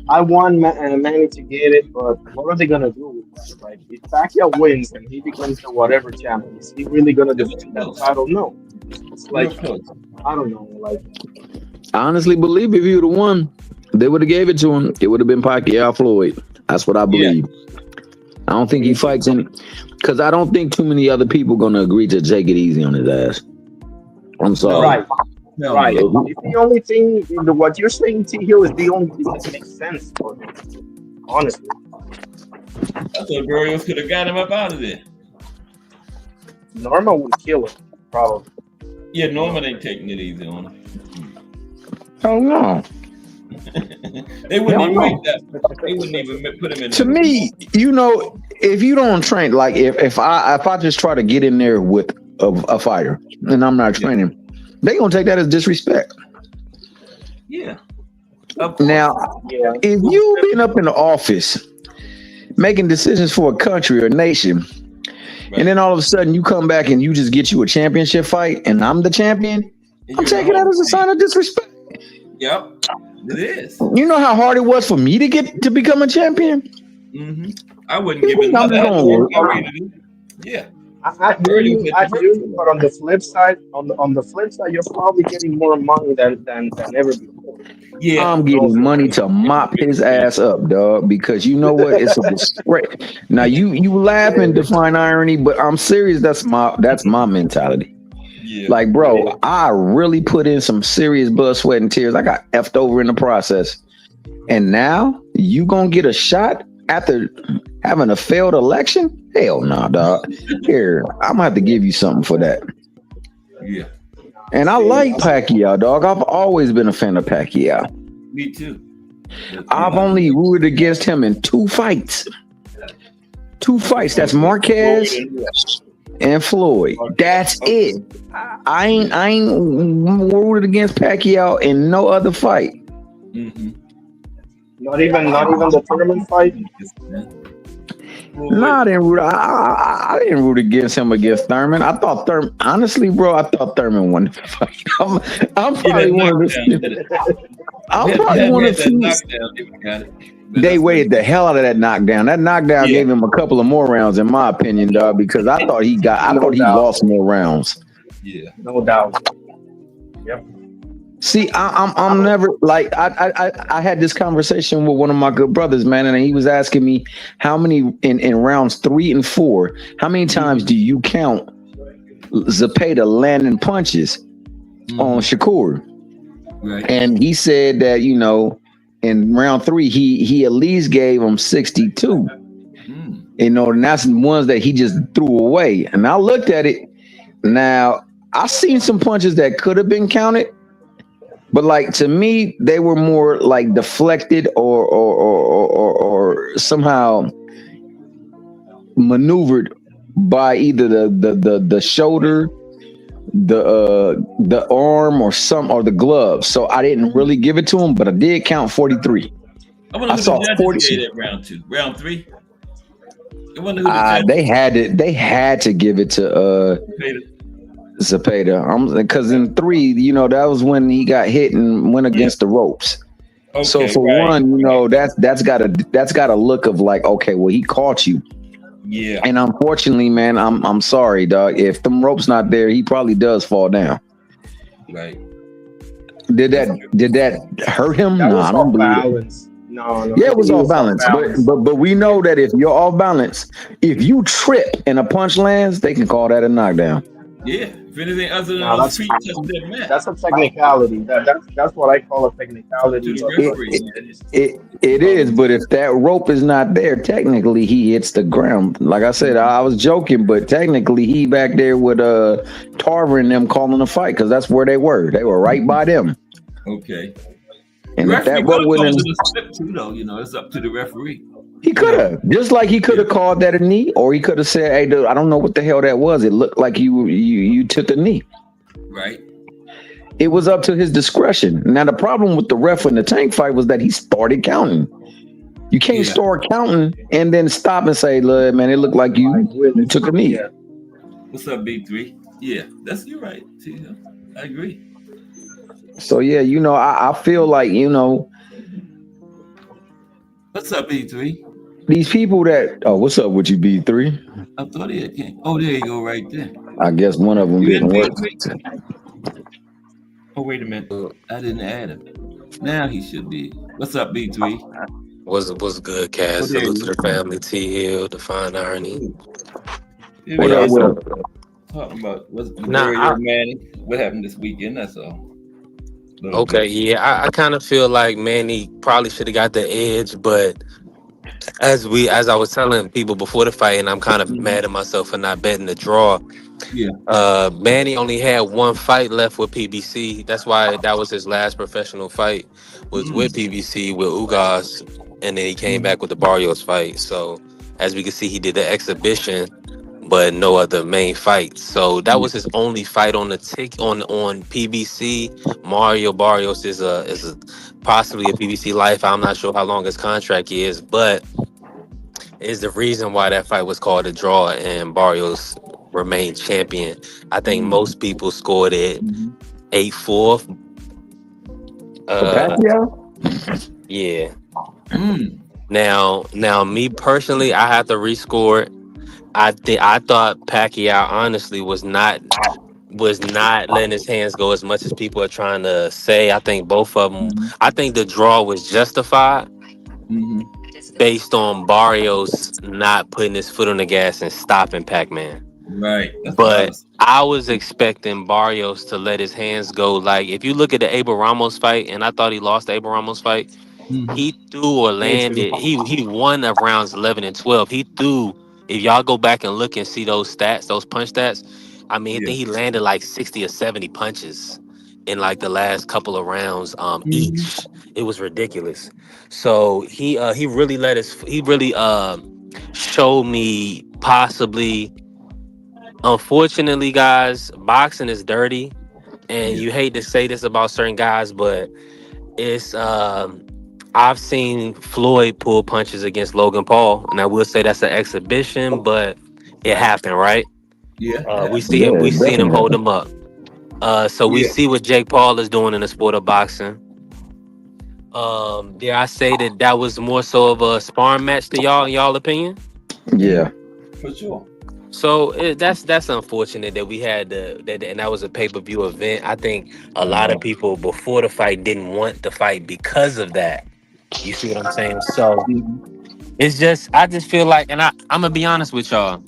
I want Manny to get it, but what are they gonna do with that? Like, if Pacquiao wins and he becomes the whatever champion, is he really gonna It was defend that close. title? No. It's Real like, close. I don't know. Like, I honestly believe if he would have won, they would have gave it to him. It would have been Pacquiao Floyd. That's what I believe. I don't think he fights in because I don't think too many other people gonna agree to take it easy on his ass. I'm sorry. right, No, right. no. It's the only thing. What you're saying, T Hill, is the only thing that makes sense for him. Honestly, I thought Barrios could have got him up out of there. Norma would kill him, probably. Yeah, Norman ain't taking it easy on him. Oh no. They wouldn't Hell even no. make that. They wouldn't even put him in. To me, if you don't train, like if I just try to get in there with a fighter and I'm not training, they gonna take that as disrespect. Yeah. Now, Yeah. if you've been up in the office making decisions for a country or nation, and then all of a sudden you come back and you just get you a championship fight and I'm the champion, I'm taking that as a sign of disrespect. Yep, it is. You know how hard it was for me to become a champion? Mm-hmm. I wouldn't give it I'm nothing. gonna work. Yeah. I hear you, but on the flip side, on the flip side, you're probably getting more money than ever before. Yeah. I'm getting money to mop his ass up, dog, because you know what? It's a disgrace. Now you laugh and define irony, but I'm serious. That's my mentality. Yeah. Like, bro, I really put in some serious blood, sweat, and tears. I got effed over in the process. And now you gonna get a shot after having a failed election? Hell no, nah, dog. Here, I'm gonna have to give you something for that. Yeah. And I like Pacquiao, dog. I've always been a fan of Pacquiao. Me too. I've only rooted against him in two fights. That's Marquez and Floyd. That's it. I ain't rooted against Pacquiao in no other fight. Mm-hmm. Not even the tournament fight. Nah, I didn't root against him against Thurman. I thought Thurman, honestly, bro, I thought Thurman won the fight. I'm probably one of the. I'm probably one of the. They waited the hell out of that knockdown. That knockdown gave him a couple of more rounds, in my opinion, dog, because I thought he lost more rounds. Yeah, no doubt. Yep. See, I'm never like I had this conversation with one of my good brothers, man, and he was asking me how many in rounds 3 and 4, how many times do you count Zepeda landing punches on Shakur? Right. And he said that, you know, in round 3 he at least gave him 62. You know, and that's ones that he just threw away. And I looked at it. Now, I seen some punches that could have been counted. But like, to me, they were more like deflected or somehow maneuvered by either the shoulder, the arm, or the glove. So I didn't really give it to him, but I did count 43. I saw 40 at round 2, round 3. They had to give it to Zepeda, because in 3, you know, that was when he got hit and went against the ropes. Okay, so for one, you know, that's got a look of like, okay, well, he caught you. Yeah. And unfortunately, man, I'm sorry, dog. If them ropes not there, he probably does fall down. Right. Did that hurt him? No, I don't believe it. No. Yeah, it was off balance. But we know that if you're off balance, if you trip and a punch lands, they can call that a knockdown. Yeah, If anything other than Now those feet touch their mat, that's a technicality. That's what I call a it's up to technicality. the But referee, it's, man. It is, but if that rope is not there, technically he hits the ground. Like I said, I was joking, but technically he back there with Tarver and them calling the fight because that's where they were. They were right by them. Okay. And if Referee that could rope have went called in, it a slip too, though. It's up to the referee. he could have, just like he could have Yeah. called that a knee, or he could have said, "Hey, dude, I don't know what the hell that was. It looked like you took a knee." Right. It was up to his discretion. Now the problem with the ref in the Tank fight was that he started counting. You can't Yeah. start counting and then stop and say, "Look, man, it looked like you took a knee." yeah. What's up, B3? Yeah, you're right. See, I agree. So yeah, I feel like What's up, B3? these people that what's up with you, B3? I thought he had came. Oh, there you go, right there. I guess one of them You in didn't work. B3? Oh, wait a minute. I didn't add him. Now he should be. What's up, B3? Was good, Oh, Cass. there Salute he to the family. T Hill, Define Irony. is. Here What we up, are. Will? Talking about what's the Nah, burial of Manny. What happened this weekend? That's all. Little okay, bit. yeah, I kind of feel like Manny probably should have got the edge, but as I was telling people before the fight, and I'm kind of Mhm. mad at myself for not betting the draw. Yeah. Manny only had one fight left with PBC. That's why that was his last professional fight, was with PBC with Ugas, and then he came back with the Barrios fight. So as we can see, he did the exhibition, but no other main fight. So that was his only fight on the on PBC. Mario Barrios is a possibly a PBC life. I'm not sure how long his contract is, but is the reason why that fight was called a draw and Barrios remained champion. I think most people scored it 8-4. For Pacquiao? Yeah. Mm. Now, me personally, I have to rescore it. I thought Pacquiao honestly was not letting his hands go as much as people are trying to say. I think both of them. I think the draw was justified based on Barrios not putting his foot on the gas and stopping Pac-Man. Right. That's what I But was. I was expecting Barrios to let his hands go. Like, if you look at the Abel Ramos fight, and I thought he lost the Abel Ramos fight, he threw or Me too. landed. He won of rounds 11 and 12. He threw. If y'all go back and look and see those stats, those punch stats, I mean, I Yeah. think he landed like 60 or 70 punches in like the last couple of rounds each. It was ridiculous. So he really showed me possibly. Unfortunately, guys, boxing is dirty, and Yeah. you hate to say this about certain guys, but it's I've seen Floyd pull punches against Logan Paul, and I will say that's an exhibition, but it happened, right? Yeah. We Yeah. see him, Yeah, we it seen him definitely hold happened. him up. So we Yeah. see what Jake Paul is doing in the sport of boxing. Dare I say that was more so of a sparring match to y'all, in y'all opinion? Yeah. For sure. So that's unfortunate that we had and that was a pay-per-view event. I think a I lot of know. people before the fight didn't want the fight because of that. You see what I'm saying? So it's just I just feel like, and I'm gonna be honest with y'all.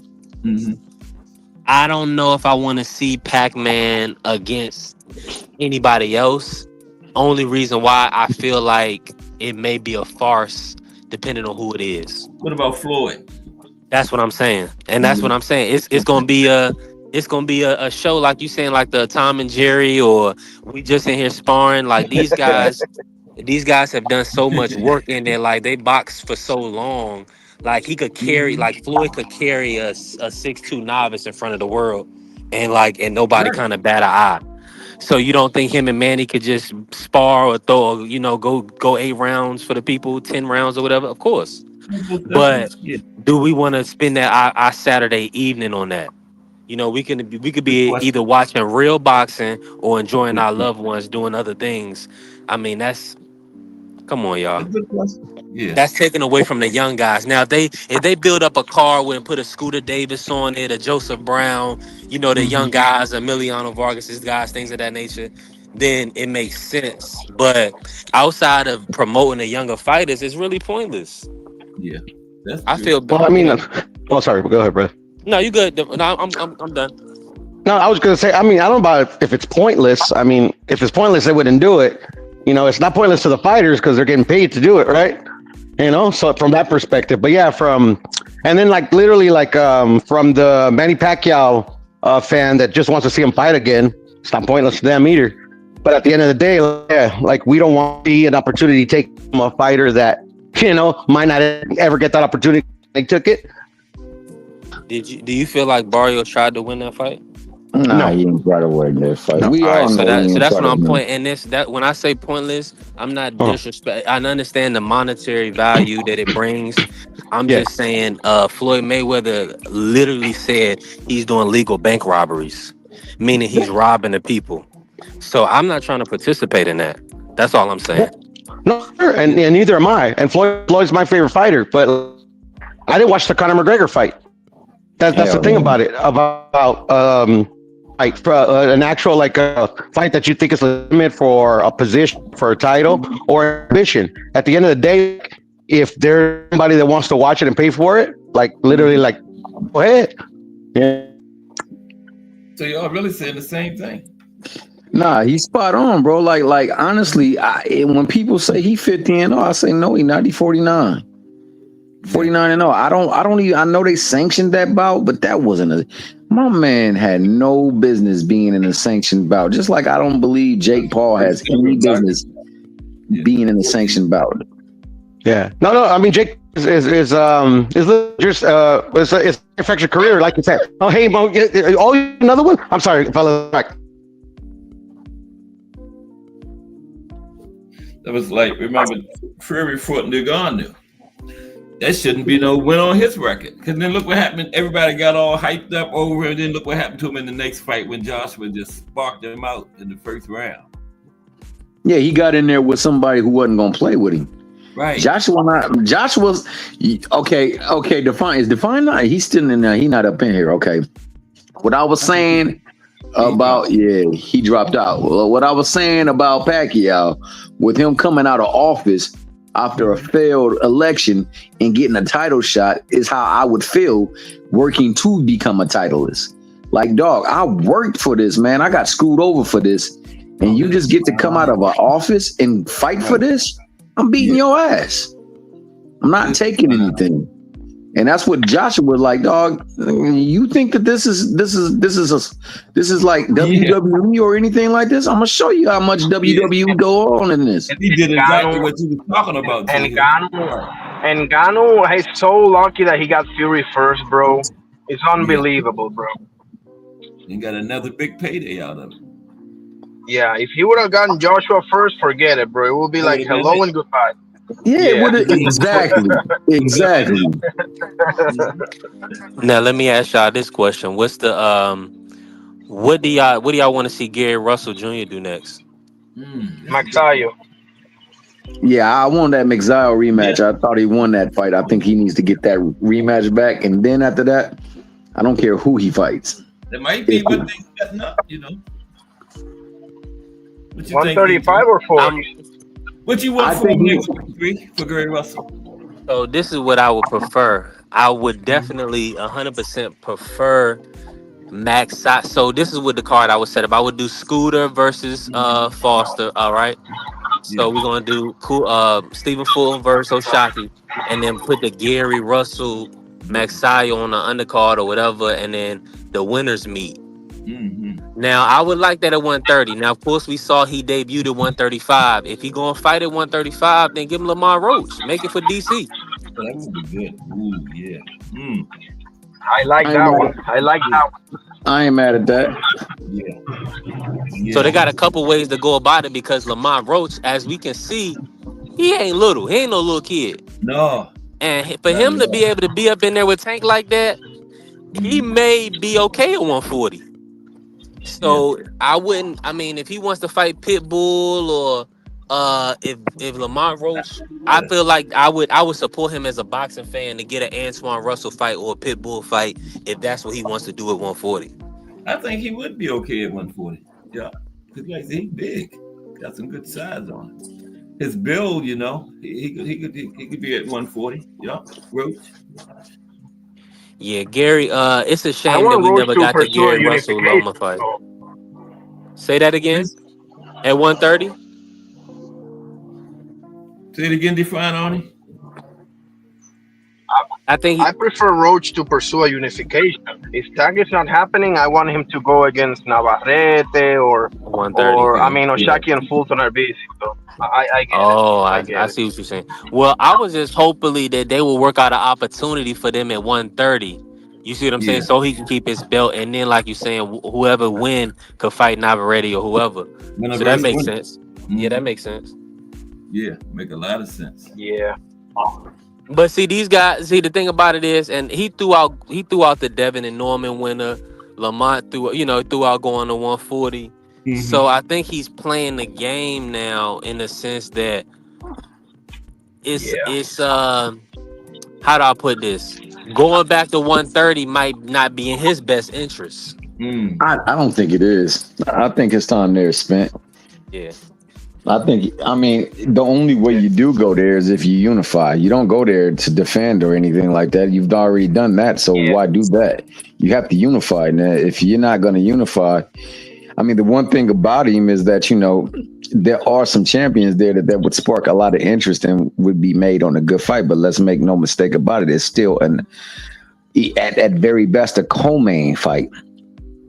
I don't know if I want to see Pac-Man against anybody else. Only reason why I feel like it may be a farce, depending on who it is. What about Floyd? That's what I'm saying, and that's what I'm saying. It's gonna be a show like you saying, like the Tom and Jerry, or we just in here sparring. Like these Right. guys have done so much work in there. Like they boxed for so long. Like he could carry, like Floyd could carry a 6'2" novice in front of the world, and nobody Right. kind of bat an eye. So you don't think him and Manny could just spar or throw, go 8 rounds for the people, 10 rounds or whatever? Of course. Most But definitely. Yeah. do we want to spend our Saturday evening on that? We could Good be question. either watching real boxing or enjoying our loved ones doing other things. I mean, come on, A y'all. good question. Yeah. That's taken away from the young guys. Now, if they build up a car with and put a Scooter Davis on it, a Joseph Brown, the young guys, Emiliano Vargas, guys, things of that nature, then it makes sense. But outside of promoting the younger fighters, it's really pointless. Yeah. That's I true. feel, Well, I mean, oh, sorry, but go ahead, bro. no, you good. No, I'm done. No, I was gonna say. I mean, I don't know about if it's pointless. I mean, if it's pointless, they wouldn't do it. You know, it's not pointless to the fighters because they're getting paid to do it, right? You know, so from that perspective. But yeah, and then like literally like from the Manny Pacquiao fan that just wants to see him fight again. It's not pointless to them either. But at the end of the day, yeah, like we don't want to see an opportunity to take from a fighter that might not ever get that opportunity. They took it. Do you feel like Barrio tried to win that fight? Nah, he didn't try to win that fight. No. We all know so that's what what I'm pointing. And that when I say pointless, I'm not disrespect. I understand the monetary value that it brings. I'm just saying, Floyd Mayweather literally said he's doing legal bank robberies, meaning he's robbing the people. So I'm not trying to participate in that. That's all I'm saying. No, and neither am I. And Floyd's my favorite fighter, but I didn't watch the Conor McGregor fight. That's the thing about it. Like for an actual like a fight that you think is legitimate for a position, for a title, or ambition. At the end of the day, if there's somebody that wants to watch it and pay for it, like literally, like go ahead. Yeah. So y'all really saying the same thing? Nah, he's spot on, bro. Like honestly, when people say he 50-0, I say no, he not. He 49. 49-0. I don't even. I know they sanctioned that bout, but that wasn't my man had no business being in a sanctioned bout. Just like I don't believe Jake Paul has any business being in a sanctioned bout. Yeah. No. I mean, Jake is just it's affects your career, like you said. Oh, hey, Mo, another one. I'm sorry, fellas. That was like, remember Fury fought Ngannou. That shouldn't be no win on his record. Because then look what happened. Everybody got all hyped up over it. And then look what happened to him in the next fight when Joshua just sparked him out in the first round. Yeah, he got in there with somebody who wasn't going to play with him. Right. Joshua's okay. Define not. He's still in there. He's not up in here. Okay. What I was saying about he dropped out. Well, what I was saying about Pacquiao with him coming out of office after a failed election and getting a title shot is how I would feel working to become a titleist. Like, dog, I worked for this, man. I got screwed over for this. And you just get to come out of an office and fight for this? I'm beating your ass. I'm not taking anything. And that's what Joshua was like, dog. You think that this is like WWE or anything like this? I'm gonna show you how much WWE go on in this. And he did exactly what you were talking about. And Ngannou is so lucky that he got Fury first, bro. It's unbelievable, bro. He got another big payday out of it. Yeah, if he would have gotten Joshua first, forget it, bro. It would be like hello and goodbye. Yeah. Exactly. Now let me ask y'all this question: what's the what do y'all want to see Gary Russell Jr. do next? Magsayo. Yeah, I want that McZile rematch. I thought he won that fight. I think he needs to get that rematch back, and then after that, I don't care who he fights. That might be what they setting up, 135 or 40? What you want for next week for Gary Russell? So this is what I would prefer. I would definitely 100% prefer Max. So this is what the card I would set up. I would do Scooter versus Foster. All right. So we're gonna do Stephen Fulton versus O'Shaquie, and then put the Gary Russell Magsayo on the undercard or whatever, and then the winners meet. Now I would like that at 130. Now of course we saw he debuted at 135. If he gonna fight at 135, then give him Lamar Roach. Make it for DC. That would be good. Ooh, yeah. I like that one. I ain't mad at that. Yeah. So they got a couple ways to go about it because Lamar Roach, as we can see, he ain't little. He ain't no little kid. No. And for him to be able to be up in there with Tank like that, he may be okay at 140. So I wouldn't. I mean, if he wants to fight Pitbull or if Lamar Roach, I feel like I would support him as a boxing fan to get an Antoine Russell fight or a Pitbull fight if that's what he wants to do at 140. I think he would be okay at 140. Yeah, because he's big, got some good size on him. His build, he could be at 140. Yeah, Roach. Yeah, Gary. It's a I shame that want we Roach never to got the pursue a Gary Russell Loma unification. fight. So Say that again. At 130. Say it again, define on it. I think I prefer Roach to pursue a unification. If that is not happening, I want him to go against Navarrete or 130. I mean, Yeah. Oshaki and Fulton are busy. So I get it. Oh, I I get it. see what you're saying. Well, I was just hopefully that they will work out an opportunity for them at 130. You see what I'm saying? Yeah. So he can keep his belt, and then, like you're saying, whoever win could fight Navarrete or whoever. So that Whenever makes winner. sense. Yeah, that makes sense. Yeah, make a lot of sense. Yeah. But see, these guys. See, the thing about it is, and he threw out the Devin and Norman winner. Lamont threw out going to 140. So I think he's playing the game now in the sense that it's how do I put this? Going back to 130 might not be in his best interest. I don't think it is. I think his time there is spent. Yeah. I mean, the only way you do go there is if you unify. You don't go there to defend or anything like that. You've already done that. So why do that? You have to unify. Now, if you're not going to unify, I mean, the one thing about him is that, there are some champions there that would spark a lot of interest and would be made on a good fight. But let's make no mistake about it. It's still at very best, a co-main fight.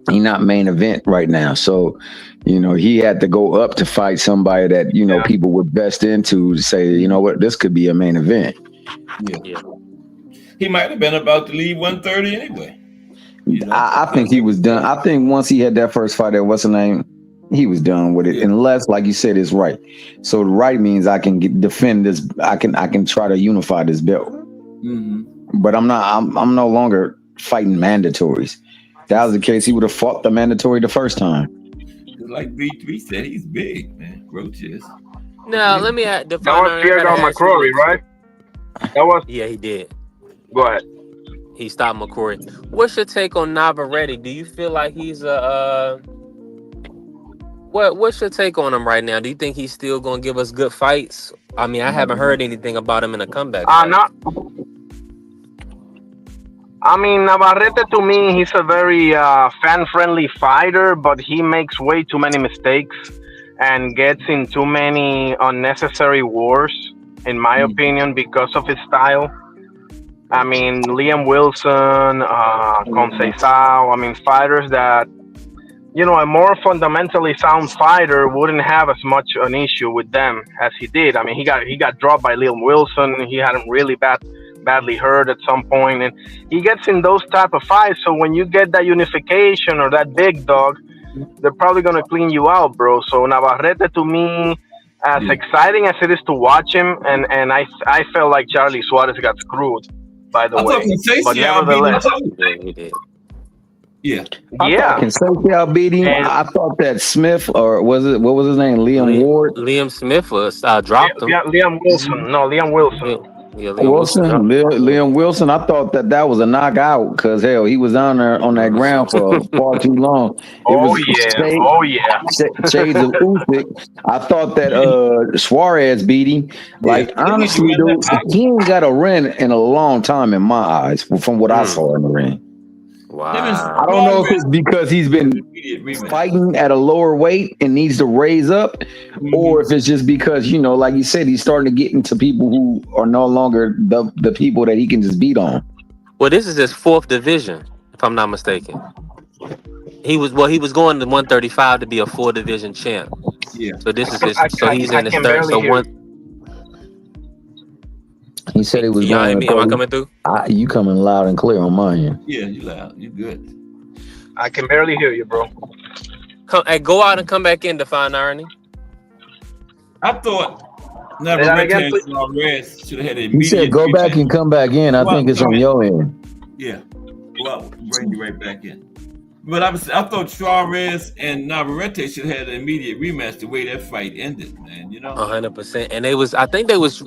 He's not main event right now. So, he had to go up to fight somebody that, people would best into to say, you know what, this could be a main event. Yeah. He might have been about to leave 130 anyway. I think he was done. I think once he had that first fight at what's the name, he was done with it. Yeah. Unless, like you said, it's right. So the right means I can defend this. I can try to unify this belt. Mm-hmm. But I'm no longer fighting mandatories. If that was the case, he would have fought the mandatory the first time. Like B3 said, he's big, man. Roach is. Now, let me add. That was Pierre McCrory, right? That was. Yeah, he did. Go ahead. He stopped McCrory. What's your take on Navarrete? Do you feel like he's what's your take on him right now? Do you think he's still going to give us good fights? I mean, I haven't heard anything about him in a comeback. I mean, Navarrete, to me, he's a very fan-friendly fighter, but he makes way too many mistakes and gets in too many unnecessary wars, in my opinion, because of his style. I mean, Liam Wilson, Conceição, I mean, fighters that, a more fundamentally sound fighter wouldn't have as much an issue with them as he did. I mean, he got dropped by Liam Wilson. He had him really badly hurt at some point, and he gets in those type of fights. So when you get that unification or that big dog, they're probably going to clean you out, bro. So Navarrete, to me, as exciting as it is to watch him, and I felt like Charlie Suarez got screwed, by the way. But nevertheless, yeah. Conceição beat him. I thought that Smith, or what was his name? Liam Smith was dropped him. Yeah, Liam Wilson. No, Liam Wilson. Yeah, Liam Wilson. I thought that was a knockout because hell, he was on there on that ground for far too long. Shades of Usyk. I thought that Suarez beat him. Like honestly, dude, he ain't got a win in a long time in my eyes from what I saw in the ring. Wow. I don't know if it's because he's been fighting at a lower weight and needs to raise up, or if it's just because, like you said, he's starting to get into people who are no longer the people that he can just beat on. Well, this is his 4th division, if I'm not mistaken. He was going to 135 to be a 4-division champ. Yeah. So this is his. So he's in his 3rd. So one. He said he was going. Am I coming through? You coming loud and clear on my end. Yeah, you loud. You good. I can barely hear you, bro. Go out and come back in, Define Irony. I thought Navarrete should have had an immediate. He said go back and come back in. I think it's on your end. Yeah. Well, bring you right back in. But I thought Suarez and Navarrete should have had an immediate rematch the way that fight ended, man. 100%. And I think they was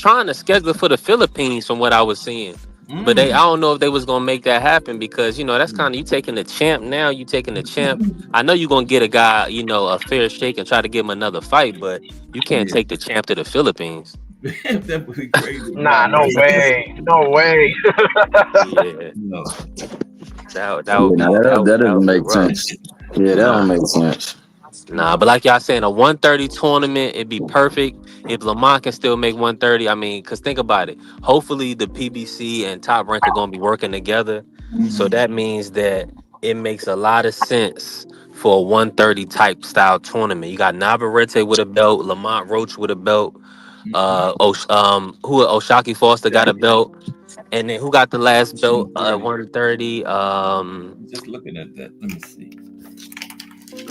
trying to schedule for the Philippines from what I was seeing. But I don't know if they was gonna make that happen because that's kind of you taking the champ now. You taking the champ. I know you're gonna get a guy, a fair shake and try to give him another fight, but you can't take the champ to the Philippines. That would be crazy. Nah, no way, no way. Yeah, No. that would be That that doesn't would be make rough. sense. Yeah, that Nah, don't make sense. nah, but like y'all saying, a 130 tournament, it'd be perfect if Lamont can still make 130. I mean, cause think about it. Hopefully, the PBC and Top Rank are gonna be working together, so Mhm. that means that it makes a lot of sense for a 130 type style tournament. You got Navarrete with a belt, Lamont Roach with a belt, Oshaki Foster got a belt, and then who got the last belt? 130. Just looking at that. Let me see.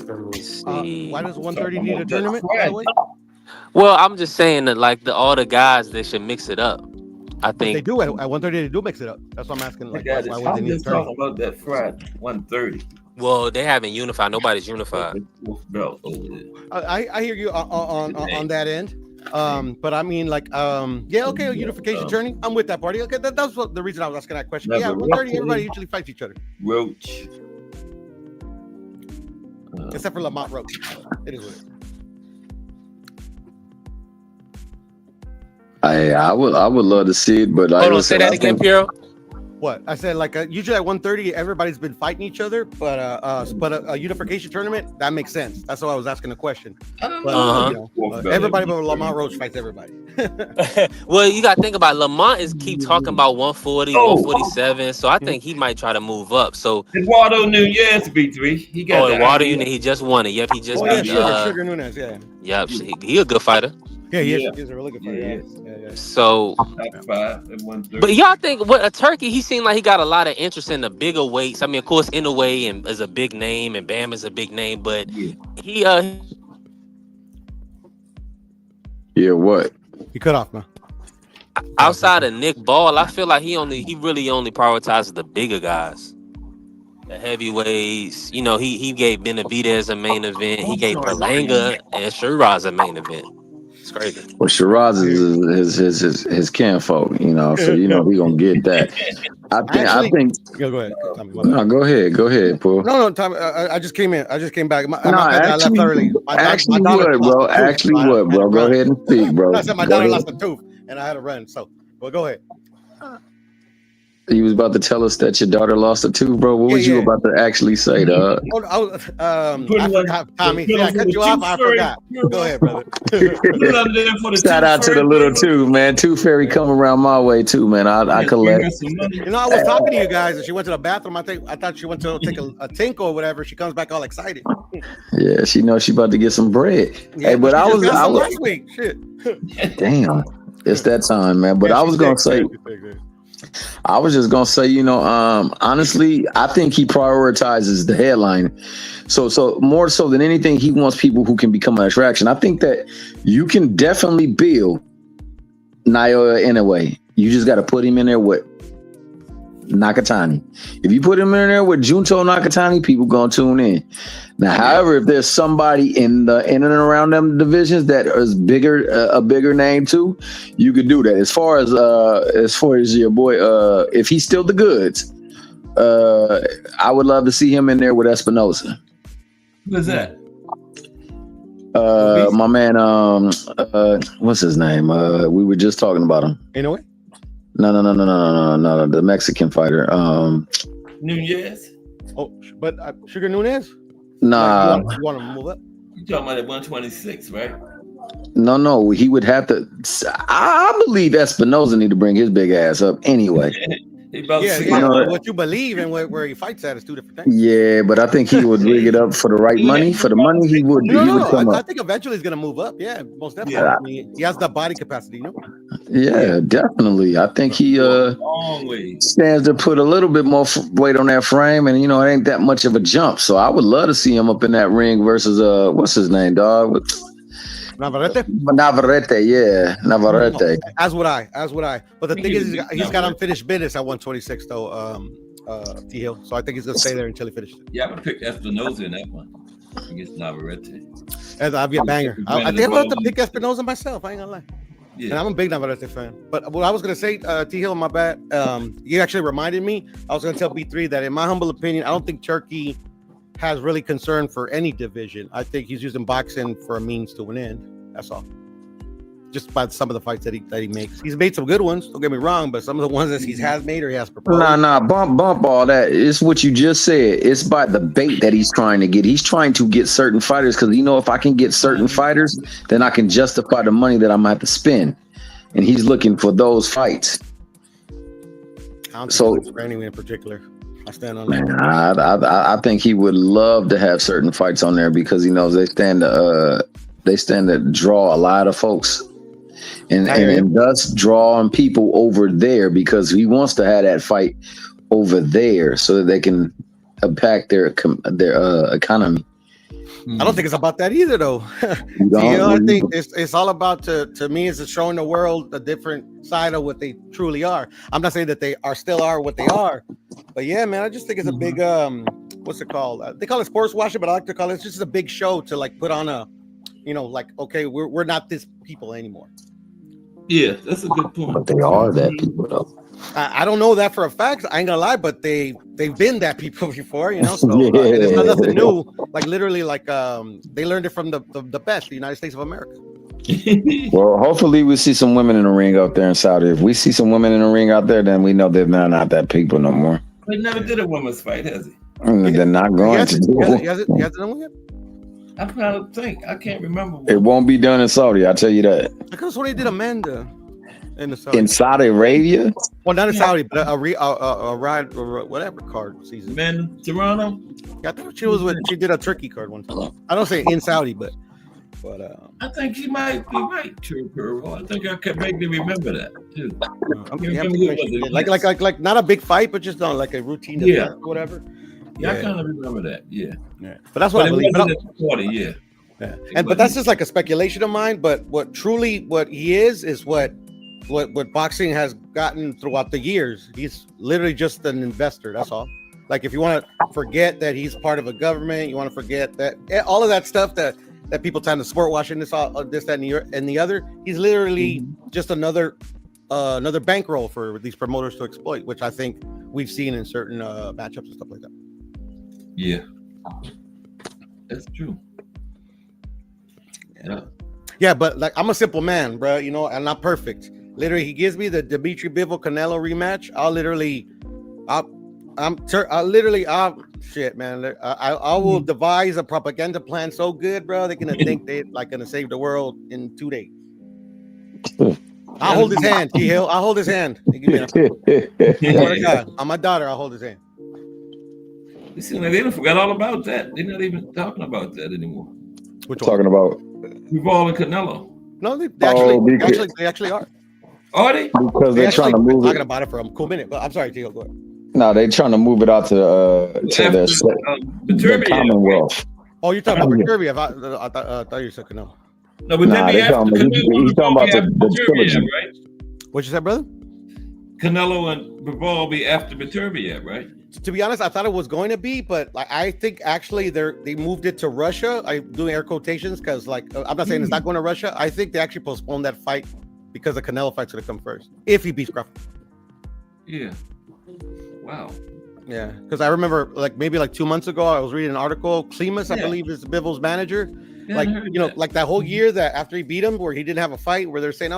Let me see. Why does 130 need a tournament? By the way, Well, I'm just saying that like all the guys they should mix it up. I but they think. do at 130. They do mix it up. That's what I'm asking. Like, why would they I'm need a just talking tournament? about that Friday, 130. Well, they haven't unified. Nobody's unified. The fourth belt over there. I hear you on that end. But I mean, like, yeah, okay, a unification tourney. I'm with that party. Okay, that's what the reason I was asking that question. Yeah, 130. Everybody usually fights each other. Roach. Except for Lamont Roach. It is what it is. I would love to see it, but Hold on, say that again, Piero. What I said, like usually at 130, everybody's been fighting each other, but a unification tournament that makes sense. That's why I was asking the question. I don't know. know. Everybody but Lamont Roach fights everybody. Well, you got to think about Lamont keep talking about 140, 147, so I think he might try to move up. So Eduardo Nunez B3, he got Eduardo Nunez, he just won it. Yep, he just beat. Sugar Nunez, yeah. Yep, he a good fighter. Yeah, he's a really good fighter. Yeah. So, top 5 at 130. but y'all think what a Turkey? He seemed like he got a lot of interest in the bigger weights. I mean, of course, Inoue and is a big name, and Bam is a big name, but he Yeah, what? He cut off, man. Outside of Nick Ball, I feel like he really only prioritizes the bigger guys. The heavyweights, you know, he gave Benavidez a main event. He gave Berlanga and Shiraz a main event. It's crazy. Well, Shiraz is his kinfolk, you know, so you know he gonna get that. I think. Go ahead. No, go ahead, Paul. No, Tommy. I just came in. I just came back. I left early. Actually, what, bro? Go ahead and speak, bro. I said my daughter lost a tooth, and I had to run. So, well, go ahead. You was about to tell us that your daughter lost a tooth, bro. What was you about to actually say, dog? I forgot, Tommy. See, I cut you off. I forgot. Go ahead, brother. Shout out to the little tooth, man. Tooth fairy come around my way too, man. I collect. You know, I was talking to you guys, and she went to the bathroom. I thought she went to take a tinkle or whatever. She comes back all excited. Yeah, she knows she about to get some bread. Yeah, hey, but I was last week. Shit. Damn, it's that time, man. But I was gonna say. I was just gonna say, you know, honestly, I think he prioritizes the headline. So more so than anything, he wants people who can become an attraction. I think that you can definitely build Naoya Inoue. You just got to put him in there with Nakatani. If you put him in there with Junto Nakatani, people gonna tune in. Now, however, if there's somebody in and around them divisions that is bigger, a bigger name too, you could do that. As far as your boy, if he's still the goods, I would love to see him in there with Espinosa. Who's that? My man, what's his name? We were just talking about him. Inoue? No, the Mexican fighter. Nunez? Oh, but Sugar Nunez? Nah. You want to move up? You talking about at 126, right? No, he would have to. I believe Espinosa need to bring his big ass up anyway. What you believe and where he fights at is two different things. Yeah, but I think he would rig it up for the right money. For the money, he would. I think eventually he's gonna move up. Yeah, most definitely. Yeah. I mean, he has the body capacity, you know. Yeah, definitely. I think he stands to put a little bit more weight on that frame, and you know, it ain't that much of a jump. So I would love to see him up in that ring versus what's his name, dog? Navarrete, yeah, Navarrete. As would I. But the thing is, he's got unfinished business at 126, though. T Hill. So I think he's gonna stay there until he finishes. Yeah, I would pick Espinosa in that one against Navarrete. That'd be a banger. I think I'm gonna have to pick Espinosa myself. I ain't gonna lie. Yeah. And I'm a big Navarrete fan. But what I was gonna say, T Hill, my bad. You actually reminded me. I was gonna tell B3 that in my humble opinion, I don't think Turkey has really concern for any division. I think he's using boxing for a means to an end. That's all. just by some of the fights that he makes. He's made some good ones. Don't get me wrong, but some of the ones that he has made or he has proposed. Nah, bump all that. It's what you just said. It's by the bait that he's trying to get. He's trying to get certain fighters because if I can get certain fighters, then I can justify the money that I'm gonna have to spend. And he's looking for those fights. I don't think for anyone in particular. I stand on that. Man, I think he would love to have certain fights on there because he knows they stand to draw a lot of folks. And thus drawing people over there because he wants to have that fight over there so that they can impact their economy. I don't think it's about that either, though. I think it's all about to me is showing the world a different side of what they truly are. I'm not saying that they still are what they are, but yeah, man, I just think it's a big what's it called? They call it sports washing, but I like to call it just a big show to like put on a, okay, we're not this people anymore. Yeah, that's a good point. But they are that people, though. I don't know that for a fact. I ain't gonna lie, but they've been that people before, So it's not nothing new. Like literally, they learned it from the best, the United States of America. Well, hopefully we see some women in the ring out there in Saudi. If we see some women in the ring out there, then we know they're not that people no more. They never did a women's fight, has he? They're not going to do it. He hasn't done one yet? I'm trying to think. I can't remember. It won't be done in Saudi. I tell you that. I could have sworn they did Amanda in the Saudi. In Saudi Arabia? Well, not in Saudi, but a ride or whatever card season. Man, Toronto. I thought she did a Turkey card one time. I don't say in Saudi, but I think she might be right, True Pearl. I think I could maybe remember that too. Like not a big fight, but just on like a routine event or whatever. Yeah, I kind of remember that. Yeah. But that's what I believe. But that's just like a speculation of mine. But what he is what boxing has gotten throughout the years. He's literally just an investor. That's all. Like if you want to forget that he's part of a government, you want to forget that all of that stuff that people tend to sport washing this, that, and the other. He's literally just another bankroll for these promoters to exploit, which I think we've seen in certain matchups and stuff like that. Yeah, that's true. Yeah, but like I'm a simple man, bro. I'm not perfect. Literally, he gives me the Dimitri Bivol Canelo rematch. Shit, man. I will devise a propaganda plan so good, bro. They're gonna think they're like gonna save the world in 2 days. I'll hold his hand, T Hill. I'll hold his hand. God, on my daughter, I'll hold his hand. You see, they done forgot all about that. They're not even talking about that anymore. Which talking about? Bivol and Canelo. No, they actually are. Are they? Because they're trying to move talking about it for a cool minute. But I'm sorry, Tio, go ahead. No, they're trying to move it out to the Commonwealth. Oh, you're talking about Viterbi. I thought you said Canelo. No, but then he's talking about the trilogy, right? What you said, brother? Canelo and Bivol be after Viterbi, right? To be honest, I thought it was going to be, but I think actually they moved it to Russia. I'm doing air quotations because I'm not saying it's not going to Russia. I think they actually postponed that fight because the Canelo fight's going to come first if he beats Crawford. Yeah. Wow. Yeah, because I remember maybe 2 months ago I was reading an article. Klimas, I believe, is Bivol's manager. Like that whole year that after he beat him, where he didn't have a fight, where they're saying, he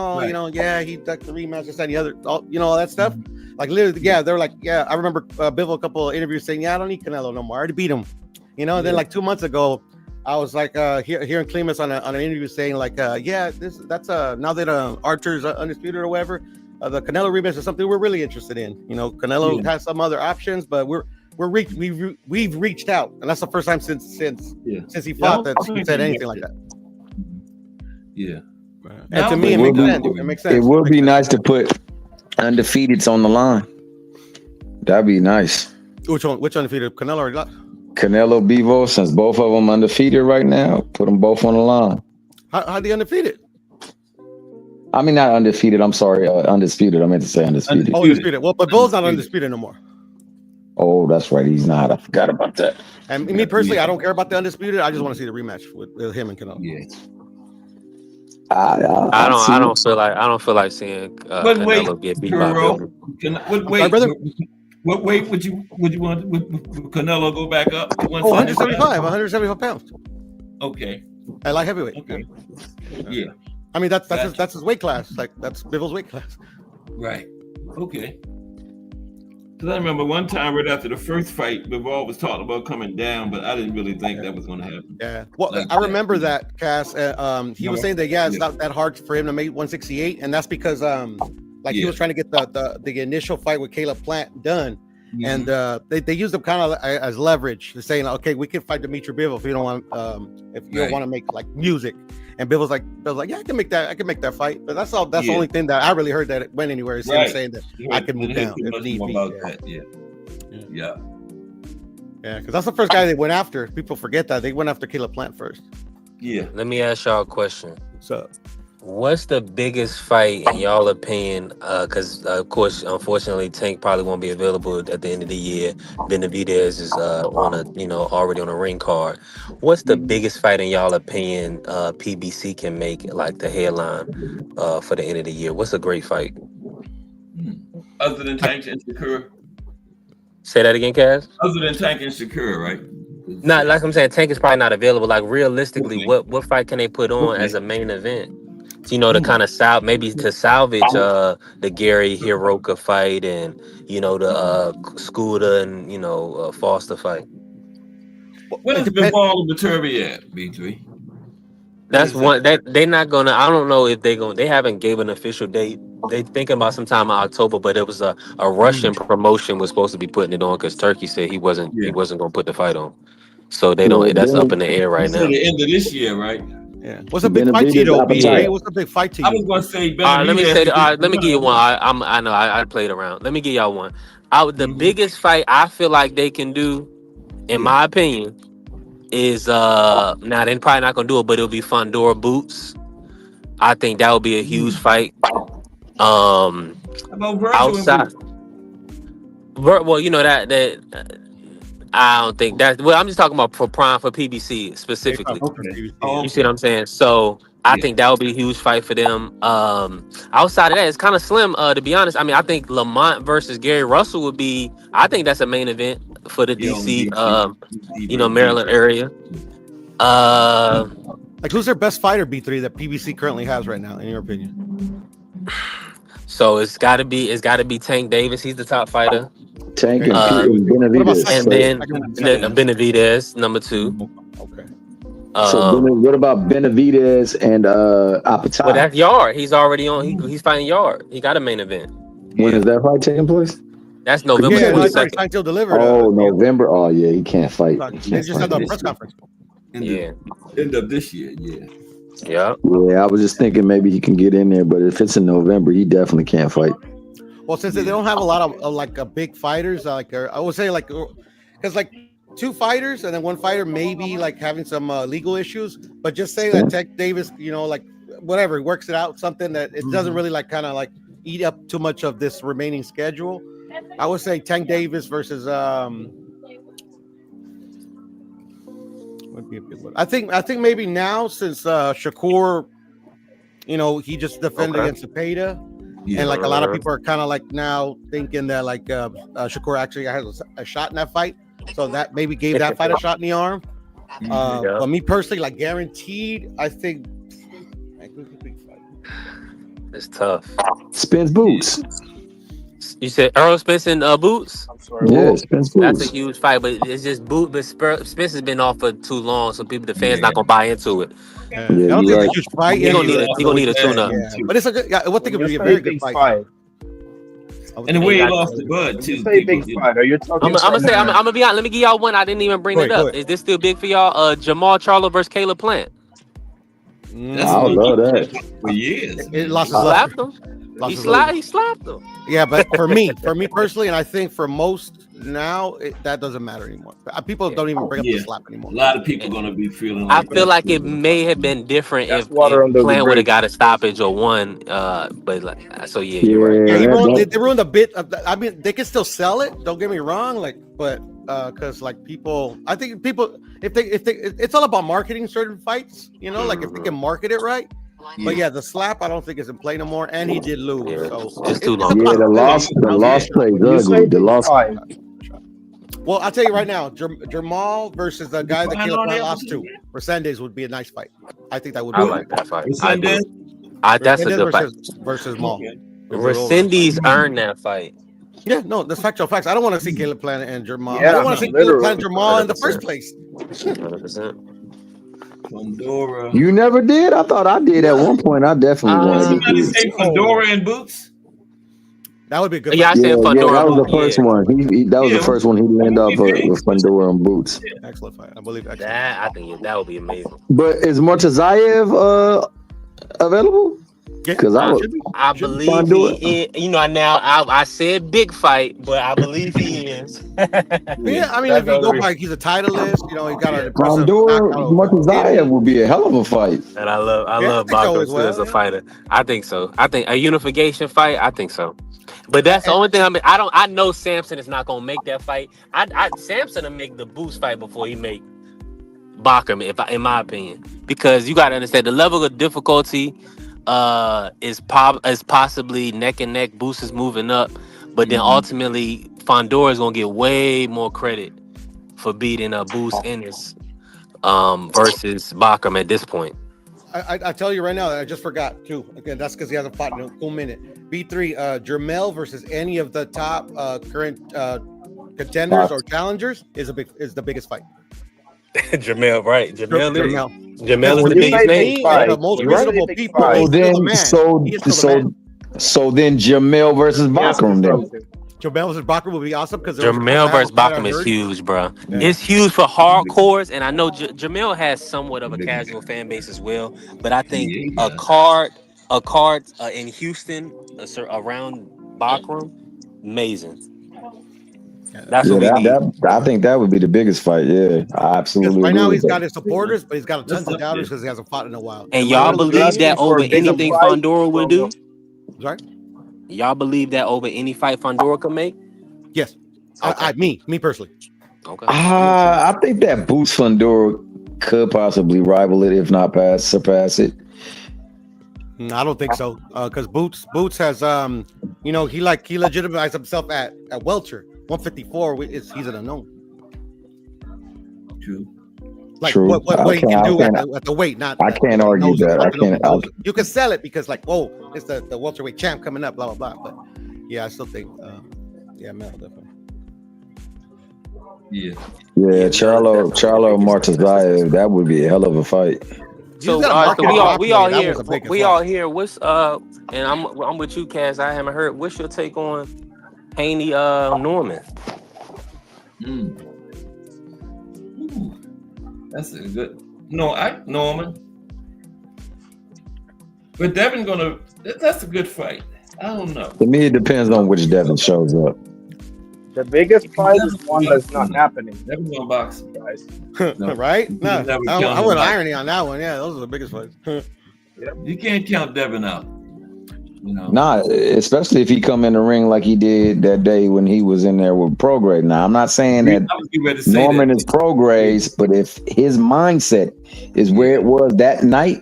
ducked the rematch, this, that, and the other, all that stuff. Like literally, they're like, I remember Bivol a couple of interviews saying, I don't need Canelo no more. I already beat him. And then 2 months ago, I was like hearing Klimas on an interview saying now that Archer's undisputed or whatever, the Canelo rematch is something we're really interested in. Canelo has some other options, but we've reached out, and that's the first time since he fought that he said anything like that. Yeah, and to me, it makes sense. It would be nice to put undefeateds on the line. That'd be nice. Which one? Which undefeated? Canelo or Canelo, Bivol, since both of them undefeated right now, put them both on the line. How they undefeated? I mean, not undefeated. I'm sorry, undisputed. I meant to say undisputed. Oh, undisputed. Well, but Bill's not undisputed no more. Oh, that's right. He's not. I forgot about that. And me personally, I don't care about the undisputed. I just want to see the rematch with him and Canelo. Yeah. I don't feel like seeing Canelo get beat by Bivol. What weight would you want Canelo go back up? 175 pounds. Okay. I like heavyweight. Okay. Yeah. I mean, that's his weight class. Like that's Bivol's weight class. Right. Okay. Because I remember one time right after the first fight, Bivol was talking about coming down, but I didn't really think that was going to happen. Yeah. Well, Like I remember that, Cass. He was saying that it's Yeah. not that hard for him to make 168, and that's because he was trying to get the initial fight with Caleb Plant done. Mhm. And they used them kind of as leverage. They're saying, okay, we can fight Dimitri Bivol if you don't want don't want to make like music. And Bivol's like, yeah, I can make that fight. But that's all. That's the only thing that I really heard that it went anywhere. Is him saying that I can move down if need be. Yeah. Because that's the first guy they went after. People forget that they went after Caleb Plant first. Yeah. Let me ask y'all a question. So, what's the biggest fight in y'all opinion? Because of course, unfortunately, Tank probably won't be available at the end of the year. Benavidez is already on a ring card. What's the biggest fight in y'all opinion? PBC can make like the headline for the end of the year. What's a great fight? Other than Tank and Shakur. Say that again, Kaz. Other than Tank and Shakur, right? Not like I'm saying, Tank is probably not available. Like realistically, what fight can they put on as a main event? To kind of maybe to salvage the Gary Hiroka fight and the Scooter and Foster fight. What is Bivol and Viterbi at, B3? That's one that they're not gonna. I don't know if they haven't gave an official date. They thinking about sometime in October, but it was a Russian promotion was supposed to be putting it on because Turkey said he wasn't gonna put the fight on. So they don't. That's up in the air right now. The end of this year, right? Yeah. What's a big fight to you, though? What's a big fight to you? I was going to say. Let me say. Let me give you one. I know. I played around. Let me give y'all one. The biggest fight I feel like they can do, in my opinion, is now they're probably not gonna do it, but it'll be Fundora Boots. I think that would be a huge fight. Outside. Well, that. I don't think that. Well, I'm just talking about for Prime for PBC specifically. You see what I'm saying? So I think that would be a huge fight for them. Outside of that, it's kind of slim. To be honest, I mean, I think Lamont versus Gary Russell would be. I think that's a main event for the DC, Maryland area. Like, who's their best fighter, B3, that PBC currently has right now, in your opinion? So it's got to be Tank Davis. He's the top fighter. Tank and Benavidez. And then Benavidez, number 2. Okay. So what about Benavidez and Apatow? Well, that's Yard. He's already on. He's fighting Yard. He got a main event. When is that fight taking place? That's November 22nd. November. Oh yeah, he can't fight. They just had the press conference. End of this year. Yeah. Yeah. Yeah, I was just thinking maybe he can get in there, but if it's in November, he definitely can't fight. Well, since they don't have a lot of big fighters, I would say because 2 fighters and then 1 fighter maybe having some legal issues, but just say that Tank Davis, whatever, he works it out, something that it doesn't really eat up too much of this remaining schedule. I would say Tank Davis versus would be a good one. I think maybe now since Shakur, he just defended against Cepeda. Yeah, and a lot of people are kind of now thinking that Shakur actually has a shot in that fight, so that maybe gave that fight a shot in the arm. But me personally, guaranteed, I think big fight. It's tough. Spence Boots. You said Earl Spence and Boots? I'm sorry. Yeah, Spence Boots. That's a huge fight, but it's just But Spence has been off for too long, so the fans not gonna buy into it. I don't think it's a huge fight. He gonna need a tune-up. But it's a good. What think it would be a very good fight. And the way he lost the Bud too. Say big fight. Are you talking? I'm gonna be honest. Let me give y'all one. I didn't even bring it up. Is this still big for y'all? Jamal Charlo versus Caleb Plant. I love that. For years. It lost slapped him. He slapped him. Yeah, but for me personally, and I think for most now, that doesn't matter anymore. People don't even bring up the slap anymore. A lot of people are going to be feeling. I feel like it may have been different if Plant would have got a stoppage or won. But you're right. Yeah, they ruined a bit of that. I mean, they can still sell it. Don't get me wrong. But because people, I think people, if they, it's all about marketing certain fights. If they can market it right. But the slap I don't think is in play no more, and he did lose. So it's too long. Yeah, the loss plays ugly. The loss. Well, I'll tell you right now, Jamal versus the guy that Caleb lost to, Resendez would be a nice fight. I think that would be. I like that fight. That's a good fight. versus Maul. Okay. Racindi's earned that fight. Yeah, no, that's factual facts. I don't want to see Caleb Plant and Jamal. I Yeah, don't want to see Caleb Plant and Jamal in the 100%. first place. 100%. Fandora. You never did? I thought I did at one point. I definitely wanted to Somebody do say it. Fandora and Boots. That would be a good. Yeah, I fight. said Yeah, Fandora. that was the Boots, first yeah. one. That was the first one he landed up with Fandora and Boots. Excellent fight. I believe. Excellent. That I think that would be amazing. But is Mortazayev available? Yeah, Because I believe he is. You know, now I said big fight, but I believe he is. Yeah, I mean, if you go by, he's a titleist. You know, he got an impressive Fandora knockout. Mortazayev would be a hell of a fight. And I love think so Baco as well, as a fighter. I think so. I think a unification fight. I think so. But that's the only thing. I mean, I know Samson is not gonna make that fight. Samson will make the Boost fight before he make Bachman, in my opinion, because you got to understand the level of difficulty is possibly neck and neck. Boost is moving up, but then ultimately Fandora is gonna get way more credit for beating Boost in his versus Bachman at this point. I tell you right now, I just forgot too. Again, that's because he hasn't fought in a full minute. B3, Jermel versus any of the top current contenders or challengers is the biggest fight. Jamel, right? Jamel Jamel is the biggest name. The most reasonable people. So then Jamel versus Bachman then. Jamel versus Bachman would be awesome because Jamel versus Bachman is huge, bro. Yeah. It's huge for hardcores, and I know Jamel has somewhat of a casual fan base as well. But I think a card in Houston around Bachman, amazing. That's what we need. I think that would be the biggest fight. Yeah, absolutely. Right now he's got his supporters, but he's got tons of doubters because he hasn't fought in a while. And y'all believe that over anything Fandora will do? Sorry? Y'all believe that over any fight Fandora can make? Yes. Okay. Me personally. Okay. I think that Boots Fandora could possibly rival it, if not surpass it. I don't think so. Because Boots has he legitimized himself at welter. 154 he's an unknown. True. Like True. What he can do at the weight, not I can't argue that. You can sell it because it's the welterweight champ coming up, blah blah blah. But yeah, I still think Mel definitely. Yeah, Charlo Mortazayev, that would be a hell of a fight. So we all here. What's and I'm with you, Cass. I haven't heard. What's your take on Haney Norman? Ooh, that's a good. Norman. But Devin that's a good fight. I don't know. To me, it depends on which Devin shows up. The biggest fight is one that's not happening. Devin's gonna box, guys. No. Right? No, I went irony on that one. Yeah, those are the biggest fights. You can't count Devin out. Nah, especially if he come in the ring like he did that day when he was in there with Prograde. Now, I'm not saying that Norman is Prograde's, but if his mindset is where it was that night,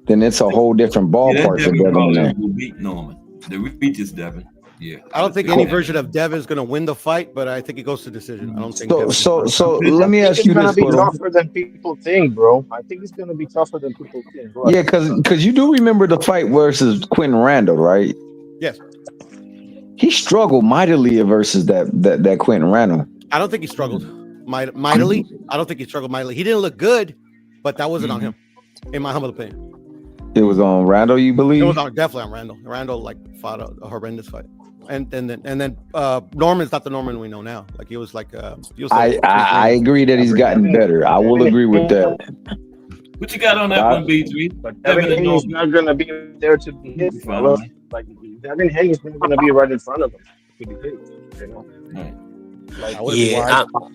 then it's a whole different ballpark for Devin. Will beat Norman. The reach is Devin. Yeah. I don't think any version of Devin is going to win the fight, but I think it goes to decision. I don't think. So let me ask you this: it's going to be tougher than people think, bro. I think it's going to be tougher than people think. Bro. Yeah, because you do remember the fight versus Quentin Randall, right? Yes. He struggled mightily versus that Quentin Randall. I don't think he struggled mightily. I don't think he struggled mightily. He didn't look good, but that wasn't on him, in my humble opinion. It was on Randall, you believe? It was definitely on Randall. Randall fought a horrendous fight. And then Norman's not the Norman we know now. Like he was I agree that he's gotten better. I will agree with that. What you got on that one, B3? But Devin Haney's not gonna be there to be hit. Like Devin Haney's not gonna be right in front of him to be hit. You know?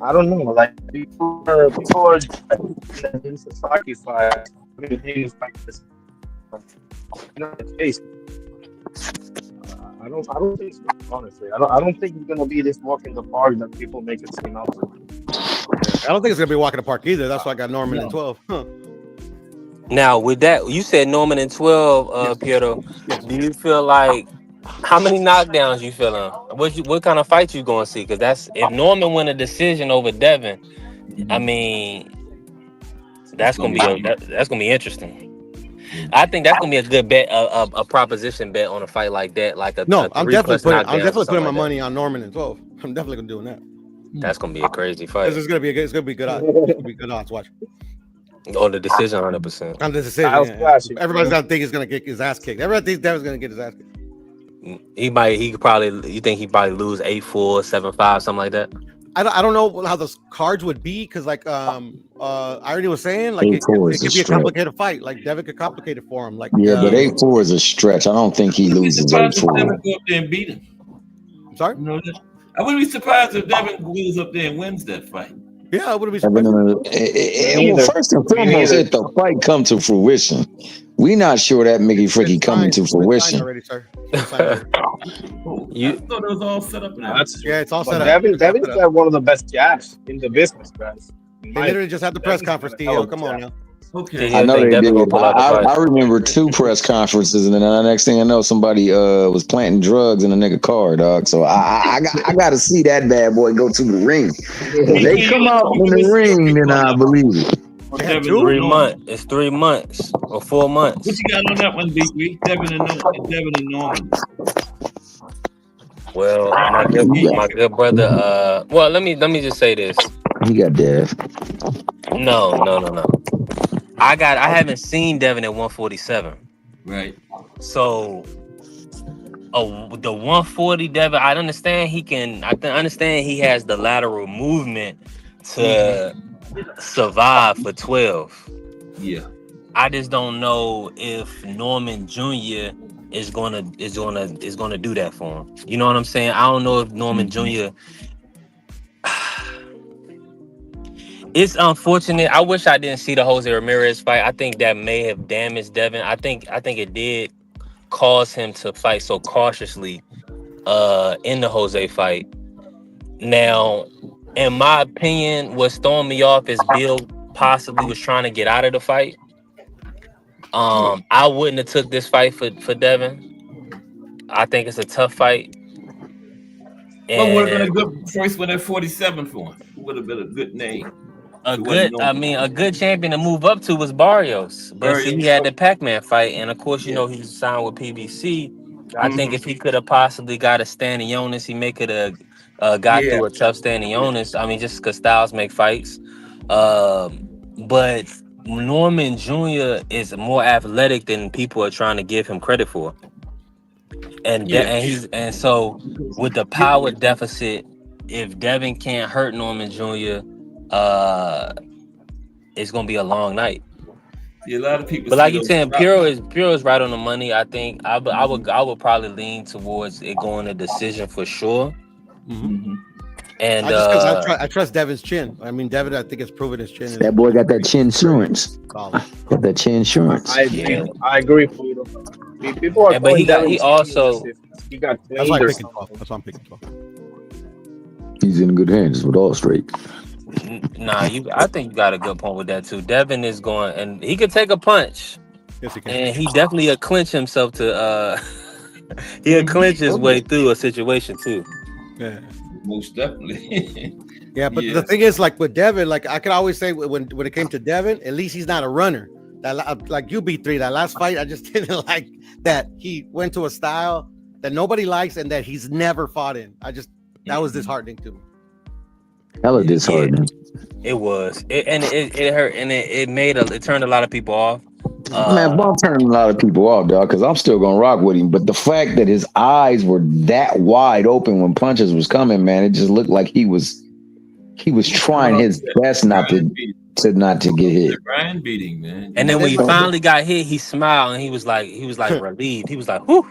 I don't know. Like before the Sasaki fight, Devin Haney's like this. I don't think so, honestly. I don't think it's gonna be this walk in the park that people make it seem out. I don't think it's gonna be walk in the park either. That's why I got Norman in 12. Huh. Now with that, you said Norman in 12, Pietro. Do you feel like how many knockdowns you feeling? What kind of fight you gonna see? Because if Norman win a decision over Devin, I mean that's gonna be interesting. I think that's gonna be a good bet, a proposition bet on a fight like that, like a No, a I'm 3+ definitely knockdowns or something putting my like that. money on Norman in 12. I'm definitely gonna doing that. That's gonna be a crazy This fight is gonna be it's gonna be good odds. It's gonna be good odds. Watch on the decision, 100%. on the decision. Styles Yeah. clashing, Everybody's bro. gonna think he's gonna get his ass kicked. Everybody thinks Devin's gonna get his ass kicked. He could probably. You think he probably lose 8-4, 7-5, something like that? I don't know how those cards would be because like I already was saying like it 8-4 could is a be a stretch. complicated fight. Like Devin could complicate it for him. Like Yeah, but 8-4 is a stretch. I don't think he I wouldn't be loses surprised if 8-4. Devin go up there and beat him. I'm sorry. You know that? I wouldn't be surprised if Devin goes up there and wins that fight. Yeah, I wouldn't be Well, surprised. first and Me foremost, neither. if the fight come to fruition, we not sure that Mickey Fricky It's coming signed. to It's been signed fruition. already, sir. It's been signed already. I thought it was all set up now. That's Yeah, it's all but set up. Devin's It's all set up. got one of the best jabs in the business, guys. In They my literally just had the press Devin's conference, got a hell Theo. of a Come on jab. now. Okay. I know think they Devin did. gonna pull out the I fight. remember 2 press conferences, and then the next thing I know, somebody was planting drugs in a nigga car, dog. So I got to see that bad boy go to the ring. If they come out in the ring, then I believe it. They had Devin 2? 3 months. It's 3 months or 4 months. What you got on that one, B3? Devin and Norman. Well, my good brother. Well, let me just say this. He got Dev. No. I haven't seen Devin at 147. Right. So, the 140 Devin, I understand he can. I can understand he has the lateral movement to survive for 12. Yeah. I just don't know if Norman Jr. is gonna do that for him. You know what I'm saying? I don't know if Norman Jr. It's unfortunate. I wish I didn't see the Jose Ramirez fight. I think that may have damaged Devin. I think it did cause him to fight so cautiously in the Jose fight. Now, in my opinion, what's throwing me off is Bill possibly was trying to get out of the fight. I wouldn't have took this fight for Devin. I think it's a tough fight. What would have been a good first one at 47 for him? Would have been a good name. A good champion to move up to was Barrios. But see, he had the Pac-Man fight, and of course, you know, he's signed with PBC. I think if he could have possibly got a standing illness, he may could have got through a tough standing illness. I mean, just because styles make fights. But Norman Jr. is more athletic than people are trying to give him credit for. And so with the power deficit, if Devin can't hurt Norman Jr., it's gonna be a long night. Yeah, a lot of people. But like you're saying, Puro is right on the money. I think I would probably lean towards it going to decision for sure. Mm-hmm. And I trust Devin's chin. I mean, Devin, I think has proven his chin. That boy got that chin insurance. Solid. Got that chin insurance. I agree, Pluto. People are but he got That's why I'm picking 12. That's why I'm picking 12. He's in good hands with all straight. Nah, I think you got a good point with that too. Devin is going, and he could take a punch. Yes, he can. And he definitely will clinch himself to he'll clinch his way through a situation too. Yeah. Most definitely. Yeah, but the thing is, like with Devin, like I could always say when it came to Devin, at least he's not a runner. That like you B3, that last fight, I just didn't like that he went to a style that nobody likes and that he's never fought in. That was disheartening to me. Hella disheartening. It was. It hurt, and it turned a lot of people off. Man, Bob turned a lot of people off, dog, because I'm still gonna rock with him. But the fact that his eyes were that wide open when punches was coming, man, it just looked like he was trying his best not to get hit. Brian beating, man. And then when he finally got hit, he smiled and he was like relieved. He was like, whew.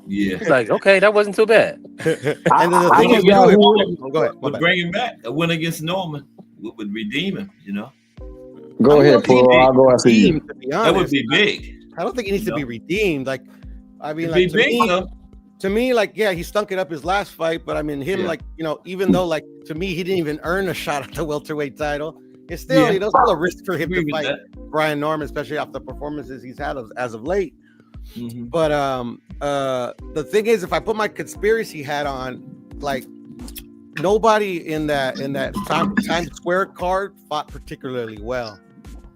Yeah. He's like, okay, that wasn't too bad. And then the thing is, go ahead. Would bring him back. A win against Norman would redeem him, you know. Go ahead, Paul. I'll go after you. To be honest, That would be big. I don't think he needs to be redeemed. Like, I mean, It'd like be big, to me, like, yeah, he stunk it up his last fight, but I mean, him, like, you know, even though, like, to me, he didn't even earn a shot at the welterweight title. It's still, you know, still a risk for him to fight Brian Norman, especially after the performances he's had as of late. Mm-hmm. But the thing is, if I put my conspiracy hat on, like, nobody in that Times Square card fought particularly well.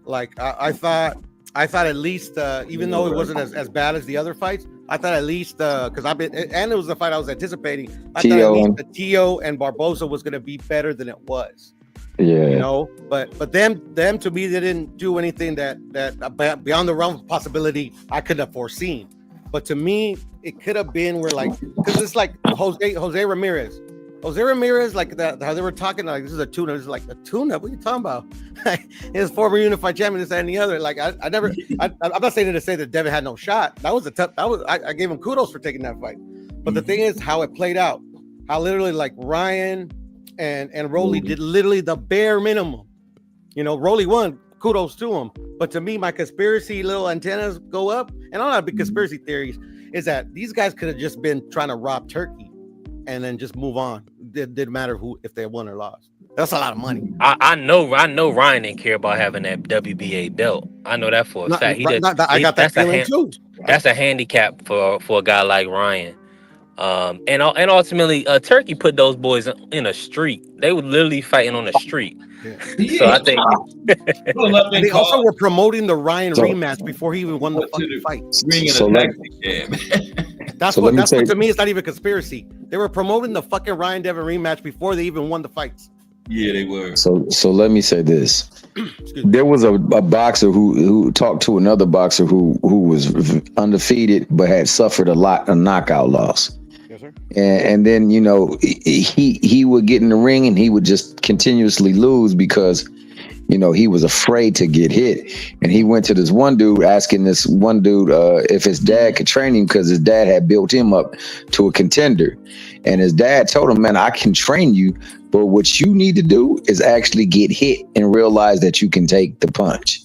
Like I thought I thought at least, even though it wasn't as bad as the other fights, I thought at least because and it was the fight I was anticipating. I thought at least the Tio and Barbosa was going to be better than it was. Yeah, you know, but them to me, they didn't do anything that beyond the realm of possibility I could have foreseen. But to me, it could have been where like, because it's like Jose Ramirez, like that, how they were talking like this is a tune-up. It's like a tune-up. What are you talking about? His former unified champion, this and the other. Like I'm not saying to say that Devin had no shot. That was I gave him kudos for taking that fight. But the thing is how it played out. How literally like Ryan and Rolly did literally the bare minimum. You know, Rolly won. Kudos to him. But to me, my conspiracy little antennas go up, and all that big conspiracy theories is that these guys could have just been trying to rob Turkey and then just move on. It didn't matter if they won or lost. That's a lot of money. I know Ryan didn't care about having that WBA belt. I know that for a fact. I got that feeling too. That's a handicap for a guy like Ryan. And ultimately, Turkey put those boys in a street. They were literally fighting on a street. Yeah. So I think they also were promoting the Ryan rematch before he even won the fucking fight. That's what to me it's not even conspiracy. They were promoting the fucking Ryan Devin rematch before they even won the fights. Yeah, they were. So let me say this. There was a boxer who talked to another boxer who was undefeated but had suffered a knockout loss. Yes, sir. And then, you know, he would get in the ring and he would just continuously lose because, you know, he was afraid to get hit. And he went to this one dude asking this one dude if his dad could train him because his dad had built him up to a contender. And his dad told him, man, I can train you, but what you need to do is actually get hit and realize that you can take the punch.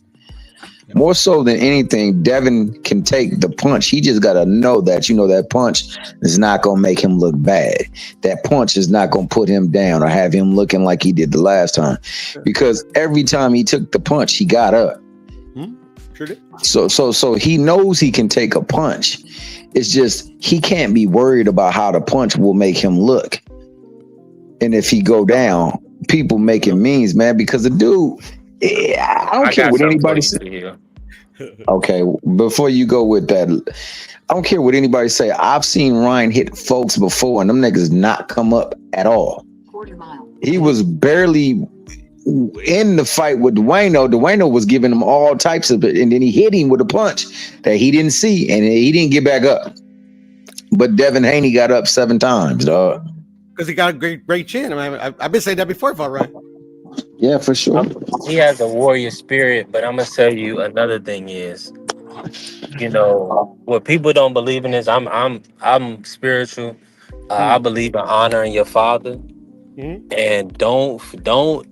More so than anything, Devin can take the punch. He just got to know that, you know, that punch is not going to make him look bad. That punch is not going to put him down or have him looking like he did the last time. Because every time he took the punch, he got up. Sure did. So he knows he can take a punch. It's just he can't be worried about how the punch will make him look. And if he go down, people making memes, man, because the dude... I don't care what anybody say. Okay, before you go with that, I don't care what anybody say. I've seen Ryan hit folks before, and them niggas not come up at all. He was barely in the fight with Duano. Duano was giving him all types of it, and then he hit him with a punch that he didn't see, and he didn't get back up. But Devin Haney got up 7 times, dog. Because he got a great chin. I mean, I've been saying that before, if I'm right. Yeah, for sure. He has a warrior spirit, but I'm gonna tell you another thing is, you know, what people don't believe in is I'm spiritual. I believe in honoring your father, and don't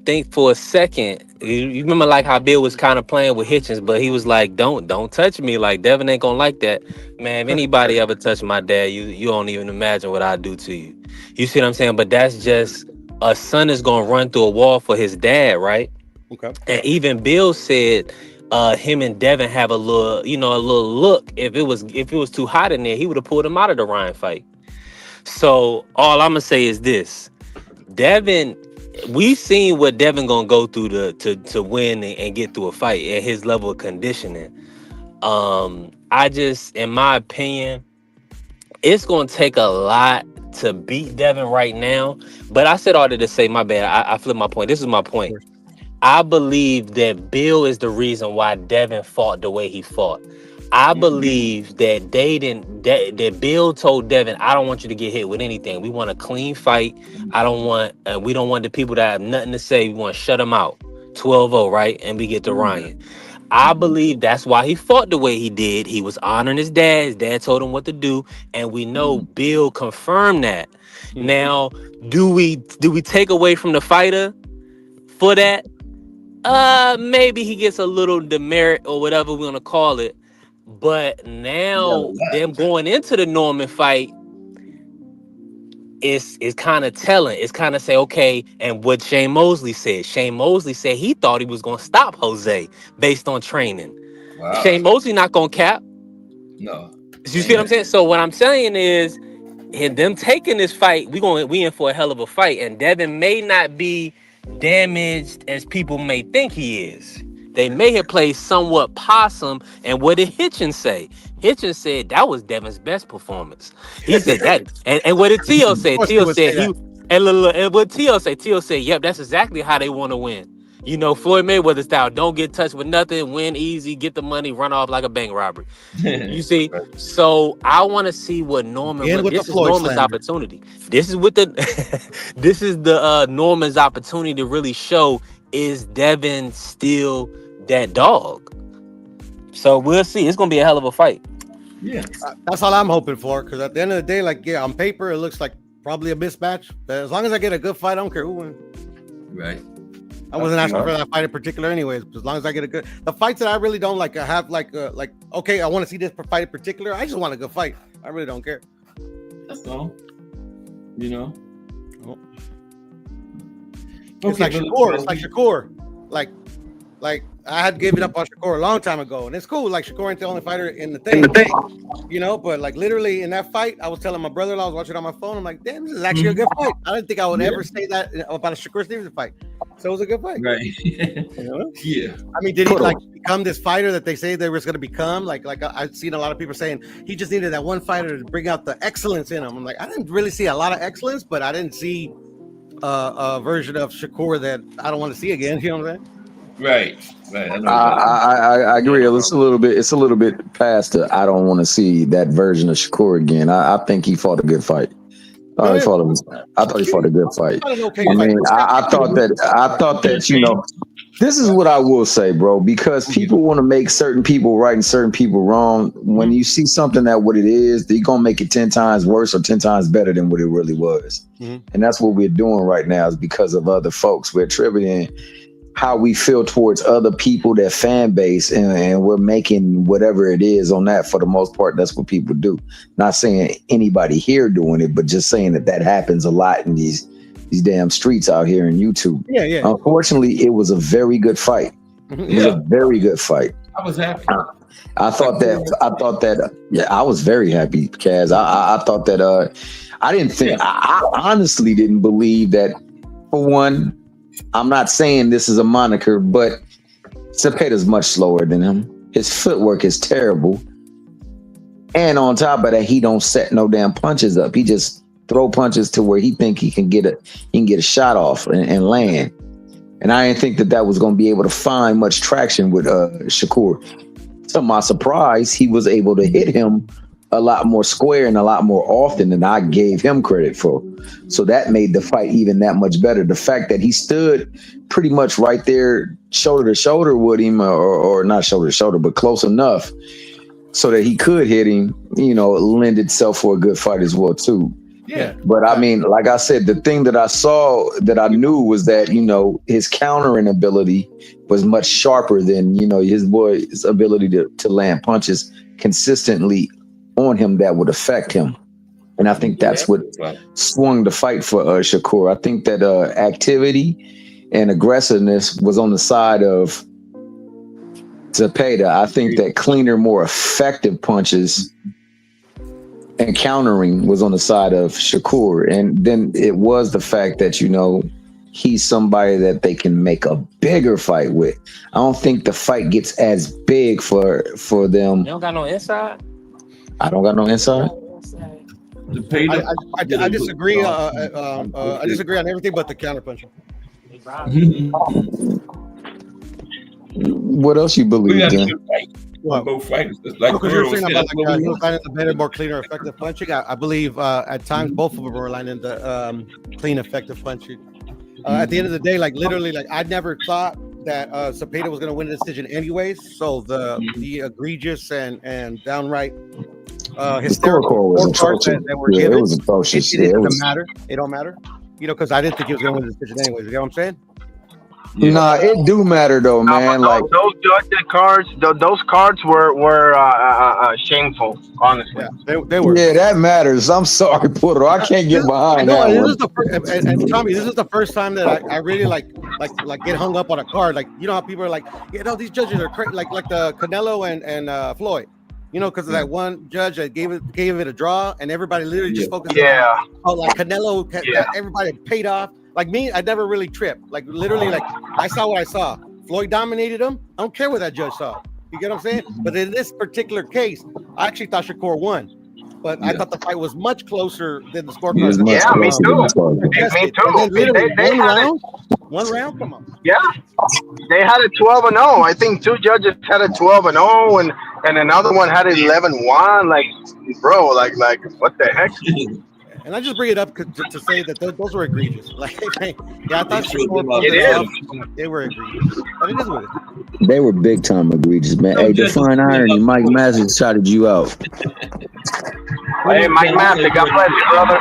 think for a second. You remember like how Bill was kind of playing with Hitchens, but he was like, don't touch me. Like Devin ain't gonna like that, man. If anybody ever touched my dad, you don't even imagine what I do to you. You see what I'm saying? But that's just. A son is gonna run through a wall for his dad, right? Okay. And even Bill said him and Devin have a little look. If it was too hot in there, he would have pulled him out of the Ryan fight. So all I'm gonna say is this. Devin, we've seen what Devin gonna go through to win and get through a fight at his level of conditioning. I just, in my opinion, it's gonna take a lot to beat Devin right now. But I said all that to say, my bad. I flipped my point. This is my point. I believe that Bill is the reason why Devin fought the way he fought. I believe that that Bill told Devin, I don't want you to get hit with anything. We want a clean fight. We don't want the people that have nothing to say. We want to shut them out. 12-0, right? And we get to Ryan. I believe that's why he fought the way he did. He was honoring his dad. His dad told him what to do. And we know Bill confirmed that. Now, do we take away from the fighter for that? Maybe he gets a little demerit or whatever we're gonna call it. But now them going into the Norman fight is kind of telling. It's kind of say, okay, and what Shane Mosley said. Shane Mosley said he thought he was gonna stop Jose based on training. Wow. Shane Mosley not gonna cap. No. You see what I'm saying? So what I'm saying is, them taking this fight, we in for a hell of a fight, and Devin may not be damaged as people may think he is. they may have played somewhat possum. And what did Hitchens say? Hitchens said that was Devin's best performance. He said that. And what did Tio say? Of course he Tio would said say he that. and what Tio said? Tio said, yep, that's exactly how they want to win. You know, Floyd Mayweather style. Don't get touched with nothing. Win easy. Get the money. Run off like a bank robbery. You see? So I want to see what Norman. And with This the is Floyd Norman's slander. opportunity. This is what the. This is the Norman's opportunity to really show, is Devin still that dog? So we'll see. It's gonna be a hell of a fight. Yeah. That's all I'm hoping for. Because at the end of the day, like, yeah, on paper it looks like probably a mismatch. But as long as I get a good fight, I don't care who wins. Right. I wasn't asking for that fight in particular, anyways. As long as I get a good, the fights that I really don't like, I have like okay, I want to see this fight in particular. I just want a good fight. I really don't care. That's all. You know. It's like Shakur. It's like Shakur. Like I had given up on Shakur a long time ago, and it's cool. Like Shakur ain't the only fighter in the thing, you know. But like literally in that fight, I was telling my brother-in-law, I was watching it on my phone. I'm like, damn, this is actually a good fight. I didn't think I would ever say that about a Shakur Stevenson fight. So it was a good fight. Right. You know? Yeah. I mean, did he like become this fighter that they say they was going to become? Like I've seen a lot of people saying he just needed that one fighter to bring out the excellence in him. I'm like, I didn't really see a lot of excellence, but I didn't see a version of Shakur that I don't want to see again. You know what I'm saying? Right. I agree. It's a little bit past the I don't want to see that version of Shakur again. I think he fought a good fight. I thought he fought a good fight. I mean, I thought that, you know, this is what I will say, bro, because people want to make certain people right and certain people wrong. When you see something that what it is, they're going to make it 10 times worse or 10 times better than what it really was. And that's what we're doing right now, is because of other folks. We're attributing how we feel towards other people, their fan base, and we're making whatever it is on that. For the most part, that's what people do. Not saying anybody here doing it, but just saying that happens a lot in these damn streets out here in YouTube. Yeah. Unfortunately, it was a very good fight. It was a very good fight. I was happy. I thought that. Yeah, I was very happy, Kaz. I thought that. I didn't think. I honestly didn't believe that. For one, I'm not saying this is a moniker, but Cepeda's much slower than him. His footwork is terrible. And on top of that, he don't set no damn punches up. He just throw punches to where he think he can get a shot off and land. And I didn't think that was going to be able to find much traction with Shakur. To my surprise, he was able to hit him a lot more square and a lot more often than I gave him credit for. So that made the fight even that much better. The fact that he stood pretty much right there, shoulder to shoulder with him, or not shoulder to shoulder, but close enough so that he could hit him, you know, lend itself for a good fight as well too. Yeah. But I mean, like I said, the thing that I saw, that I knew, was that, you know, his countering ability was much sharper than, you know, his ability to land punches consistently on him that would affect him. And I think that's what swung the fight for Shakur. I think that activity and aggressiveness was on the side of Cepeda. I think that cleaner, more effective punches and countering was on the side of Shakur. And then it was the fact that, you know, he's somebody that they can make a bigger fight with. I don't think the fight gets as big for them. You don't got no inside? I don't got no inside. I disagree. I disagree on everything but the counterpunching. What else you believe in? Both fighters. Like because you're saying about like he was landing the better, more cleaner, effective punching. I believe at times both of them were landing the clean, effective punching. At the end of the day, like literally, like I never thought that Cepeda was going to win the decision anyways. So the egregious and downright hysterical scorecards that were given, it was atrocious. It doesn't matter. It don't matter. You know, because I didn't think he was going to win the decision anyways. You know what I'm saying? Yeah. Nah, it do matter though, man. Like those judging cards, those cards were shameful, honestly. Yeah, they were. Yeah, that matters. I'm sorry, Puerto. I can't get behind that. This is the first, and Tommy, this is the first time that I really like get hung up on a card. Like, you know how people are like, you know, these judges are crazy, like the Canelo and Floyd. You know, because of that one judge that gave it a draw, and everybody literally just focused on like Canelo. Everybody paid off. Like me, I never really tripped. Like literally, like I saw what I saw. Floyd dominated him. I don't care what that judge saw. You get what I'm saying? But in this particular case, I actually thought Shakur won. But I thought the fight was much closer than the scorecard. Yeah, me too. Me too. And then literally They had it. one round, come on. Yeah, they had it 12-0. I think 2 judges had it 12-0, and another one had it 11-1. Like, bro, like what the heck? And I just bring it up to say that those were egregious. Like, yeah, I thought they were egregious. But it is what it is. They were big time egregious, man. Hey, Define Irony, Mike Massey shouted you out. Hey, Mike Massey, God bless you, brother.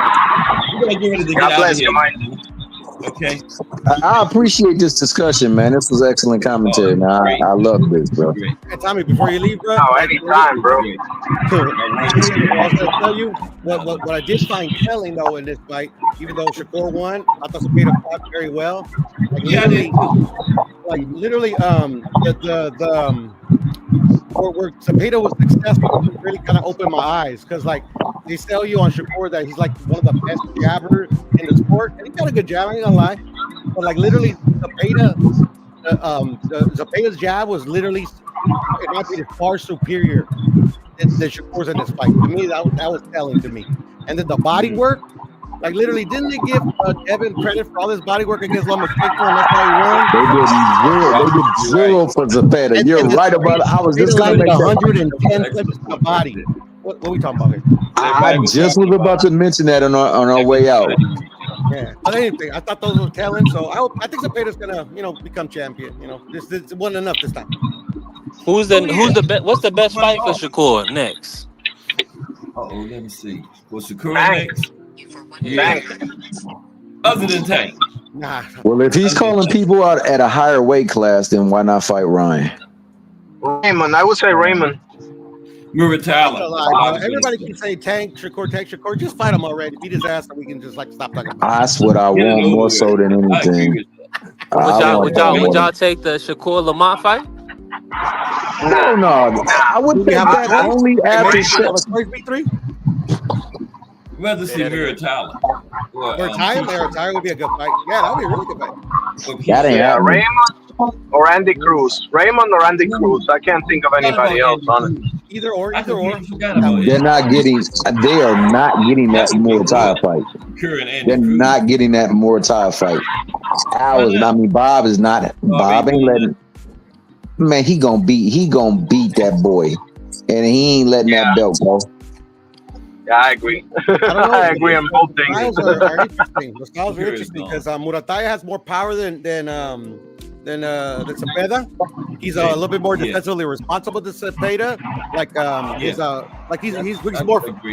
God bless you, Mike. Okay. I appreciate this discussion, man. This was excellent commentary. I love this, bro. Hey, Tommy, before you leave, bro. Oh, anytime, bro. I was going to tell you what I did find telling, though, in this fight, even though Shakur won, I thought Zepeda fought very well. Literally, where Zepeda was successful, it really kind of opened my eyes because, like, they sell you on Shakur that he's like one of the best jabbers in the sport, and he got a good jab. I ain't gonna lie, but like literally, Zepeda's jab was literally, it might be far superior than Shakur's in this fight. To me, that was telling to me. And then the body work, like literally, didn't they give Devin credit for all this body work against Lomachenko, and that's how he won? They did zero for Zepeda. You're right about it. I was just like going to 110 flips to the body. What are we talking about here? I just was about to mention that on our way out. Yeah, but anything, I thought those were telling. So I think Zepeda's gonna, become champion. This wasn't enough this time. Who's the best? What's the best fight for Shakur next? Let me see. Was Shakur next? Yeah. Other than Tank. Nah. Well, if he's calling people out at a higher weight class, then why not fight Ryan? Raymond, I would say Raymond. Muratalla. Everybody can say Tank, Shakur. Just fight him already. Beat his ass, so we can just stop talking about it. That's what I want more so than anything. Would y'all take the Shakur Lamont fight? No. I would think that only after B3. Rather see Muratalla. Muratalla would be a good fight. Yeah, that would be a really good fight. Okay. That ain't happening. Raymond or Andy Cruz. Raymond or Andy Cruz. I can't think of anybody else on it. Either or. They are not getting that Muratalla fight. They're not getting that Muratalla fight. Bob is not. Bob ain't letting. Man, he gonna beat that boy, and he ain't letting that belt go. Yeah, I agree. I agree on both things. The styles are interesting because Muratalla has more power than Zepeda. He's a little bit more defensively responsible than Zepeda.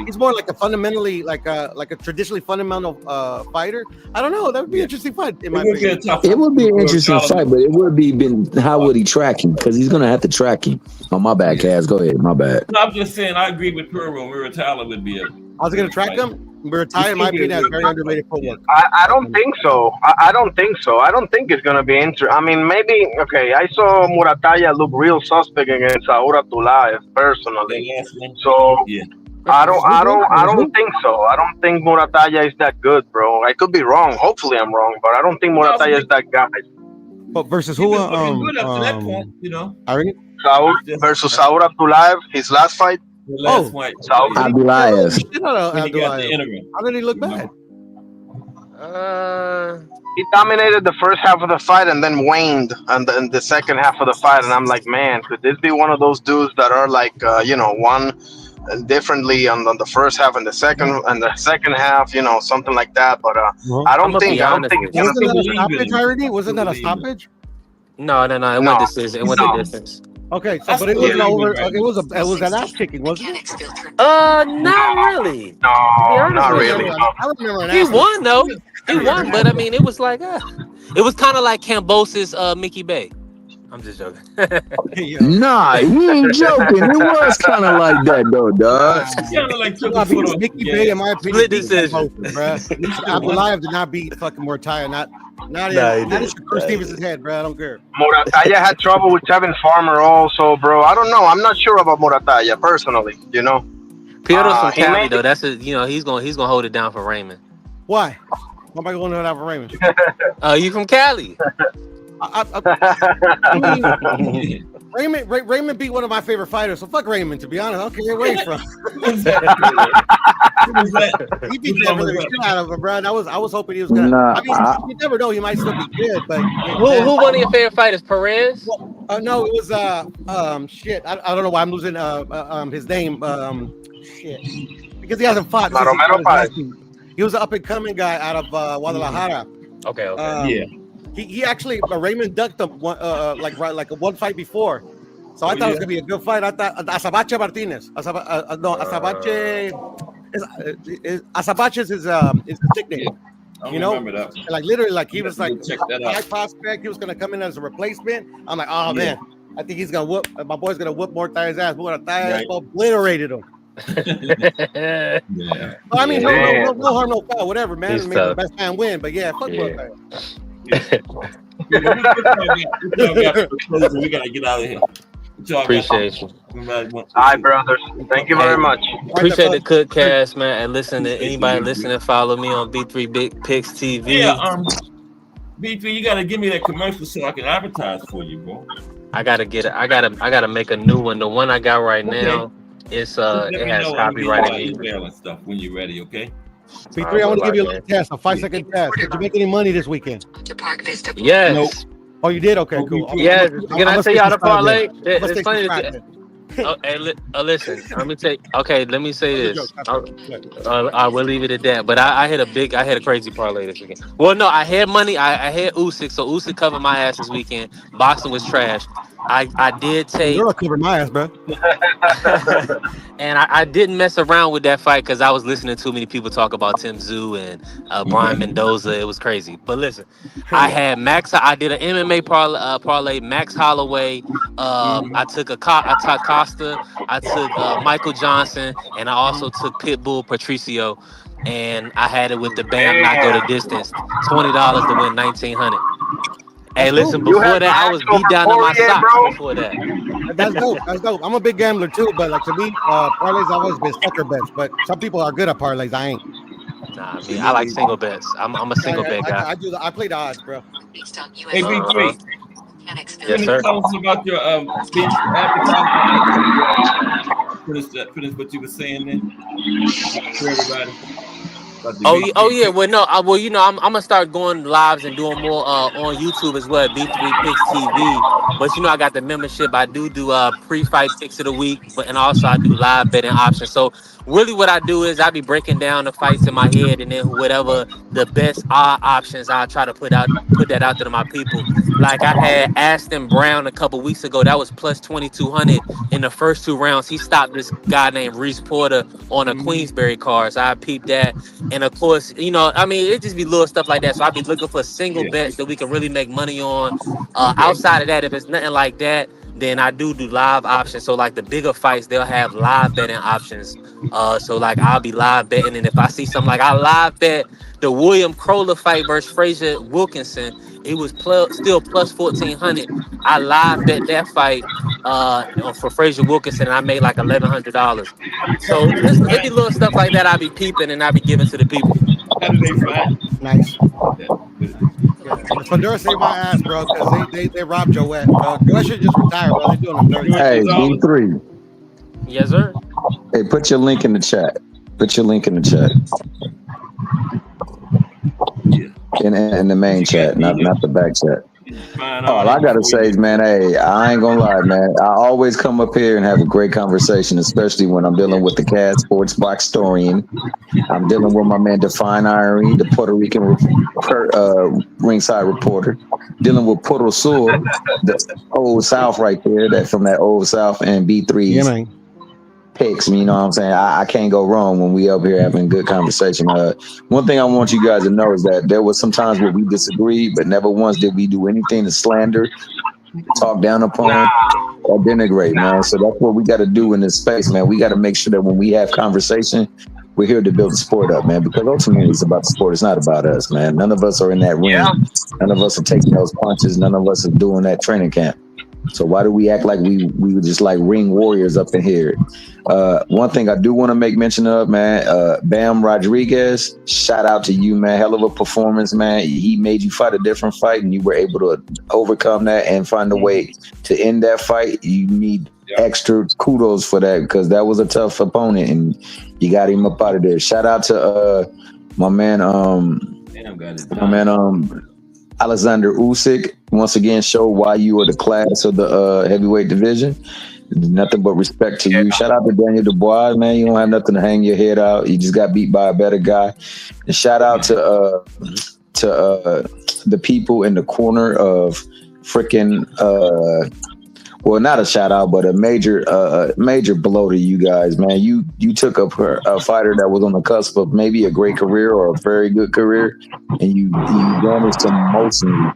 He's more like a fundamentally like a traditionally fundamental fighter. I don't know. That would be an interesting fight. In my opinion. It would be an interesting fight, but it would be how would he track him? Because he's gonna have to track him. Oh, my bad, Kaz. Go ahead. My bad. No, I'm just saying I agree with Puro. Muratalla would be a. I was gonna track him. Muratalla, in my opinion, has very underrated footwork. I don't think so. I don't think so. I don't think it's gonna be interesting. I mean, maybe I saw Muratalla look real suspect against Saura Tulaev personally. So I don't think so. I don't think Muratalla is that good, bro. I could be wrong. Hopefully, I'm wrong, but I don't think Muratalla is that guy. But versus who? Good up to that point, Saul versus Saura Tulaev, his last fight. Abdulaev. How did he look bad? He dominated the first half of the fight and then waned in the second half of the fight. And I'm like, man, could this be one of those dudes that are like, one differently on the first half and the second half, something like that. But I don't think it's gonna be. Wasn't that a stoppage? No. It went decision. It went the distance. Okay, so but it was over. It was an ass kicking, wasn't it? Not really. No, not really. I remember he won though. He won, but I mean, it was like it was kind of like Cambose's Mickey Bay. I'm just joking. Nah, he ain't joking. It was kind of like that though, dog. Mickey Bay, in my opinion, split decision. Abdulaev did not beat fucking Muratalla. Not in Shakur Stevens' head, bro. I don't care. Muratalla had trouble with Kevin Farmer also, bro. I don't know. I'm not sure about Muratalla personally. Piero's from Cali though. That's he's gonna hold it down for Raymond. Why? Why am I going to have a Raymond? You from Cali? I mean, Raymond beat one of my favorite fighters, so fuck Raymond. To be honest, I don't care where he's from. He beat the living shit out of him, bro. And I was hoping he was gonna. Nah, I mean, you never know. He might still be good, but Who one of your favorite fighters? Perez? no, it was shit. I don't know why I'm losing his name. Shit, because he hasn't fought. He was an up and coming guy out of Guadalajara. Okay. Yeah. He actually Raymond ducked him like a one fight before, so I thought it was gonna be a good fight. I thought Azabache Martinez. Azabache is his nickname. You know, that. like literally, like he was like Check that high out. prospect. He was gonna come in as a replacement. I'm like, oh man, I think he's gonna whoop. My boy's gonna whoop more Thay's ass. We're gonna Thay's obliterated him. Yeah. Well, I mean, no harm, no foul, whatever, man. Make the best man win. But yeah, fuck Will Thay's. We gotta get out of here. Appreciate you. All right, brothers. Thank you very much. Appreciate the Cookcast, man. And listen to anybody listening. Follow me on B3 Big Picks TV. Yeah, B3, you gotta give me that commercial so I can advertise for you, bro. I gotta make a new one. The one I got right now, it has copyright and stuff when you're ready, okay? B3, I want to give you a little test, a 5-second test. Did you make any money this weekend? Yes. Nope. Oh, you did? Okay, cool. Yeah. Can I tell y'all the parlay? It's funny. Listen. Let me take. Okay, let me say this. I will leave it at that. But I had a crazy parlay this weekend. Well, no, I had money. I had Usyk, so Usyk covered my ass this weekend. Boxing was trash. I did take. You're covering my ass, bro. And I didn't mess around with that fight because I was listening to too many people talk about Tim Tszyu and Brian Mendoza. It was crazy. But listen, I had Max. I did an MMA parlay. Max Holloway. I took Costa. I took Michael Johnson, and I also took Pitbull Patricio. And I had it with the Bam not go the distance. $20 to win $1,900. Hey, listen, before that, I was beat down in my socks before that. That's dope. That's dope. I'm a big gambler too, but like to me, parlays always been sucker bets. But some people are good at parlays. I ain't. Nah, I mean, I like single bets. I'm a single bet guy. I play the odds, bro. Hey, B3. Yes, sir. Tell us about your finish what you were saying then for everybody. Oh yeah. Well, no. I'm gonna start going lives and doing more on YouTube as well. B3 Picks TV. But I got the membership. I do pre-fight picks of the week, and also I do live betting options. So really, what I do is I be breaking down the fights in my head, and then whatever the best options, I try to put that out there to my people. Like I had Aston Brown a couple weeks ago. That was plus 2,200 in the first 2 rounds. He stopped this guy named Reese Porter on a Queensberry card. So I peeped that. And of course, it just be little stuff like that. So I be looking for single bets that we can really make money on. Outside of that, if it's nothing like that, then I do live options. So like the bigger fights, they'll have live betting options. So like I'll be live betting, and if I see something like I live bet the William Crowler fight versus Frazier Wilkinson, it was still plus 1,400. I live bet that fight for Frazier Wilkinson, and I made like $1,100. So it be little stuff like that I be peeping and I be giving to the people. How do they fight? Nice. Fedora saved my ass, bro, because they robbed Joette. Joette should just retire, bro. They're doing him dirty. Hey, B3. Yes, sir. Hey, put your link in the chat. In the main chat, not the back chat. All I gotta say is, man, hey, I ain't gonna lie, man. I always come up here and have a great conversation, especially when I'm dealing with the Cad Sports Box historian. I'm dealing with my man Define Irie, the Puerto Rican ringside reporter. Dealing with Puerto Sur, the old South right there, that from that old South, and B3's picks. You know what I'm saying? I can't go wrong when we up here having good conversation. One thing I want you guys to know is that there was some times where we disagreed, but never once did we do anything to slander, talk down upon, or denigrate, man. So that's what we got to do in this space, man. We got to make sure that when we have conversation, we're here to build the sport up, man, because ultimately it's about the sport. It's not about us, man. None of us are in that ring. None of us are taking those punches. None of us are doing that training camp. So why do we act like we were just like ring warriors up in here? One thing I do want to make mention of, man, Bam Rodriguez, shout out to you, man. Hell of a performance, man. He made you fight a different fight, and you were able to overcome that and find a way to end that fight. You need extra kudos for that, because that was a tough opponent, and you got him up out of there. Shout out to my man, Alexander Usyk. Once again, show why you are the class of the heavyweight division. Nothing but respect to you. Shout out to Daniel Dubois, man. You don't have nothing to hang your head out. You just got beat by a better guy. And shout out to the people in the corner of freaking well, not a shout out, but a major blow to you guys, man. You took a fighter that was on the cusp of maybe a great career or a very good career, and you damaged him emotionally.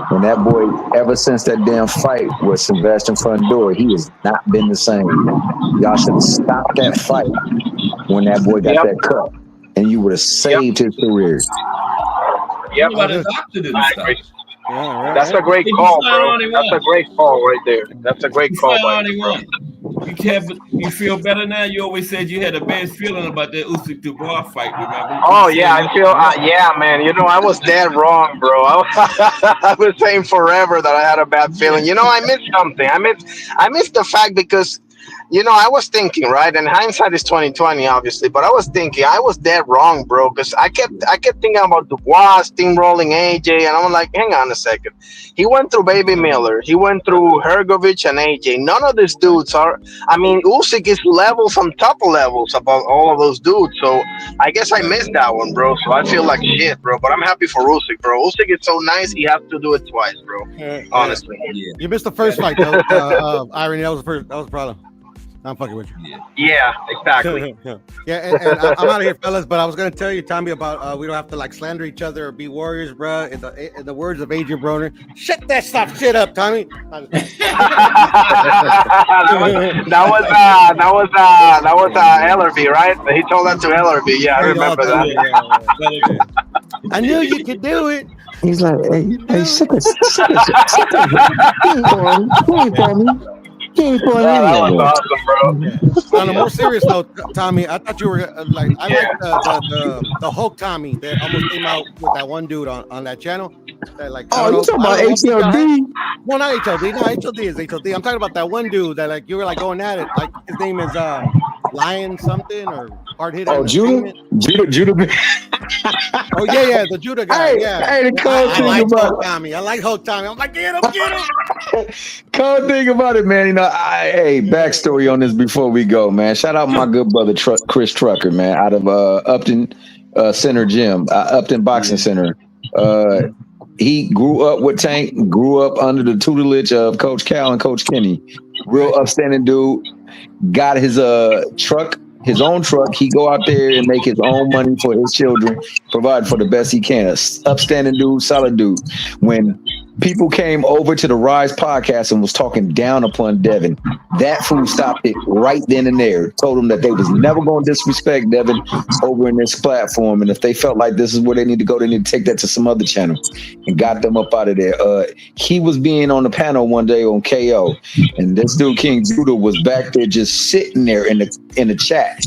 And that boy, ever since that damn fight with Sebastian Fundora, he has not been the same. Y'all should have stopped that fight when that boy got that cut, and you would have saved his career. Yep. That's a great call, bro. That's a great call right there. That's a great call, bro. You feel better now? You always said you had a bad feeling about that Usyk Dubois fight, remember? Oh, yeah, I feel, yeah, man. You know, I was dead wrong, bro. I was saying forever that I had a bad feeling. You know, I missed something. I missed the fact because, you know, I was thinking, right? And hindsight is 2020, obviously. But I was thinking, I was dead wrong, bro. Because I kept thinking about Dubois steamrolling AJ, and I'm like, hang on a second. He went through Baby Miller. He went through Hergovich and AJ. None of these dudes are. I mean, Usyk is levels on top of levels about all of those dudes. So I guess I missed that one, bro. So I feel like shit, bro. But I'm happy for Usyk, bro. Usyk is so nice. He has to do it twice, bro. Honestly. Yeah. You missed the first fight, though. Irony, that was the first. That was the problem. I'm fucking with you. Yeah, exactly. Yeah, and I'm out of here, fellas. But I was gonna tell you, Tommy, about we don't have to like slander each other or be warriors, bro. In the words of Adrian Broner, shut that shit up, Tommy. that was Ellerby, right? He told that to Ellerby. Yeah, I remember that. I knew you could do it. He's like, hey, shut that. That was awesome, bro. On a more serious note, Tommy, I thought you were like, I like the Hulk Tommy that almost came out with that one dude on that channel. That, like, you talking about HLD? No, not HLD. No, HLD is HLD. I'm talking about that one dude that like you were like going at it. Like his name is Lion something or Hard Hitting. Oh, Judah. Oh yeah, the Judah guy. Hey, the cold thing about Hulk Tommy. I like Hulk Tommy. I'm like, get him. Cold thing about it, man. You know, backstory on this before we go, man. Shout out my good brother Chris Trucker, man, out of Upton Center Gym, Upton Boxing Center. He grew up with Tank, grew up under the tutelage of Coach Cal and Coach Kenny. Real upstanding dude. Got his truck. His own truck. He go out there and make his own money for his children, provide for the best he can. Upstanding dude, solid dude. When people came over to the Rise podcast and was talking down upon Devin, that fool stopped it right then and there. Told him that they was never going to disrespect Devin over in this platform, and if they felt like this is where they need to go, they need to take that to some other channel, and got them up out of there. He was being on the panel one day on KO, and this dude King Judah was back there just sitting there in the chat,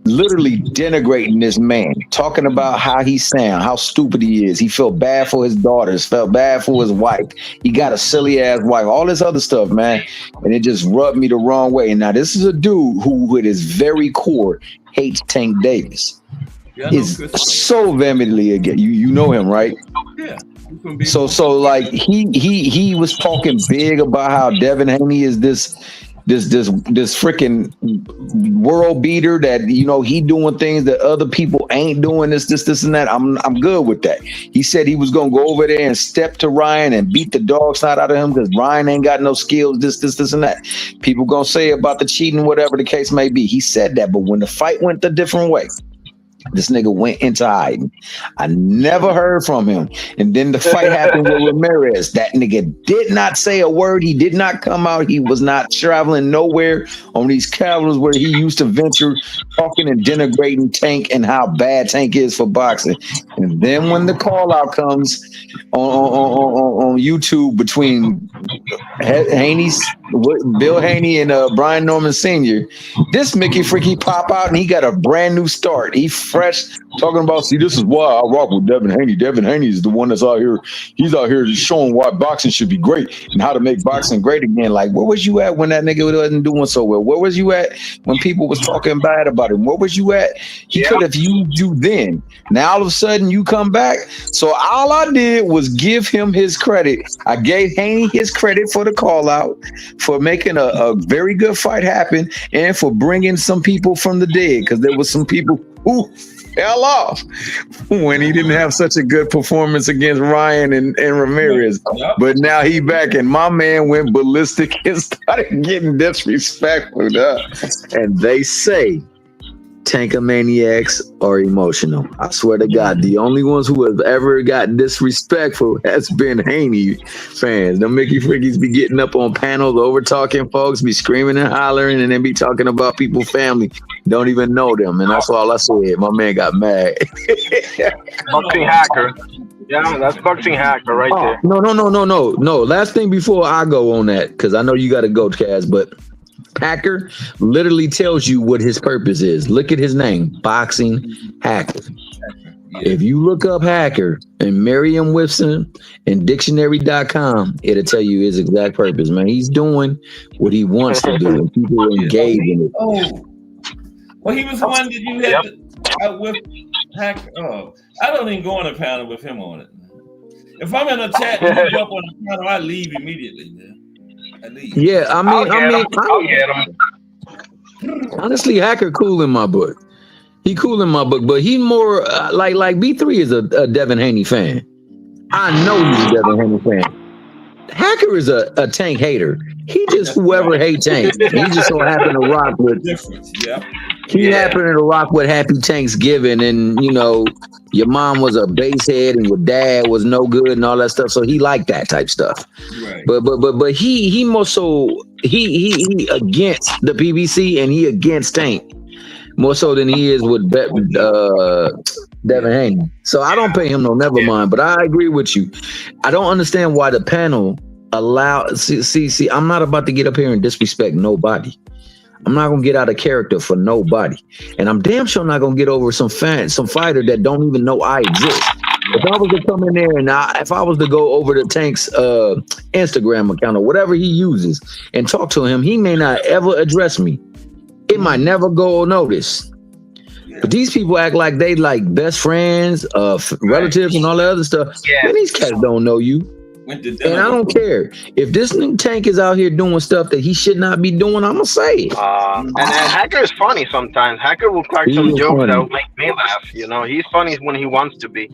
literally denigrating this man, talking about how he sound, how stupid he is. He felt bad for his daughters, felt bad for his wife. He got a silly ass wife, all this other stuff, man. And it just rubbed me the wrong way. And now this is a dude who at his very core hates Tank Davis. Is so vehemently against you know him, right? Yeah. So like he was talking big about how Devin Haney is this freaking world beater, that, you know, he doing things that other people ain't doing, this and that. I'm good with that. He said he was gonna go over there and step to Ryan and beat the dog snot out of him because Ryan ain't got no skills, this and that. People gonna say about the cheating, whatever the case may be. He said that, but when the fight went a different way, this nigga went into hiding. I never heard from him. And then the fight happened with Ramirez. That nigga did not say a word. He did not come out. He was not traveling nowhere on these cameras where he used to venture, talking and denigrating Tank and how bad Tank is for boxing. And then when the call out comes on YouTube between Bill Haney and Brian Norman Sr. This Mickey Freaky pop out and he got a brand new start. He fresh talking about, see, this is why I rock with Devin Haney. Devin Haney is the one that's out here. He's out here showing why boxing should be great and how to make boxing great again. Like, where was you at when that nigga wasn't doing so well? Where was you at when people was talking bad about him? Where was you at? He could have used you then. Now all of a sudden you come back. So all I did was give him his credit. I gave Haney his credit for the call out, for making a very good fight happen, and for bringing some people from the dead, because there was some people who fell off when he didn't have such a good performance against Ryan and Ramirez. But now he back, and my man went ballistic and started getting disrespectful. And they say Tankamaniacs are emotional. I swear to God, the only ones who have ever got disrespectful has been Haney fans. The Mickey Frickies be getting up on panels, over talking folks, be screaming and hollering, and then be talking about people's family. Don't even know them, and that's all I said. My man got mad. Boxing hacker. Yeah, that's boxing hacker right there. No. Last thing before I go on that, because I know you got to go, Kaz, but Hacker literally tells you what his purpose is. Look at his name, Boxing Hacker. If you look up Hacker in Merriam-Webster and dictionary.com, it'll tell you his exact purpose, man. He's doing what he wants to do, and people engage in it. Oh, well, he was the one that you had out with Hacker. Oh, I don't even go on a panel with him on it. If I'm in a chat and he's up on the panel, I leave immediately, man. Yeah, I'll get him. Honestly, Hacker cool in my book. He cool in my book, but he more like B3 is a Devin Haney fan. I know he's a Devin Haney fan. Hacker is a Tank hater. He just whoever hates Tank. He just so happened to rock with. He happened to rock with Happy Thanksgiving, and your mom was a basehead and your dad was no good and all that stuff. So he liked that type stuff. Right. But he more so he against the PBC and he against Tank more so than he is with Devin Haney. So I don't pay him no never mind. But I agree with you. I don't understand why the panel see. I'm not about to get up here and disrespect nobody. I'm not gonna get out of character for nobody, and I'm damn sure not gonna get over some fighter that don't even know I exist. If I was to come in there and if I was to go over to Tank's Instagram account or whatever he uses and talk to him, he may not ever address me. It might never go unnoticed. But these people act like they like best friends, relatives, and all that other stuff. Yeah. Man, these cats don't know you. And I don't care if this new Tank is out here doing stuff that he should not be doing. I'm gonna say it. And Hacker is funny sometimes. Hacker will crack some jokes that will make me laugh. He's funny when he wants to be.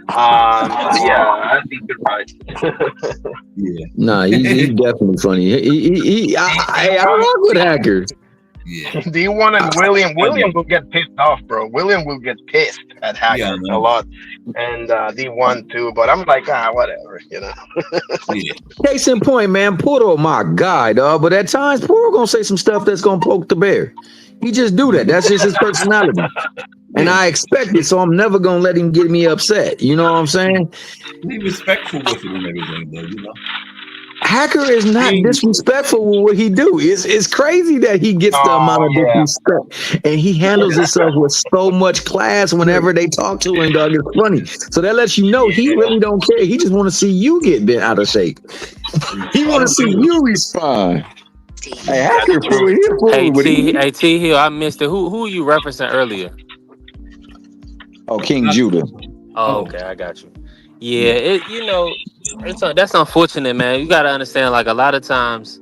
I think you're right. Nah, he's definitely funny. I rock with Hacker. Yeah. D1 and William will get pissed off, bro. William will get pissed at Hacker a lot, and D1 too. But I'm like, whatever, Case in point, man, Puro, my guy, dog. But at times, Puro gonna say some stuff that's gonna poke the bear. He just do that. That's just his personality, and I expect it. So I'm never gonna let him get me upset. You know what I'm saying? Be respectful with it and everything, though. Hacker is not disrespectful with what he do. It's crazy that he gets the amount of disrespect, and he handles himself with so much class whenever they talk to him. Dog, it's funny. So that lets you know he really don't care. He just want to see you get bent out of shape. He want to see you respond. Hey, Hacker, hey T Hill, I missed it. Who you referencing earlier? Oh, King Judah. Oh, okay, I got you. Yeah, that's unfortunate, man. You gotta understand, like a lot of times,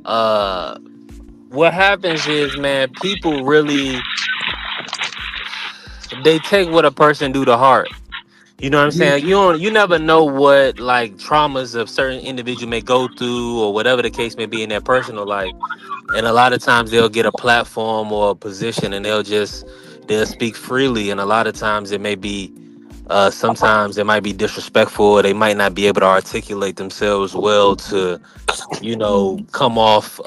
what happens is, man, people really they take what a person do to heart. You know what I'm saying? You never know what like traumas of certain individual may go through or whatever the case may be in their personal life. And a lot of times they'll get a platform or a position and they'll speak freely. And a lot of times it may be sometimes it might be disrespectful, or they might not be able to articulate themselves well to, come off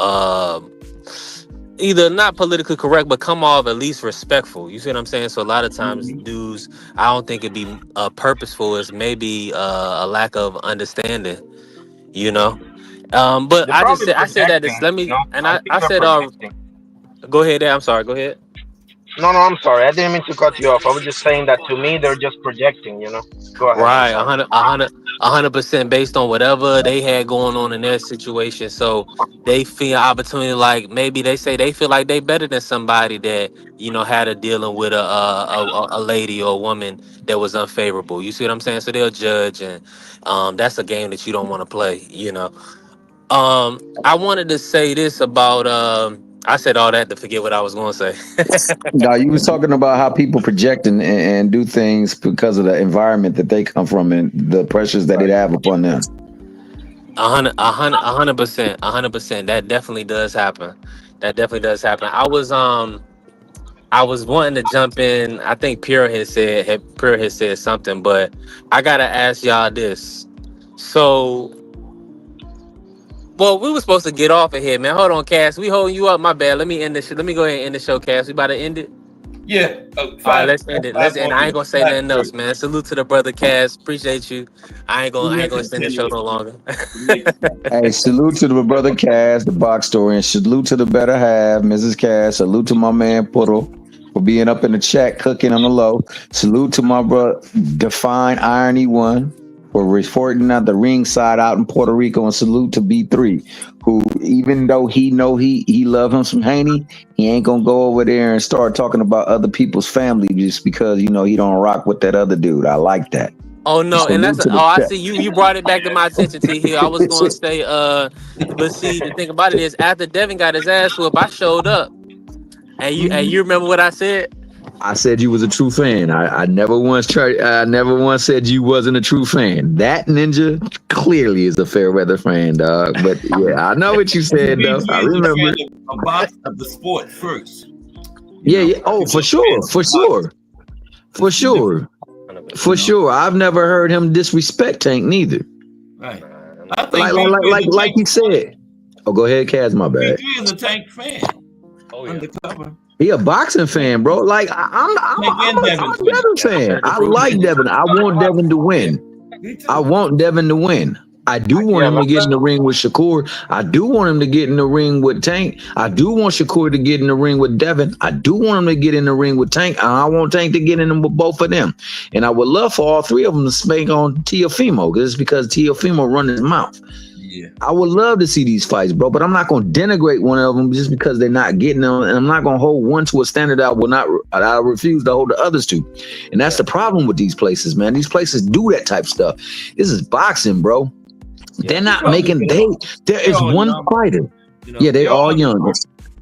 either not politically correct, but come off at least respectful. You see what I'm saying? So a lot of times dudes, I don't think it'd be purposeful. It's maybe a lack of understanding, But They're I just probably said I said that this, projecting. let You me know, and I I think I they're said projecting. go ahead there. I'm sorry. Go ahead. No, no, I'm sorry. I didn't mean to cut you off. I was just saying that to me, they're just projecting. You know. Go ahead. I'm Right, sorry. 100% based on whatever they had going on in their situation. So they feel opportunity, like maybe they say they feel like they better than somebody that had a dealing with a lady or a woman that was unfavorable. You see what I'm saying? So they'll judge, and that's a game that you don't want to play. I wanted to say this about I said all that to forget what I was going to say. No, you was talking about how people project and do things because of the environment that they come from and the pressures that it Right. have upon them. 100%, 100%. That definitely does happen. That definitely does happen. I was wanting to jump in. I think Pure had said something, but I gotta ask y'all this. So, well, we were supposed to get off of here, man. Hold on, Cass. We holding you up. My bad. Let me end this. Let me go ahead and end the show, Cass. We about to end it. Yeah, All right, five, let's end it. Let's five end. more I ain't minutes. gonna say Five, nothing three. else, man. Salute to the brother Cass. Appreciate you. I We ain't will gonna extend the continue show it no longer. the next time. Hey, salute to the brother Cass, the box story, and salute to the better half, Mrs. Cass. Salute to my man Puddle for being up in the chat, cooking on the low. Salute to my brother Define Irony One for reporting at the ringside out in Puerto Rico, and salute to B3, who even though he know he love him some Haney, he ain't gonna go over there and start talking about other people's family just because he don't rock with that other dude. I like that. Oh no, and Salute that's to the I chat. see you brought it back to my attention, T here. I was gonna say, but see the thing about it is after Devin got his ass whooped, I showed up. And you remember what I said? I said you was a true fan. I never once tried. I never once said you wasn't a true fan. That ninja clearly is a fair weather fan, dog. But yeah, I know what you said though. I B3 is a remember. fan of box of the sport first. Yeah, yeah. Oh, He's for a fan sure, of for boxing. sure, for It's different, sure, for you know. sure. I've never heard him disrespect Tank neither. Right. I think Like, B3 like, is like, a like Tank. he said. Oh, go ahead, Kaz. My bad. B3 is a Tank fan. Oh yeah. Undercover. He a boxing fan, bro. Like Tank and I'm Devin a fan. Devin fan. I like Devin. I want Devin to win. Me too. I want Devin to win. I do want Yeah, him to get in the ring with Shakur. I do want him to get in the ring with Tank. I do want Shakur to get in the ring with Devin. I do want him to get in the ring with Tank. And I want Tank to get in them with both of them. And I would love for all three of them to spank on Teofimo because Teofimo run his mouth. Yeah. I would love to see these fights, bro, but I'm not going to denigrate one of them just because they're not getting them, and I'm not going to hold one to a standard I refuse to hold the others to. And that's the problem with these places, man. These places do that type of stuff. This is boxing, bro. They're not making there is one fighter. Yeah, they all young.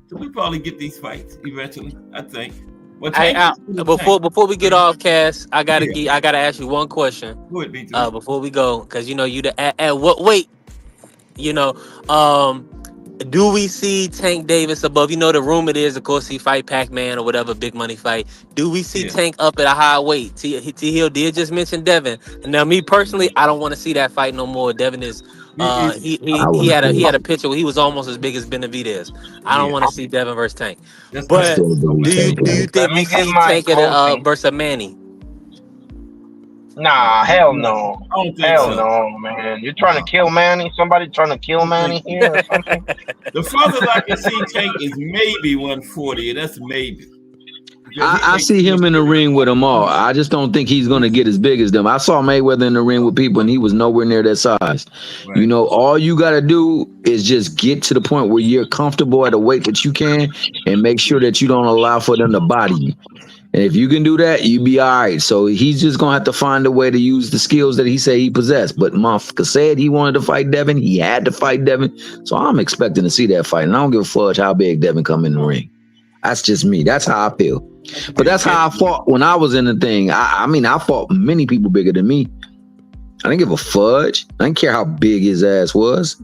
So we probably get these fights eventually, I think. Well, Before we get off, Cass, I gotta ask you one question. Go ahead, B3. Before we go, because you at what weight? Do we see Tank Davis above? The rumor is, of course, he fight Pac-Man or whatever big money fight. Do we see Tank up at a high weight? T Hill did just mention Devin. Now, me personally, I don't want to see that fight no more. Devin is he had a picture where he was almost as big as Benavidez. I don't want to see Devin versus Tank. But do you think we see Tank at versus Manny? Nah, hell no. I don't think Hell so. no, man. You're trying to kill Manny? Somebody trying to kill Manny here or something? The farthest I can see Tank is maybe 140, and that's maybe. I see him in the ring with them all. I just don't think he's going to get as big as them. I saw Mayweather in the ring with people, and he was nowhere near that size. Right. All you got to do is just get to the point where you're comfortable at a weight that you can, and make sure that you don't allow for them to body you. And if you can do that, you be all right. So he's just going to have to find a way to use the skills that he said he possessed. But motherfucker said he wanted to fight Devin. He had to fight Devin. So I'm expecting to see that fight. And I don't give a fudge how big Devin come in the ring. That's just me. That's how I feel. But that's how I fought when I was in the thing. I fought many people bigger than me. I didn't give a fudge. I didn't care how big his ass was.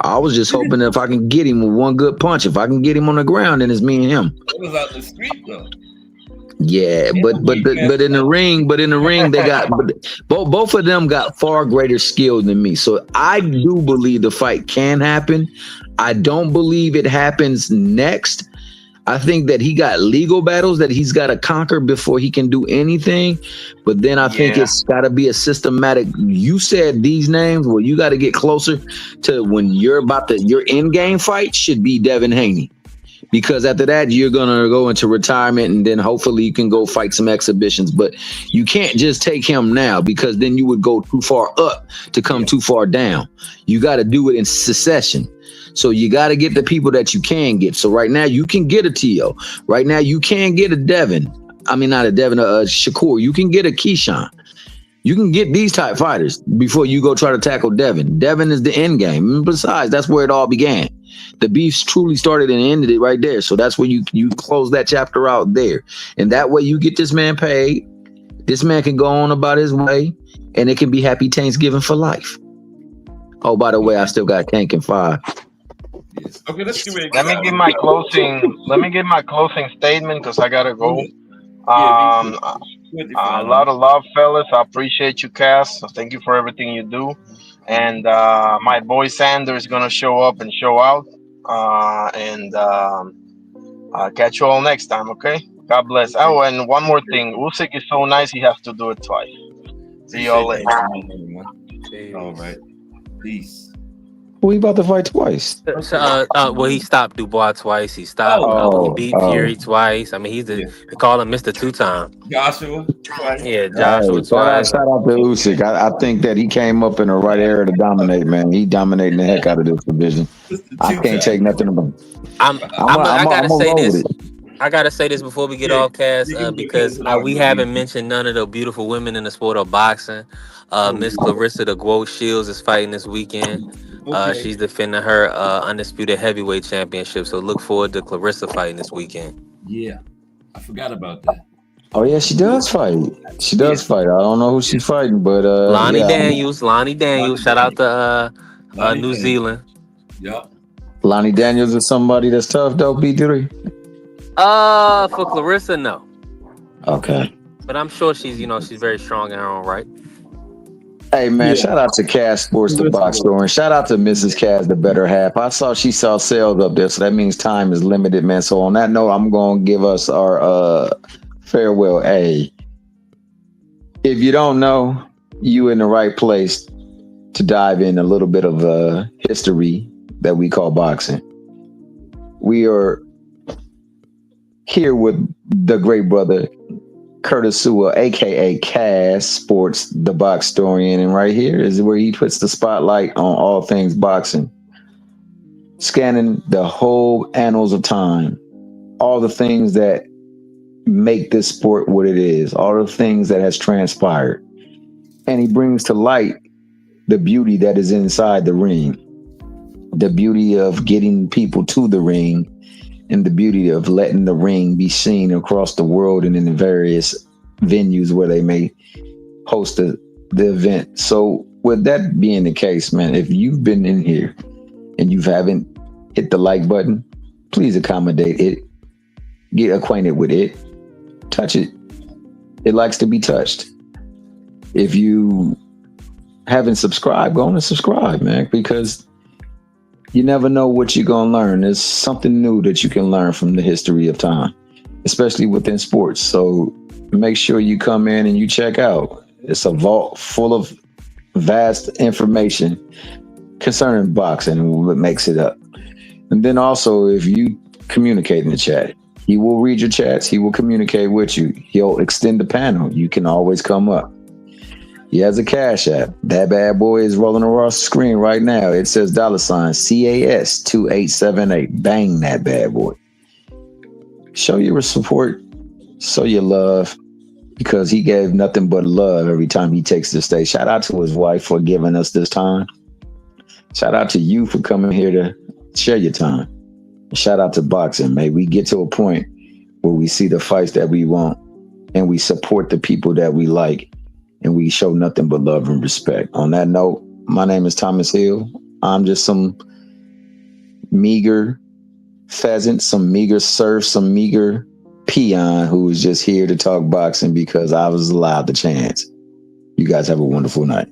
I was just hoping that if I can get him with one good punch, if I can get him on the ground, then it's me and him. It was out the street though. Yeah, but in the ring, they got both of them got far greater skill than me. So I do believe the fight can happen. I don't believe it happens next. I think that he got legal battles that he's got to conquer before he can do anything. But then I think Yeah. it's got to be a systematic. You said these names. Well, you got to get closer to when you're about to your end game fight should be Devin Haney. Because after that, you're going to go into retirement and then hopefully you can go fight some exhibitions. But you can't just take him now because then you would go too far up to come too far down. You got to do it in succession. So you got to get the people that you can get. So right now you can get a T.O. Right now you can get a Devin. I mean, not a Devin, a Shakur. You can get a Keyshawn. You can get these type fighters before you go try to tackle Devin. Devin is the end game. And besides, that's where it all began. The beef truly started and ended it right there. So that's where you close that chapter out there. And that way you get this man paid. This man can go on about his way. And it can be happy Thanksgiving for life. Oh, by the way, I still got Tank and 5. Yes. Okay, let's see where it Let me goes. give my closing. Let me give my closing statement because I gotta go. Yeah, me too. A lot of love, fellas. I appreciate you, Cass. Thank you for everything you do. And my boy Sander is gonna show up and show out. And I'll catch you all next time. Okay. God bless. Oh, and one more thing. Usyk is so nice. He has to do it twice. See y'all later. All right. Peace. We about to fight twice. Well, he stopped Dubois twice. He stopped. He beat Fury twice. I mean, he's they call him Mr. Two-Time. Joshua. Twice. Yeah, Joshua twice. Shout out to Usyk. I think that he came up in the right era to dominate, man. He dominating the heck out of this division. I can't take nothing about it. I gotta say this. I gotta say this before we get off, Cass, because we haven't mentioned none of the beautiful women in the sport of boxing. Miss Clarissa the Guo Shields is fighting this weekend. She's defending her undisputed heavyweight championship. So look forward to Clarissa fighting this weekend. Yeah, I forgot about that. Oh yeah, she does fight. She does fight. I don't know who she's fighting, but Lonnie Daniels. Shout out to New Zealand. Yep. Lonnie Daniels is somebody that's tough though, B3. For Clarissa, no. Okay. But I'm sure she's very strong in her own right. Hey man, shout out to Cass Sports, the box store, and shout out to Mrs. Cass, the better half. I saw she saw sales up there, so that means time is limited, man. So on that note, I'm gonna give us our farewell. Hey, if you don't know, you in the right place to dive in a little bit of history that we call boxing. We are here with the great brother Curtis Sewell, aka Cass Sports, the box historian, and right here is where he puts the spotlight on all things boxing, scanning the whole annals of time, all the things that make this sport what it is, all the things that has transpired, and he brings to light the beauty that is inside the ring, the beauty of getting people to the ring, and the beauty of letting the ring be seen across the world and in the various venues where they may host the event. So with that being the case, man, if you've been in here and you haven't hit the like button, please accommodate it. Get acquainted with it. Touch it. It likes to be touched. If you haven't subscribed, go on and subscribe, man, because you never know what you're going to learn. There's something new that you can learn from the history of time, especially within sports. So make sure you come in and you check out. It's a vault full of vast information concerning boxing and what makes it up. And then also, if you communicate in the chat, he will read your chats. He will communicate with you. He'll extend the panel. You can always come up. He has a Cash App. That bad boy is rolling across the screen right now. It says $CAS 2878. Bang that bad boy. Show your support. Show your love, because he gave nothing but love every time he takes the stage. Shout out to his wife for giving us this time. Shout out to you for coming here to share your time. Shout out to boxing. May we get to a point where we see the fights that we want and we support the people that we like. And we show nothing but love and respect. On that note, my name is Thomas Hill. I'm just some meager pheasant, some meager serf, some meager peon who was just here to talk boxing because I was allowed the chance. You guys have a wonderful night.